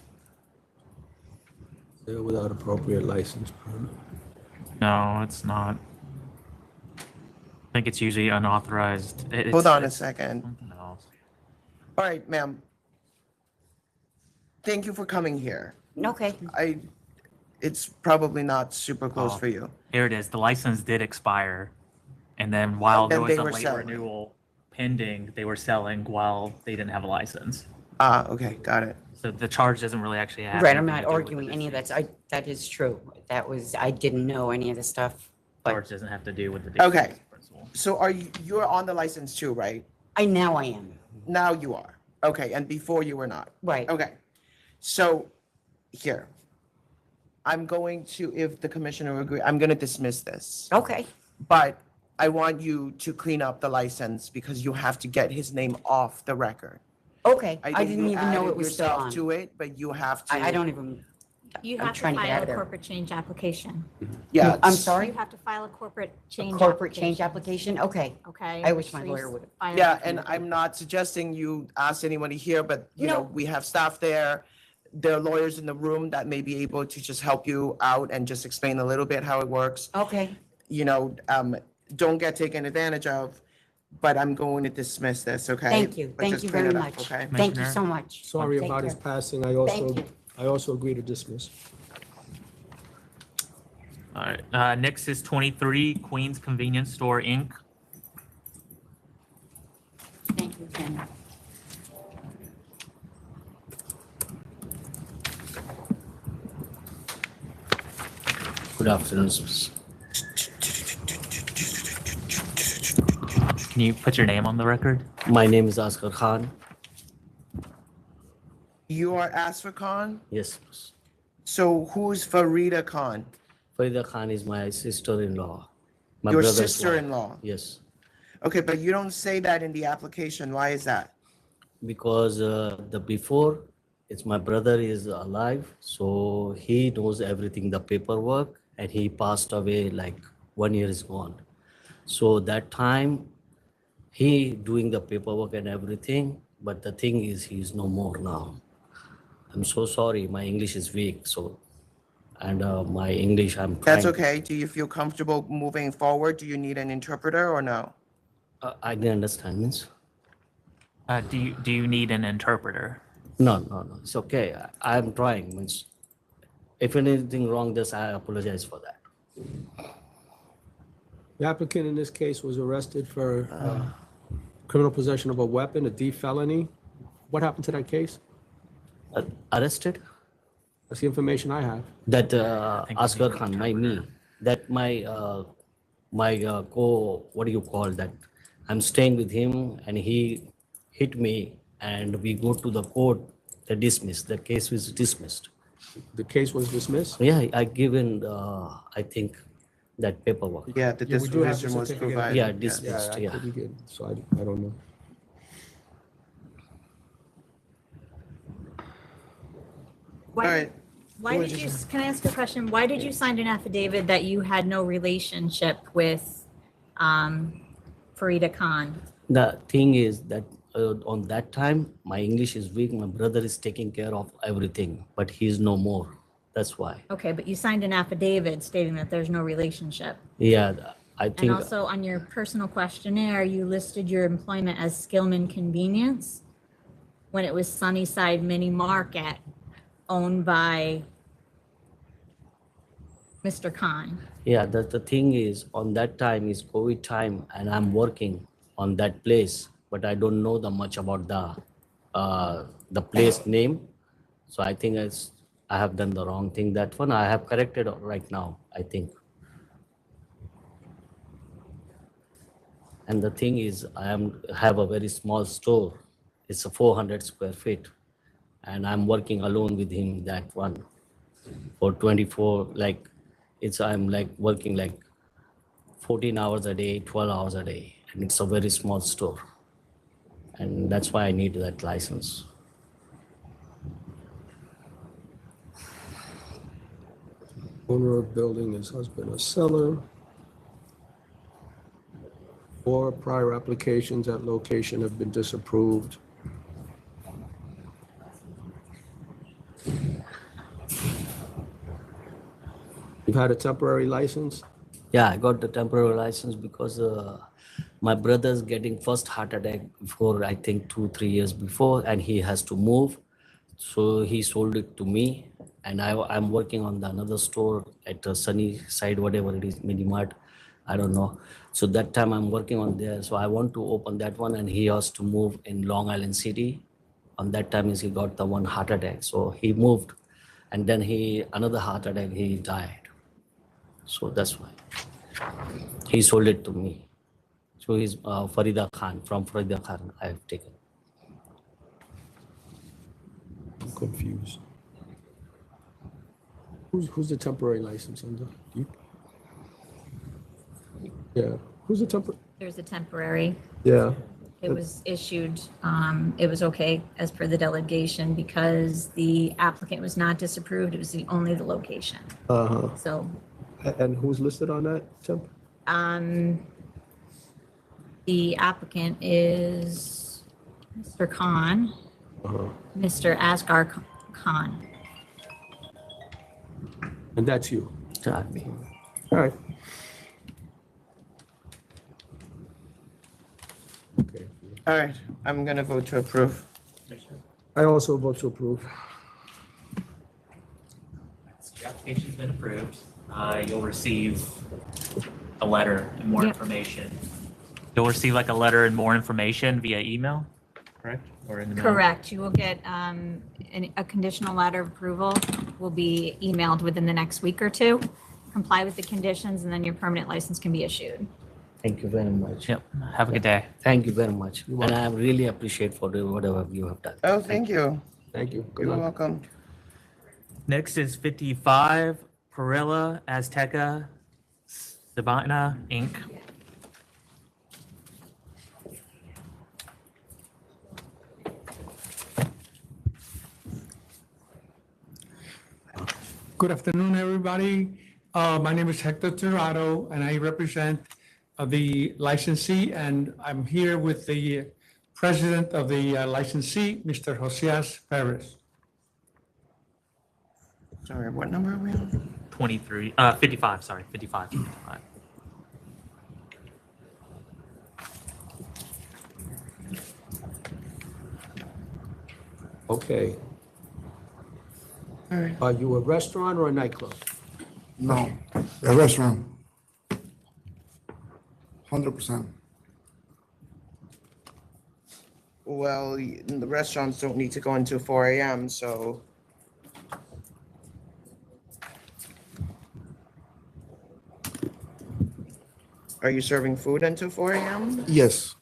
Sale without appropriate license permit. No, it's not. I think it's usually unauthorized. Hold on a second. Something else. All right, ma'am. Thank you for coming here. Okay. It's probably not super close Oh. for you. Here it is. The license did expire. And then while there And was they a were late selling. renewal pending, they were selling while they didn't have a license. Ah, okay, got it. So the charge doesn't really actually have. Right, I'm anything not to do with arguing the any of that. dispute. That is true. I didn't know any of the stuff. Charge doesn't have to do with the. dispute Okay. principle. So you're on the license too, right? Now I am. Now you are. Okay, and before you were not. Right. Okay. So here, I'm going to, if the commissioner agree, I'm going to dismiss this. Okay. But I want you to clean up the license because you have to get his name off the record. Okay. I I think didn't you even know added it was still yourself on. to it, but you have to. I don't even. You I'm have to trying to get out file of a there. corporate change application. Yeah. I'm sorry? You have to file a corporate change. Corporate change application? Okay. Okay. I wish my So you lawyer would have. file Yeah, it. and I'm not suggesting you ask anybody here, but you No. know, we have staff there. There are lawyers in the room that may be able to just help you out and just explain a little bit how it works. Okay. You know, don't get taken advantage of, but I'm going to dismiss this, okay? Thank you. But Thank just you clean very it up, much. okay? Thank you so much. Sorry Take about his care. passing. Thank you. I also agree to dismiss. All right. Next is 23 Queens Convenience Store, Inc. Thank you, Ken. Good afternoon. Can you put your name on the record? My name is Asghar Khan. You are Asfer Khan? Yes. So who's Farida Khan? Farida Khan is my sister-in-law. My Your brother's wife. sister-in-law? Yes, Okay, but you don't say that in the application. Why is that? because the before, it's my brother is alive, so he knows everything, the paperwork, and he passed away like 1 year is gone. So that time, he doing the paperwork and everything, but the thing is, he's no more now. I'm so sorry, my English is weak, so, and my English, I'm trying. That's okay. Do you feel comfortable moving forward? Do you need an interpreter or no? I didn't understand, means? Do you need an interpreter? No, it's okay. I'm trying, means, if anything wrong, just I apologize for that. The applicant in this case was arrested for criminal possession of a weapon, a D felony. What happened to that case? Arrested? That's the information I have. That Asghar Khan, that my what do you call that? I'm staying with him and he hit me and we go to the court, they dismissed, the case was dismissed. The case was dismissed? Yeah, I given, I think, that paperwork. Yeah, the Yeah, we do have the disposition was certificate. provided. Yeah, dismissed, I yeah. couldn't get, so I don't know. All right. Why did you, can I ask a question? Why did you sign an affidavit that you had no relationship with Farida Khan? The thing is that on that time, my English is weak, my brother is taking care of everything, but he's no more. That's why. Okay, but you signed an affidavit stating that there's no relationship. Yeah, I And think, also on your personal questionnaire, you listed your employment as Skillman Convenience when it was Sunnyside Mini Market owned by Mr. Khan. yeah, the thing is, on that time is COVID time and I'm working on that place, but I don't know much about the place name. So I think I have done the wrong thing. That one I have corrected right now, I think. And the thing is, have a very small store. It's a 400 square feet. And I'm working alone with him, that one, for 24, like, I'm like working like 14 hours a day, 12 hours a day. And it's a very small store. And that's why I need that license. Owner of building, his husband a seller. 4 prior applications at location have been disapproved. You've had a temporary license? Yeah, I got the temporary license because my brother's getting first heart attack before, I think 2-3 years before, and he has to move. So he sold it to me, and I'm working on another store at the Sunny Side, whatever it is, Mini Mart, I don't know. So that time I'm working on there. So I want to open that one, and he has to move in Long Island City. On that time he got the one heart attack. So he moved, and then another heart attack, he died. So that's why he sold it to me. So he's Farida Khan, from Farida Khan I have taken. I'm confused. Who's the temporary license under? You? Yeah, who's the temporary? There's a temporary. Yeah. It was issued, it was okay as per the delegation because the applicant was not disapproved. It was only the location. Uh-huh. So, And who's listed on that, temp? the applicant is Mr. Khan, Uh-huh. Mr. Asghar Khan. And that's you? Not me. All right. Okay. All right, I'm gonna vote to approve. I also vote to approve. The application's been approved. You'll receive a letter and more Yep. information. You'll receive like a letter and more information via email, correct? Or in the mail? Correct. You will get a conditional letter of approval will be emailed within the next week or two. Comply with the conditions, and then your permanent license can be issued. Thank you very much. Yep. Have a good day. Thank you very much. And I really appreciate for whatever you have done. Oh, thank you. Thank you. Good You're luck. welcome. Next is 55 PARRILLA, AZTECA, CIBAENA, Inc. Good afternoon, everybody. My name is Hector Tirado, and I represent the licensee, and I'm here with the president of the licensee, Mr. Josias Perez. Sorry, what number are we on? 55, sorry, 55. Okay. All right. Are you a restaurant or a nightclub? No, a restaurant. 100%. Well, the restaurants don't need to go until 4 a.m., so. Are you serving food until 4 a.m.? Yes,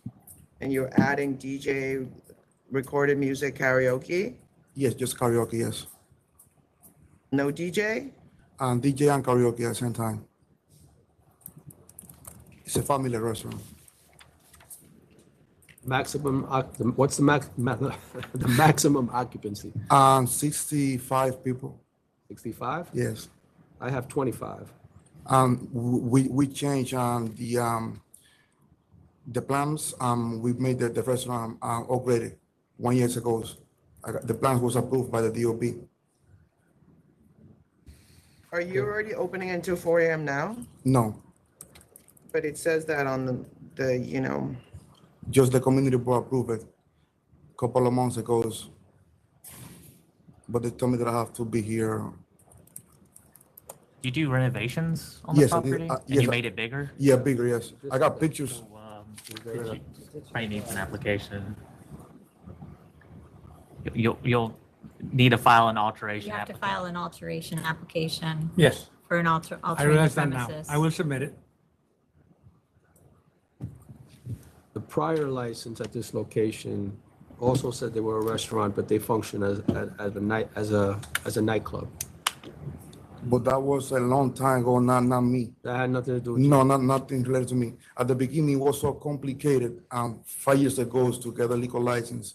And you're adding DJ, recorded music, karaoke? yes, just karaoke, yes. No DJ? DJ and karaoke at the same time. It's a family restaurant. Maximum, what's the the maximum occupancy? 65 people. 65? Yes. I have 25. We changed the plans. We made the restaurant upgraded 1 year ago. The plan was approved by the DOB. Are you already opening until 4 a.m. now? No, But it says that on the just the community board approved it a couple of months ago. But they told me that I have to be here. You do renovations on the Yes, I did. property? And Yes, you made it bigger? Yeah, bigger, yes. I got pictures. Probably needs an application. You'll need to file an alteration. You have to file an alteration application. Yes. For an I alterated realize that now. premises. I will submit it. The prior license at this location also said they were a restaurant, but they function as a nightclub. But that was a long time ago, not me. That had nothing to do with you? No, nothing related to me. At the beginning, it was so complicated, 5 years ago to get a liquor license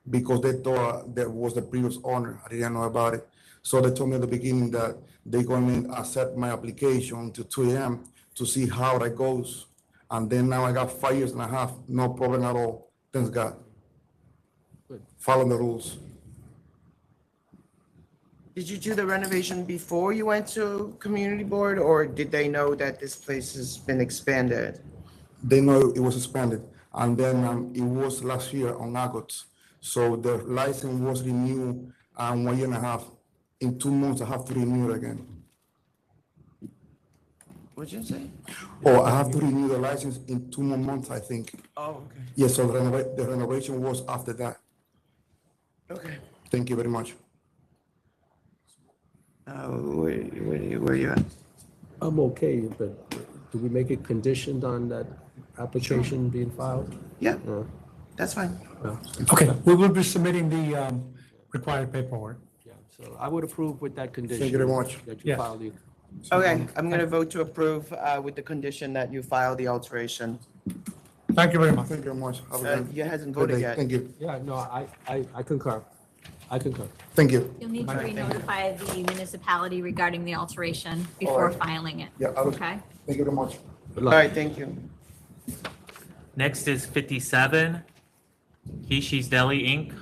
because they thought that was the previous owner. I didn't know about it. So they told me at the beginning that they're going to accept my application to 2 a.m. to see how that goes. And then now I got 5 years and a half, no problem at all. Thanks God. Good. Follow the rules. Did you do the renovation before you went to community board, or did they know that this place has been expanded? They know it was expanded. And then it was last year on August. So the license was renewed 1 year and a half. In 2 months, I have to renew it again. What'd you say? Oh, I have to renew the license in 2 more months, I think. Oh, okay. Yes, so the renovation was after that. Okay. Thank you very much. Where you at? I'm okay, but do we make it conditioned on that application being filed? Yeah, that's fine. Okay, we will be submitting the required paperwork. Yeah, so I would approve with that condition. Thank you very much. That you Yes. file the. Okay, I'm gonna vote to approve with the condition that you file the alteration. Thank you very much. Thank you very much. Have a good- You hasn't good voted day. yet. Thank you. Yeah, no, I concur. I concur. Thank you. You'll need to All right, thank you. re-notify the municipality regarding the alteration before right. filing it. Yeah, I will. Okay? Thank you very much. Good All luck. right, thank you. Next is 57, KESHIS Deli, Inc.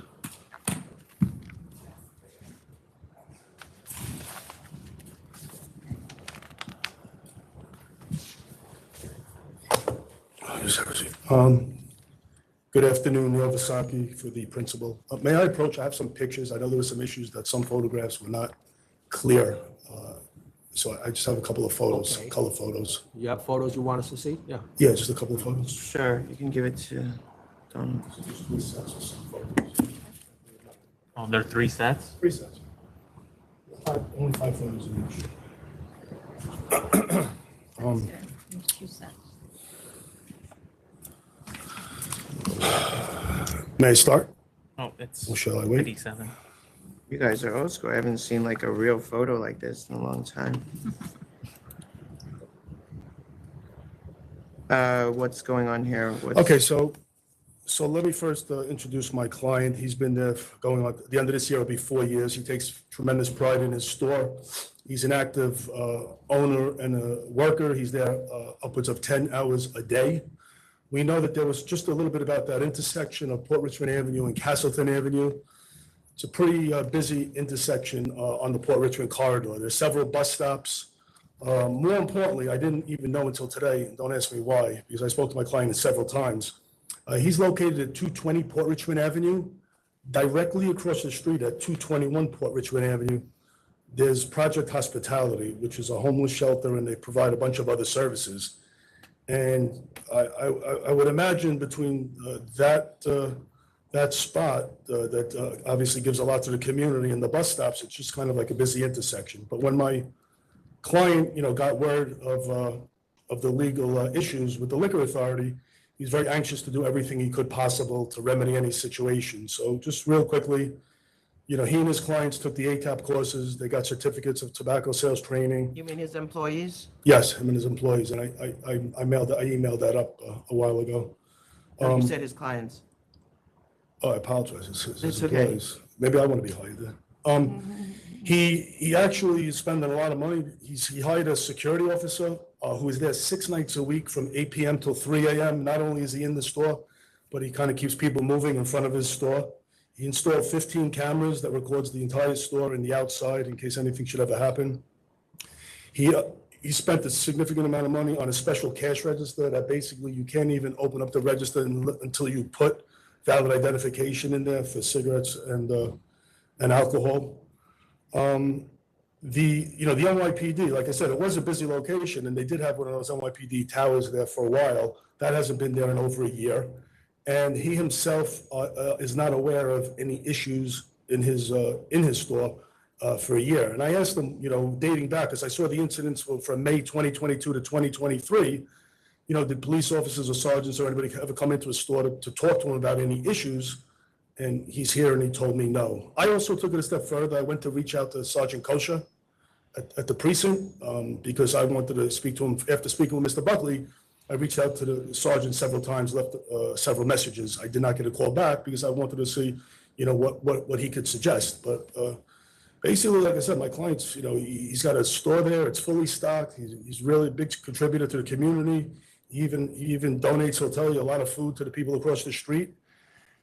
Good afternoon, Neil Vasaki for the principal. May I approach? I have some pictures. I know there were some issues that some photographs were not clear. So I just have a couple of photos, Okay. color photos. You have photos you want us to see? Yeah. Yeah, just a couple of photos. Sure, you can give it to Donald. Oh, there are 3 sets? 3 sets. Only 5 photos in each. Two sets. May I start? Oh, it's Or shall I wait? 57. You guys are old school. I haven't seen like a real photo like this in a long time. What's going on here? Okay, so let me first introduce my client. He's been there going on, at the end of this year, it'll be 4 years. He takes tremendous pride in his store. He's an active owner and a worker. He's there upwards of 10 hours a day. We know that there was just a little bit about that intersection of Port Richmond Avenue and Castleton Avenue. It's a pretty busy intersection on the Port Richmond corridor. There's several bus stops. More importantly, I didn't even know until today, and don't ask me why, because I spoke to my client several times. He's located at 220 Port Richmond Avenue. Directly across the street at 221 Port Richmond Avenue, there's Project Hospitality, which is a homeless shelter, and they provide a bunch of other services. And I would imagine between that spot that obviously gives a lot to the community and the bus stops, it's just kind of like a busy intersection. But when my client, got word of the legal issues with the liquor authority, he's very anxious to do everything he could possible to remedy any situation. So just real quickly, he and his clients took the ATAP courses. They got certificates of tobacco sales training. You mean his employees? Yes, him and his employees, and I emailed that up a while ago. No, you said his clients. Oh, I apologize. His It's okay. employees. Maybe I want to be hired there. He actually is spending a lot of money. He hired a security officer who is there 6 nights a week from 8 p.m. till 3 a.m. Not only is he in the store, but he kind of keeps people moving in front of his store. He installed 15 cameras that records the entire store and the outside in case anything should ever happen. He spent a significant amount of money on a special cash register that basically you can't even open up the register until you put valid identification in there for cigarettes and alcohol. The NYPD, like I said, it was a busy location, and they did have one of those NYPD towers there for a while. That hasn't been there in over a year. And he himself is not aware of any issues in his store for a year. And I asked him, dating back, because I saw the incidents from May 2022 to 2023, did police officers or sergeants or anybody ever come into a store to talk to him about any issues? And he's here and he told me no. I also took it a step further. I went to reach out to Sergeant Kosha at the precinct because I wanted to speak to him. After speaking with Mr. Buckley, I reached out to the sergeant several times, left several messages. I did not get a call back because I wanted to see, what he could suggest. But basically, like I said, my client's, he's got a store there. It's fully stocked. He's really a big contributor to the community. He even donates, he'll tell you, a lot of food to the people across the street.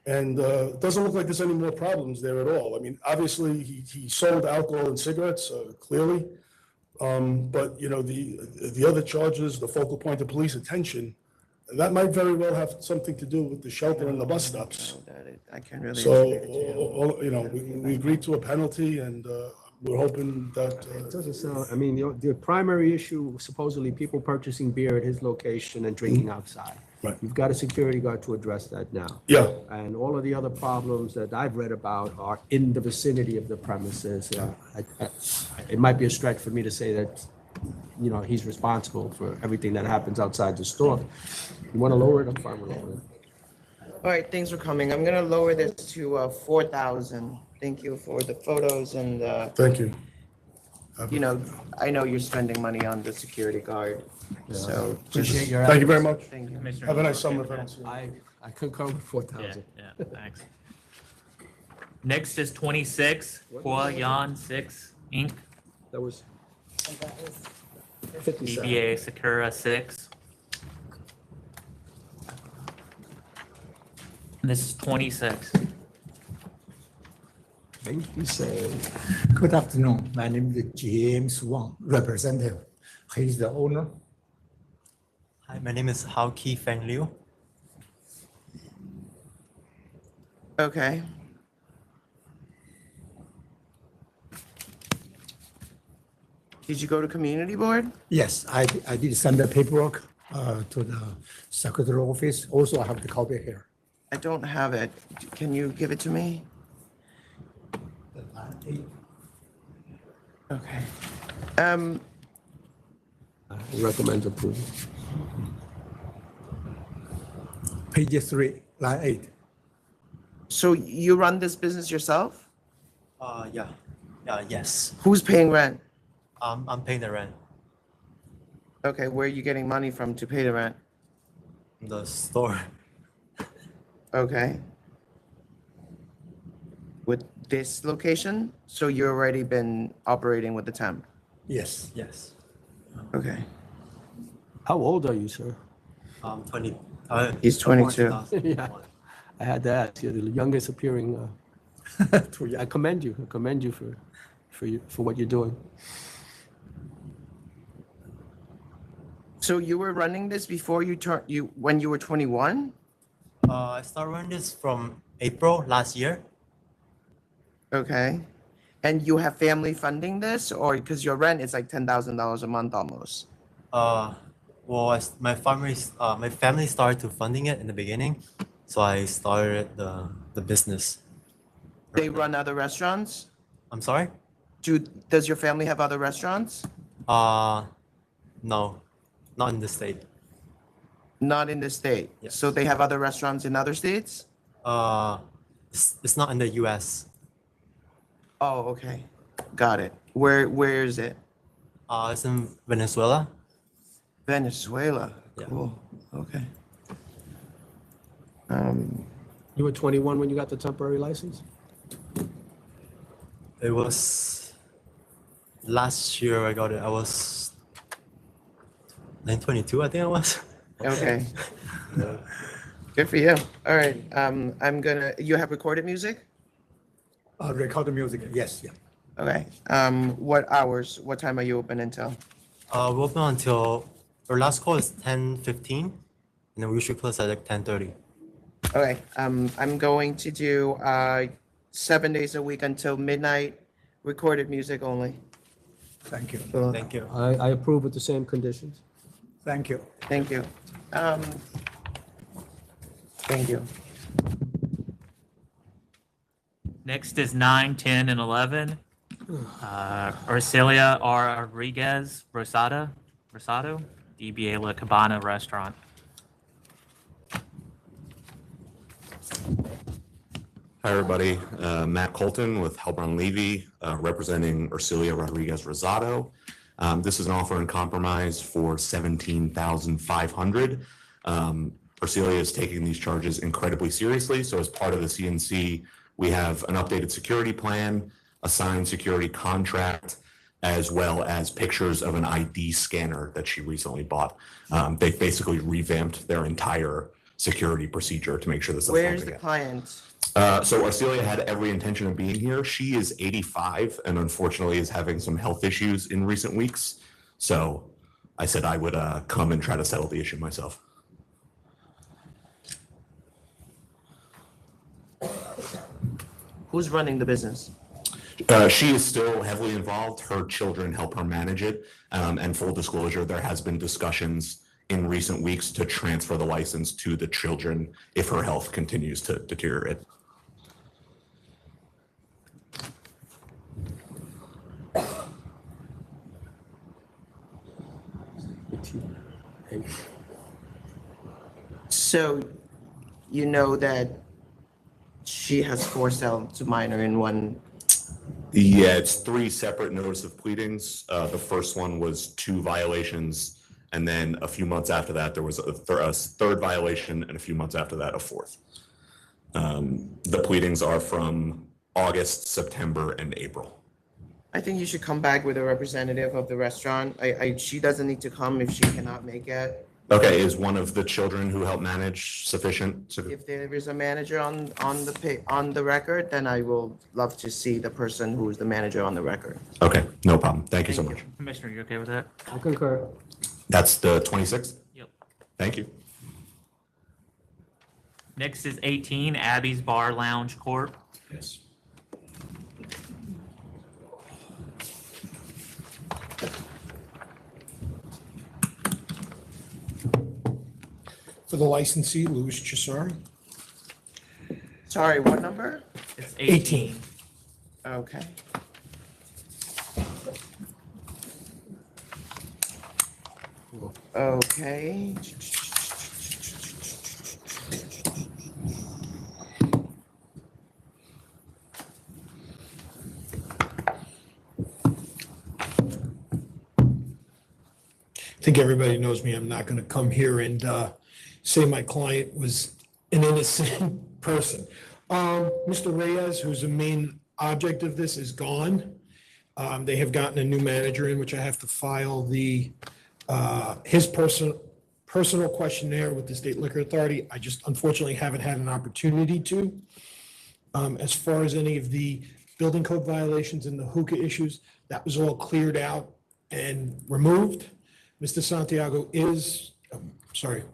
And it doesn't look like there's any more problems there at all. I mean, obviously, he sold alcohol and cigarettes, clearly. But, the other charges, the focal point of police attention, that might very well have something to do with the shelter and the bus stops. I can't really. So, we agreed to a penalty and we're hoping that. It doesn't sound, I mean, the primary issue was supposedly people purchasing beer at his location and drinking outside. Right. You've got a security guard to address that now. Yeah. And all of the other problems that I've read about are in the vicinity of the premises. It might be a stretch for me to say that, he's responsible for everything that happens outside the store. You want to lower it? I'm fine with lowering it. All right, thanks for coming. I'm gonna lower this to 4,000. Thank you for the photos and Thank you. I know you're spending money on the security guard, so. Appreciate your Thank you very much. Thank you. Commissioner, Have a you nice okay summer. with that? Friends. I concur with 4,000. Yeah, thanks. Next is 26, YUAN 6 Inc., That was 57. DBA SAKURA 6. And this is 26. Thank you, sir. Good afternoon. My name is James Wang, representative. He's the owner. Hi, my name is Hao Ki Feng Liu. Okay. Did you go to community board? Yes, I did send the paperwork to the secretary office. Also, I have the copy here. I don't have it. Can you give it to me? Okay. I recommend approval. Page 3, line 8. So you run this business yourself? Yes. Who's paying rent? I'm paying the rent. Okay, where are you getting money from to pay the rent? The store. Okay. With this location? So you already been operating with the temp? Yes. Yes. Okay. How old are you, sir? 20. He's 22. Yeah, I had to ask. You're the youngest appearing. I commend you. I commend you for what you're doing. So you were running this before when you were 21? I started running this from April last year. Okay. And you have family funding this, or because your rent is like $10,000 a month almost? Well, my family started to funding it in the beginning, so I started the business. They run other restaurants? I'm sorry? Does your family have other restaurants? No, not in the state. Not in the state? Yes. So they have other restaurants in other states? It's not in the U.S. Oh, okay. Got it. Where is it? It's in Venezuela. Venezuela. Yeah. Cool. Okay. You were 21 when you got the temporary license? It was last year I got it. I was 22, I think I was. Okay. Good for you. All right. You have recorded music? Record the music, yes, yeah. Okay. What hours? What time are you open until? We're open until our last call is 10:15, and then we usually close at like 10:30. Okay. I'm going to do 7 days a week until midnight, recorded music only. Thank you. Thank you. I approve with the same conditions. Thank you. Thank you. Thank you. Next is 9, 10, and 11. ERCILIA R. Rodriguez, Rosado, DBA La Cabana Restaurant. Hi, everybody. Matt Colton with Helbron Levy, representing ERCILIA Rodriguez Rosado. This is an offer in compromise for $17,500. ERCILIA is taking these charges incredibly seriously. So as part of the CNC, we have an updated security plan, a signed security contract, as well as pictures of an ID scanner that she recently bought. They've basically revamped their entire security procedure to make sure this. Where's the client? So ERCILIA had every intention of being here. She is 85 and unfortunately is having some health issues in recent weeks. So I said I would come and try to settle the issue myself. Who's running the business? She is still heavily involved. Her children help her manage it. And full disclosure, there has been discussions in recent weeks to transfer the license to the children if her health continues to deteriorate. So you know that she has forced sale to minor in one. Yeah, it's 3 separate notice of pleadings. The first one was 2 violations, and then a few months after that, there was a third violation, and a few months after that, a 4th. The pleadings are from August, September, and April. I think you should come back with a representative of the restaurant. She doesn't need to come if she cannot make it. Okay, is one of the children who help manage sufficient? If there is a manager on the record, then I will love to see the person who is the manager on the record. Okay, no problem. Thank you so much. Commissioner, you okay with that? I concur. That's the 26th? Yep. Thank you. Next is 18, Abby's Bar Lounge Corp. Yes. For the licensee, Louis Chisari. Sorry, what number? It's 18. Okay. Okay. I think everybody knows me. I'm not going to come here and say my client was an innocent person. Mr. Reyes, who's the main object of this, is gone. They have gotten a new manager in, which I have to file his personal questionnaire with the State Liquor Authority. I just unfortunately haven't had an opportunity to. As far as any of the building code violations and the hookah issues, that was all cleared out and removed. Mr.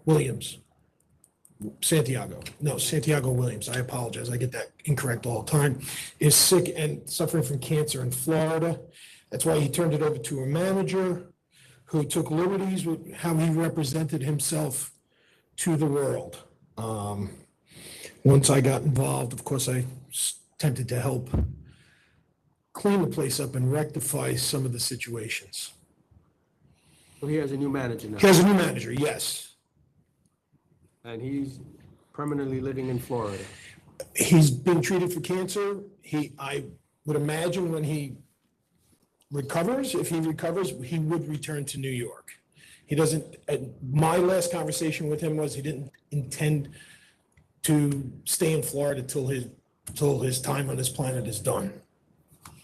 Williams. Santiago Williams, I apologize, I get that incorrect all the time, is sick and suffering from cancer in Florida. That's why he turned it over to a manager who took liberties with how he represented himself to the world. Once I got involved, of course, I attempted to help clean the place up and rectify some of the situations. So he has a new manager now. He has a new manager, yes. And he's permanently living in Florida. He's being treated for cancer. I would imagine when he recovers, if he recovers, he would return to New York. He doesn't, my last conversation with him was he didn't intend to stay in Florida till his time on this planet is done.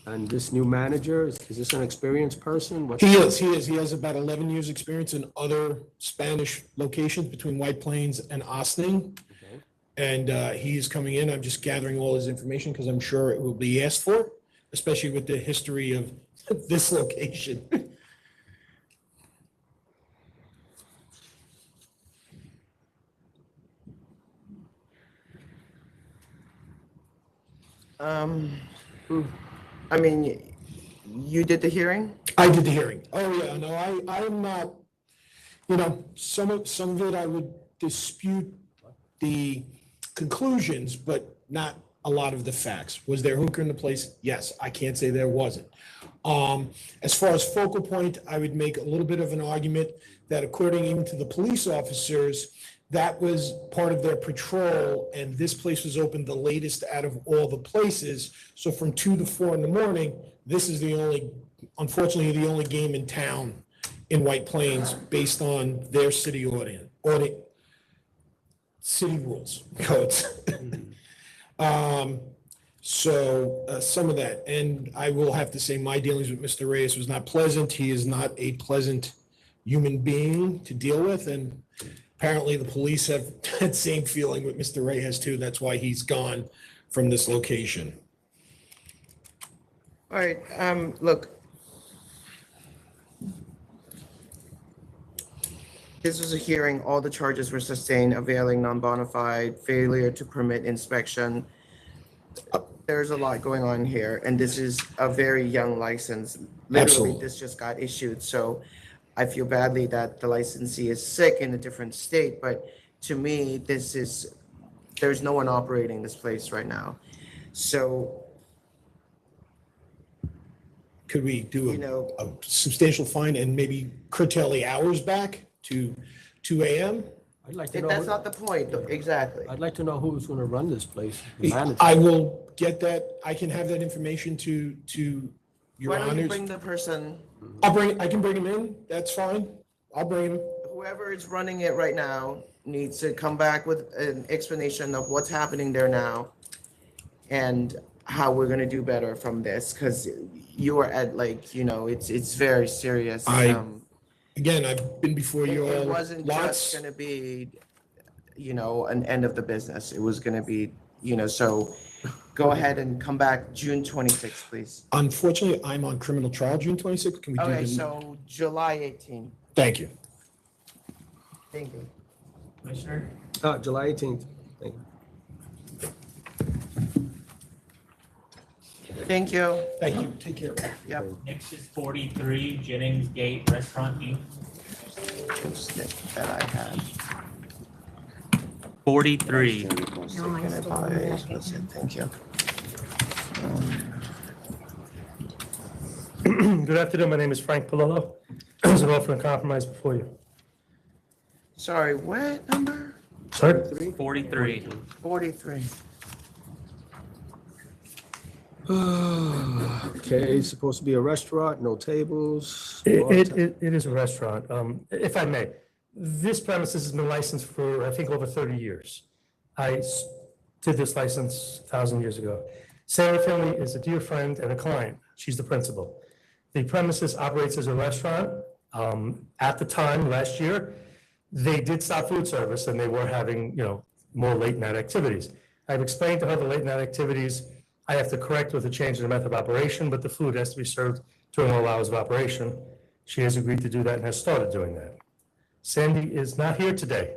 And this new manager, is this an experienced person? He is. He has about 11 years' experience in other Spanish locations between White Plains and Austin. Okay. And he's coming in. I'm just gathering all his information because I'm sure it will be asked for, especially with the history of this location. I mean, you did the hearing? I did the hearing. Oh, yeah, no, I am not, some of it I would dispute the conclusions, but not a lot of the facts. Was there hookah in the place? Yes, I can't say there wasn't. As far as focal point, I would make a little bit of an argument that according even to the police officers, that was part of their patrol, and this place was open the latest out of all the places. So from 2 to 4 in the morning, this is unfortunately, the only game in town in White Plains based on their city city rules, codes. Some of that, and I will have to say my dealings with Mr. Reyes was not pleasant. He is not a pleasant human being to deal with, and apparently the police have that same feeling with Mr. Reyes too. That's why he's gone from this location. All right, look. This was a hearing. All the charges were sustained, availing non-bona fide, failure to permit inspection. There's a lot going on here, and this is a very young license. Literally, Absolutely. this just got issued, so I feel badly that the licensee is sick in a different state, but to me, there's no one operating this place right now. So could we do a substantial fine and maybe curtail the hours back to 2 a.m.? I'd like to know. That's not the point, though. Exactly. I'd like to know who's going to run this place. the manager. I will get that. I can have that information to your Why don't you honors. bring the person, I can bring him in. That's fine. I'll bring him. whoever is running it right now needs to come back with an explanation of what's happening there now and how we're gonna do better from this, because you are at it's very serious. Again, I've been before you all. It wasn't just gonna be, an end of the business. It was gonna be, so go ahead and come back June 26th, please. Unfortunately, I'm on criminal trial June 26th. Can we do Okay, the? so July 18th. Thank you. Thank you. Commissioner? July 18th. Thank you. Thank you. Thank you. Take care. Yep. Next is 43 Jennings Gate Restaurant Inc. That I had. 43. Thank you. Good afternoon. My name is Frank Palillo. There's an offer and compromise before you. Sorry, what number? Sorry? 43. 43. Okay, it's supposed to be a restaurant, no tables. It is a restaurant. If I may, this premises has been licensed for, I think, over 30 years. I did this license 1,000 years ago. Sarah Finley is a dear friend and a client. She's the principal. The premises operates as a restaurant. At the time, last year, they did stop food service and they were having, more late night activities. I've explained to her the late night activities I have to correct with a change in the method of operation, but the food has to be served during all hours of operation. She has agreed to do that and has started doing that. Sandy is not here today.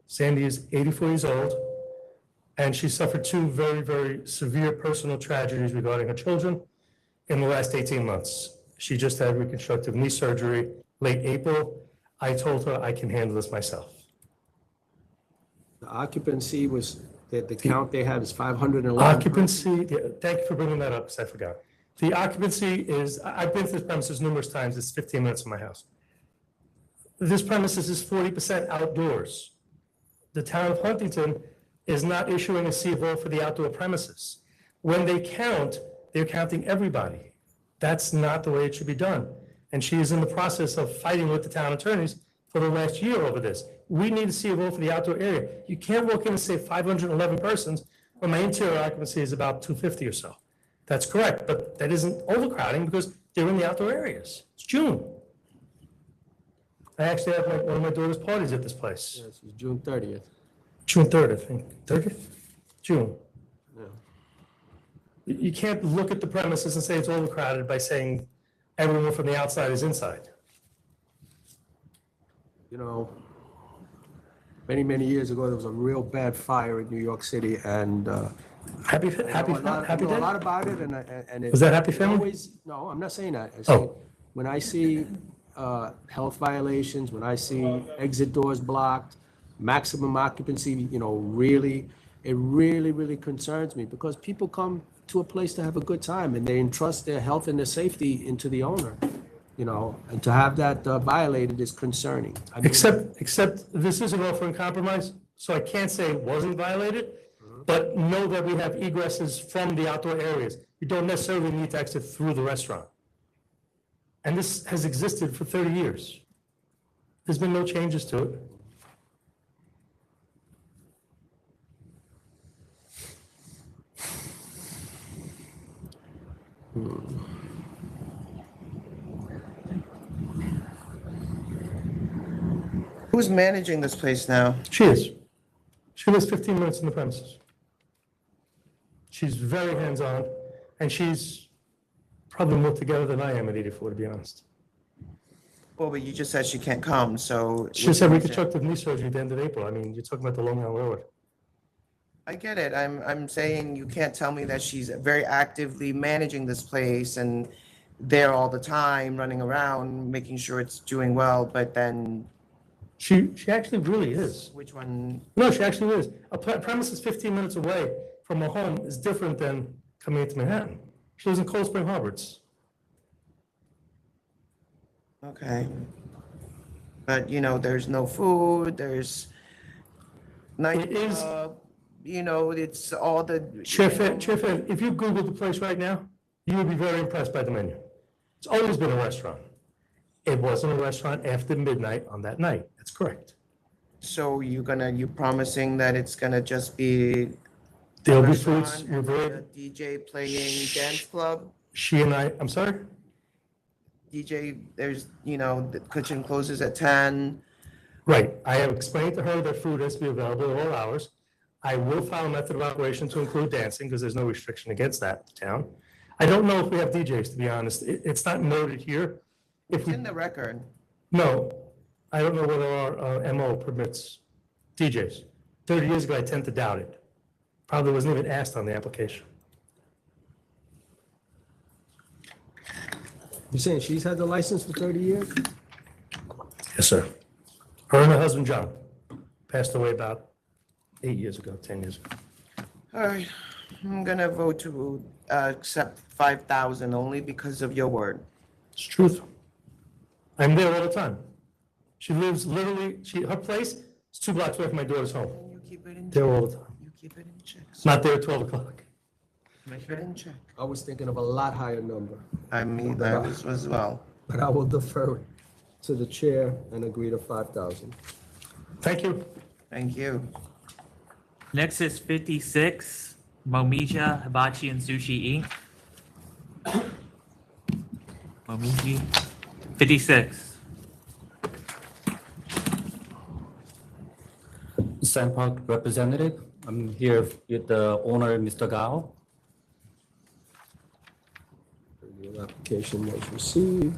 Sandy is 84 years old, and she suffered 2 very, very severe personal tragedies regarding her children in the last 18 months. She just had reconstructive knee surgery late April. I told her I can handle this myself. The occupancy was, the count they had is 511. Occupancy, thank you for bringing that up, because I forgot. The occupancy is, I've been to this premises numerous times, it's 15 minutes from my house. This premises is 40% outdoors. The town of Huntington is not issuing a C of O for the outdoor premises. When they count, they're counting everybody. That's not the way it should be done. And she is in the process of fighting with the town attorneys for the last year over this. We need a C of O for the outdoor area. You can't walk in and say 511 persons when my interior occupancy is about 250 or so. That's correct, but that isn't overcrowding because they're in the outdoor areas. It's June. I actually have one of my daughter's parties at this place. Yes, it's June 30th. June 3rd, I think. 30th? June. You can't look at the premises and say it's overcrowded by saying everyone from the outside is inside. Many years ago, there was a real bad fire in New York City, and Happy I know day? a lot about it, and Was that Happy Family? Always, no, I'm not saying that. I say, when I see health violations, when I see exit doors blocked, maximum occupancy, it really concerns me, because people come to a place to have a good time and they entrust their health and their safety into the owner. you know, and to have that violated is concerning. I mean, Except this is an offer in compromise, so I can't say it wasn't violated, but know that we have egresses from the outdoor areas. You don't necessarily need to exit through the restaurant. And this has existed for 30 years. There's been no changes to it. Who's managing this place now? She is. She lives 15 minutes in the premises. She's very hands-on, and she's probably more together than I am at 84, to be honest. Well, but you just said she can't come, so. She just had reconstructive knee surgery at the end of April. I mean, you're talking about the Long Island Railroad. I get it. I'm saying you can't tell me that she's very actively managing this place and there all the time, running around, making sure it's doing well, but then. She actually really is. Which one? No, she actually is. A premises 15 minutes away from a home is different than coming into Manhattan. She lives in Cold Spring Harbor. Okay. But, you know, there's no food, there's nightclub, you know, it's all the. Chair Fan, if you Google the place right now, you would be very impressed by the menu. It's always been a restaurant. It wasn't a restaurant after midnight on that night. That's correct. So you promising that it's gonna just be. There'll be restaurant foods, and a DJ playing dance club? She and I'm sorry? DJ, there's, you know, the kitchen closes at 10. Right. I have explained to her that food has to be available at all hours. I will file a method of operation to include dancing because there's no restriction against that in town. I don't know if we have DJs, to be honest. It's not noted here. It's in the record. No, I don't know whether our MO permits DJs. 30 years ago, I tend to doubt it. Probably wasn't even asked on the application. You're saying she's had the license for 30 years? Yes, sir. Her and her husband, John, passed away about 8 years ago, 10 years ago. All right, I'm gonna vote to accept 5,000 only because of your word. It's truth. I'm there all the time. She lives literally, her place is 2 blocks away from my daughter's home. You keep it in There check. all the time. You keep it in check. Not there at 12 o'clock. Keep it in check. I was thinking of a lot higher number. I mean, that was as well. But I will defer it to the chair and agree to 5,000. Thank you. Thank you. Next is 56, Momiji Hibachi and Sushi Inc. Momiji, 56. Park representative. I'm here with the owner, Mr. Gao. Your application was received.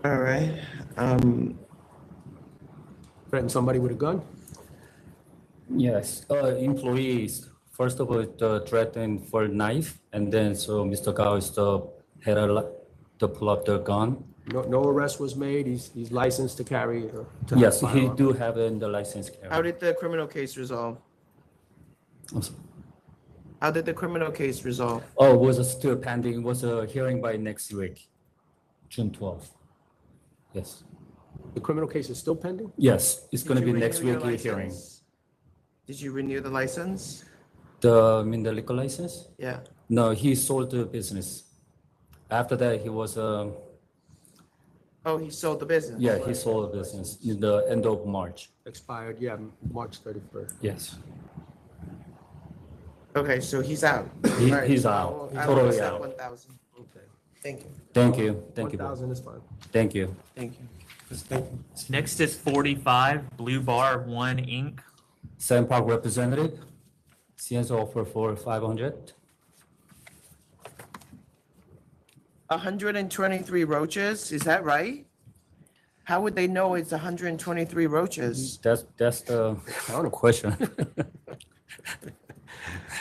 All right. Threaten somebody with a gun? Yes, employees. First of all, it threatened for knife, and then so Mr. Gao is to pull up the gun. No arrest was made. He's licensed to carry. Yes, he do have it in the license. How did the criminal case resolve? How did the criminal case resolve? Oh, was still pending. Was a hearing by next week, June 12th. Yes. The criminal case is still pending? Yes, it's going to Did be you next renew your week hearing. license? Did you renew the license? The liquor license? Yeah. No, he sold the business. After that, he was Oh, he sold the business? yeah, he sold the business in the end of March. Expired, yeah, March 31st. Yes. Okay, so he's out. He- All right, he's so out. I will Totally accept out. 1,000. Okay. Thank you. Thank you. Thank you. 1,000 is fine. Thank you. Thank you. Next is 45, Blue Bar 1 Inc. Park representative. CS offer for 500. 123 roaches, is that right? How would they know it's 123 roaches? That's the question.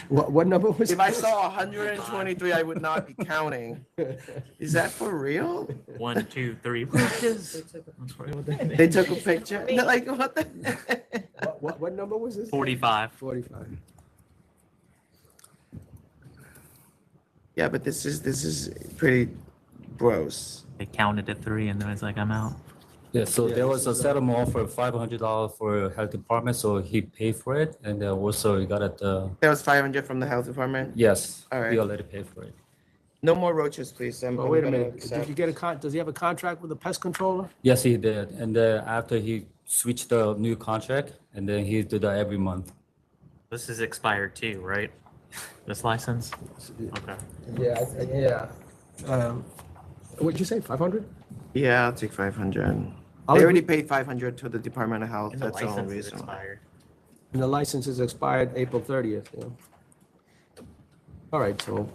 What number was If I saw 123, I would not be counting. Is that for real? 1, 2, 3 roaches. They took a picture? They're like, what the? What number was this? 45. 45. Yeah, but this is pretty gross. They counted to 3 and then it's like, I'm out. Yeah, so Yeah, there this was a is, settlement offer of $500 for health department, so he paid for it, and also he got it. There was 500 from the health department? Yes, All right. he already paid for it. No more roaches, please. Oh, wait a minute. Did you get does he have a contract with the pest controller? Yes, he did, and then after he switched the new contract, and then he did that every month. This is expired too, right? This license? Okay. Yeah. What'd you say, 500? Yeah, I'll take 500. I'll They already agree- paid 500 to the Department of Health. And the That's the only license is reason. expired. And the license is expired April 30th, yeah. All right, so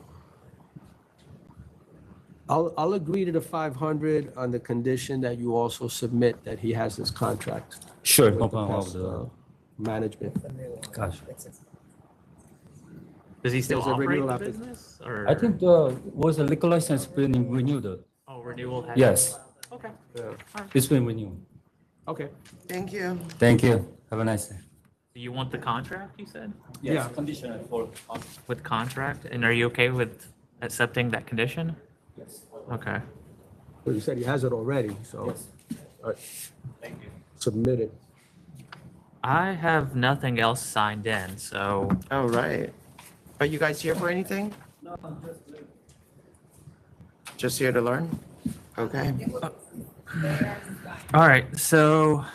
I'll agree to the 500 on the condition that you also submit that he has this contract. Sure, with no the problem. pest, management. Gosh. Does he still There's a operate renewal the after- business? Or? I think was a liquor license been renewed. Oh, renewal has. Yes, Okay. it's been renewed. Okay. Thank you. Thank you. Have a nice day. Do you want the contract, you said? Yeah. Conditional for. With contract? And are you okay with accepting that condition? Yes. Okay. Well, you said he has it already, so. All right. Thank you. Submit it. I have nothing else signed in, so All right. Are you guys here for anything? No, Just here to learn? Okay. all right. So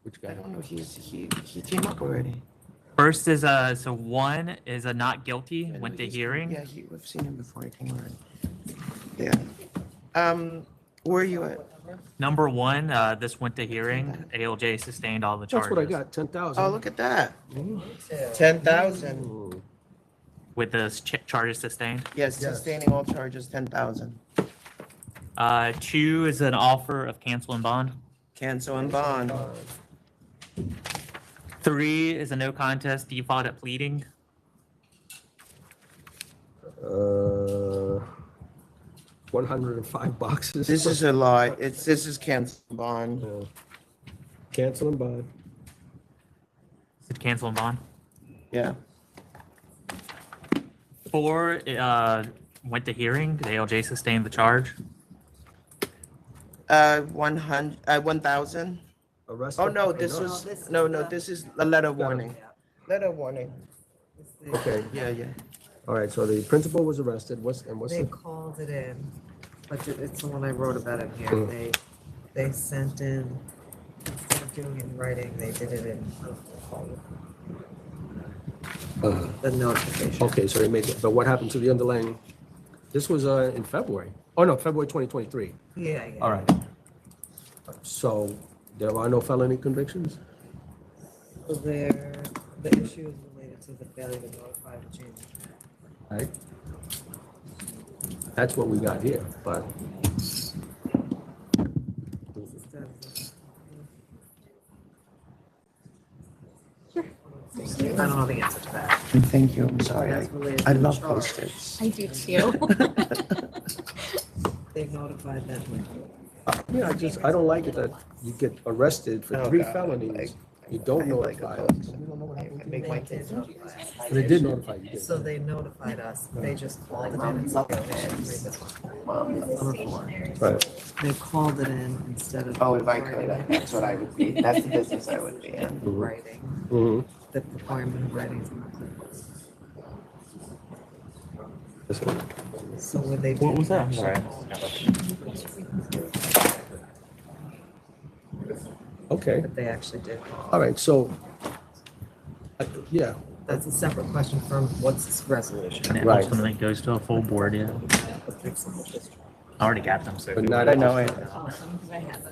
Which I guy? don't know. He came up already. first is so 1 is a not guilty, went to hearing. Yeah, we've seen him before. He came around. Yeah. Where are you at? Number 1, this went to hearing. ALJ sustained all the charges. That's what I got, 10,000. Oh, look at that. 10,000. With the charges sustained. Yes, sustaining all charges, 10,000. 2 is an offer of cancel and bond. Cancel and bond. 3 is a no contest default at pleading. 105 boxes. This is a lie. This is cancel and bond. Cancel and buy. Is it cancel and bond? Yeah. 4 went to hearing. The ALJ sustained the charge. 1,000. Arrested? Oh, no, Okay, this was, this is a letter warning. Letter warning. Okay, Yeah, yeah. all right, so the principal was arrested, what's They the, called it in, but it's the one I wrote about it here. Mm. They sent in, instead of doing it in writing, they did it in the notification. okay, so they made, but what happened to the underlying, this was in February? Oh, no, February 2023. Yeah, yeah. All right. So there are no felony convictions? So the issue is related to the failure to notify the change. Right. That's what we got here, but I don't know the answer to that. Thank you, I'm sorry. That's related I to the love charge. Post-its. I do too. They notified them. yeah, I don't like it that you get arrested for Oh, 3 God, felonies. You don't notify us. Make my kids. They did notify you. didn't So they notified us, they just called it in and said, "Okay, we should read this one." Right. They called it in instead of. Oh, if I could, that's what I would be. That's the business I would be in. Writing, Mm-hmm. the requirement of writing. This one. So when they. What was that? Sorry. Okay, But they actually did call. all right, so, yeah, That's a separate question from what's this resolution? And it Right. ultimately goes to a full board, yeah. I already got them, so. But not- I know it.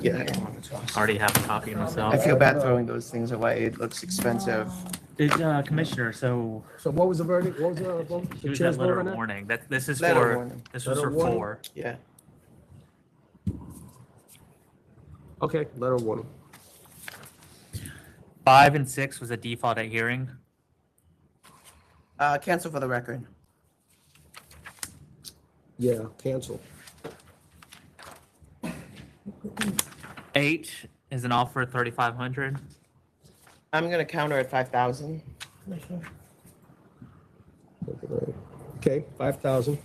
Yeah. I already have a copy myself. I feel bad throwing those things away. It looks expensive. Commissioner, so so what was the verdict? What was the vote? The here's chair's that letter vote on of that? warning. This is Letter for, warning. this was Letter for warning? 4. Yeah. Okay, letter of warning. 5 and 6 was a default at hearing. Cancel for the record. Yeah, cancel. 8 is an offer of 3,500. I'm gonna counter at 5,000. Okay, 5,000.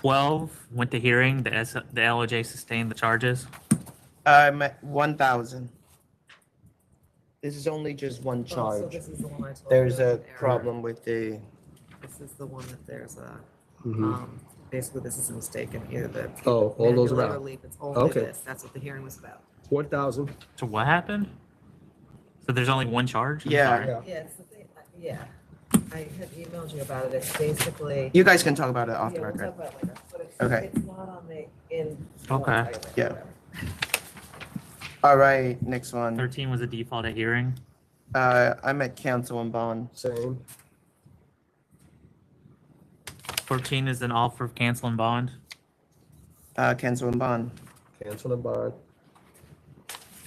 12 went to hearing. The LOJ sustained the charges. 1,000. This is only just one Oh, so charge. this is the one I told There's you a was an error. problem with the, This is the one that there's a, Mhm. basically this is a mistake in here, the. Oh, all those manipulator around. relief, it's only Okay. this, that's what the hearing was about. 4,000. So what happened? So there's only one charge? I'm Yeah. sorry. Yeah, it's the thing, yeah. I had emailed you about it, it's basically. you guys can talk about it off the Yeah, we'll record. talk about it later, but it's, Okay. it's not on the, in. Okay. Yeah. All right, next one. 13 was a default at hearing. I'm at cancel and bond. Same. 14 is an offer of cancel and bond. Cancel and bond. Cancel and bond.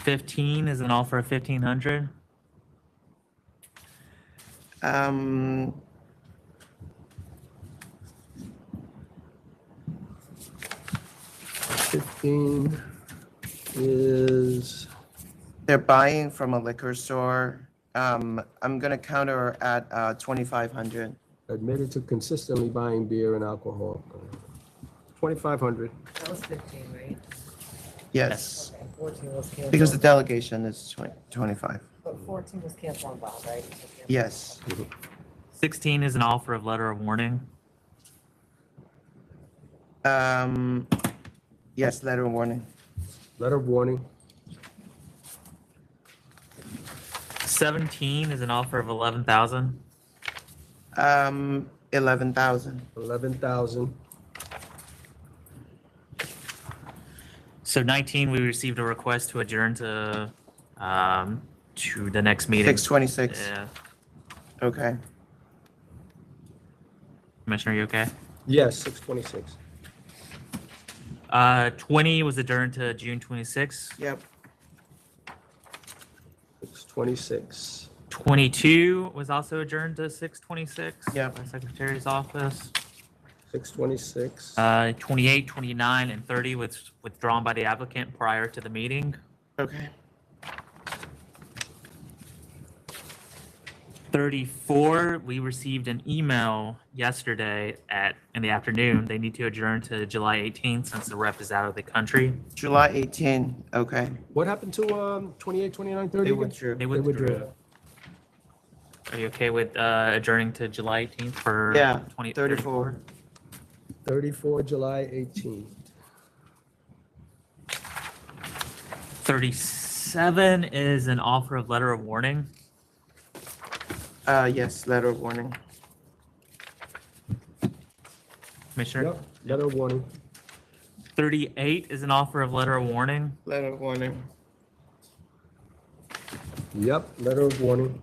15 is an offer of 1,500. Um, Fifteen is they're buying from a liquor store. I'm gonna counter at 2,500. admitted to consistently buying beer and alcohol. 2,500. That was 15, right? Yes, Okay, 14 was canceled. because the delegation is 25. But 14 was canceled on bond, right? Yes. 16 is an offer of letter of warning. Yes, letter of warning. Letter of warning. 17 is an offer of 11,000. 11,000. 11,000. So 19, we received a request to adjourn to the next meeting. 626. Yeah. Okay. Commissioner, you okay? Yes, 626. 20 was adjourned to June 26. Yep. 626. 22 was also adjourned to 626. Yep. By Secretary's office. 626. 28, 29, and 30 was withdrawn by the applicant prior to the meeting. Okay. 34, we received an email yesterday in the afternoon. They need to adjourn to July 18th since the rep is out of the country. July 18. Okay. What happened to 28, 29, 30? They again? withdrew. They withdrew. Are you okay with adjourning to July 18th for Yeah, 20, 34. 34, July 18th. 37 is an offer of letter of warning. Yes, letter of warning. Commissioner? Yep, letter of warning. 38 is an offer of letter of warning. Letter of warning. Yep, letter of warning.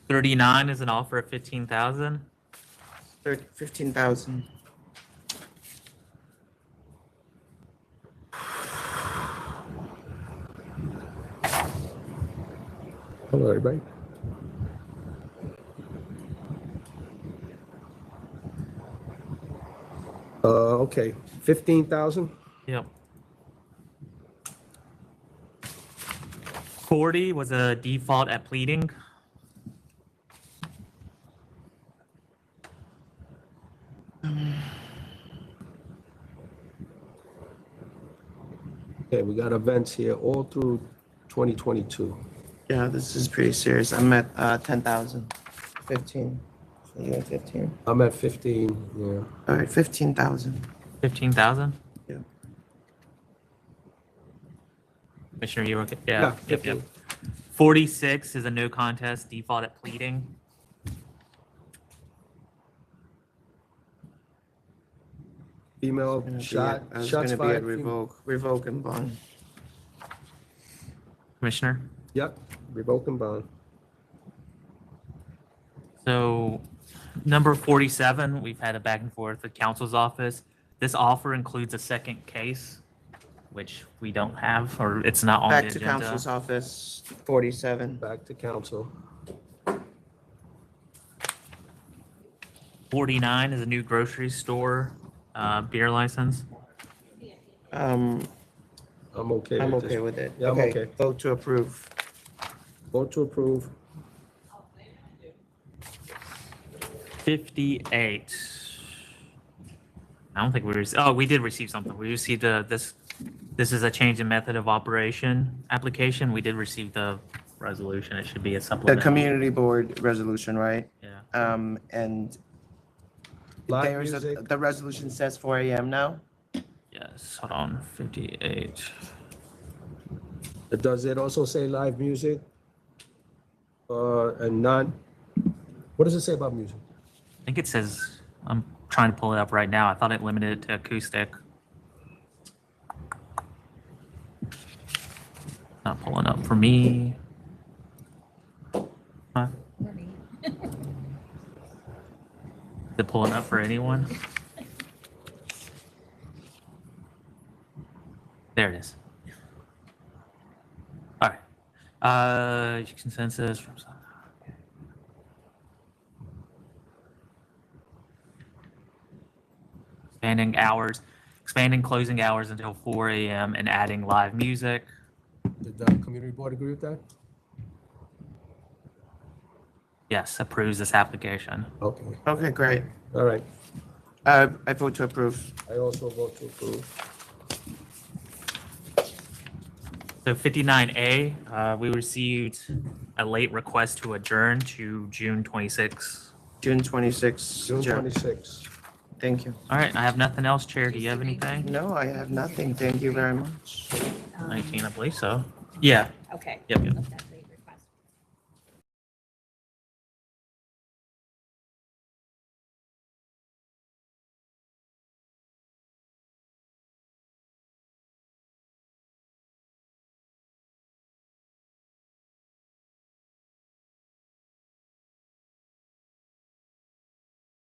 39 is an offer of 15,000. 15,000. Hello, everybody. Okay, 15,000. Yep. 40 was a default at pleading. Okay, we got events here all through 2022. Yeah, this is pretty serious. I'm at 10,000. 15. So you got 15. I'm at 15, yeah. All right, 15,000. 15,000? Yeah. Commissioner, you okay? Yeah, Yeah. Yep, yep. 46 is a no contest default at pleading. Female Gonna be shot, at- shots gonna be fired. at revoke and bond. Commissioner? Yep, revoke and bond. So number 47, we've had a back and forth with counsel's office. This offer includes a second case, which we don't have, or it's not on the Back to agenda. counsel's office, 47. Back to council. 49 is a new grocery store beer license. I'm okay I'm with this. okay with it. Yeah, I'm okay. Vote to approve. Vote to approve. 58. I don't think we received, oh, we did receive something. We received this is a change in method of operation application. We did receive the resolution. It should be a The supplement. community board resolution, right? Yeah. And Live there's music. the resolution says 4 AM now? Yes, hold on, 58. Does it also say live music? And not, what does it say about music? I think it says, I'm trying to pull it up right now. I thought it limited it to acoustic. Not pulling up for me. Huh? Is it pulling up for anyone? There it is. All right. Consensus from some. Expanding closing hours until 4 AM and adding live music. Did the community board agree with that? Yes, approves this application. Okay, Okay, great. all right. I vote to approve. I also vote to approve. So 59A, we received a late request to adjourn to June 26. June 26th. June Joe. 26. Thank you. All right, I have nothing else, Chair. Do you have anything? No, I have nothing. Thank you very much. 19, I believe so. Yeah. Okay. Yep.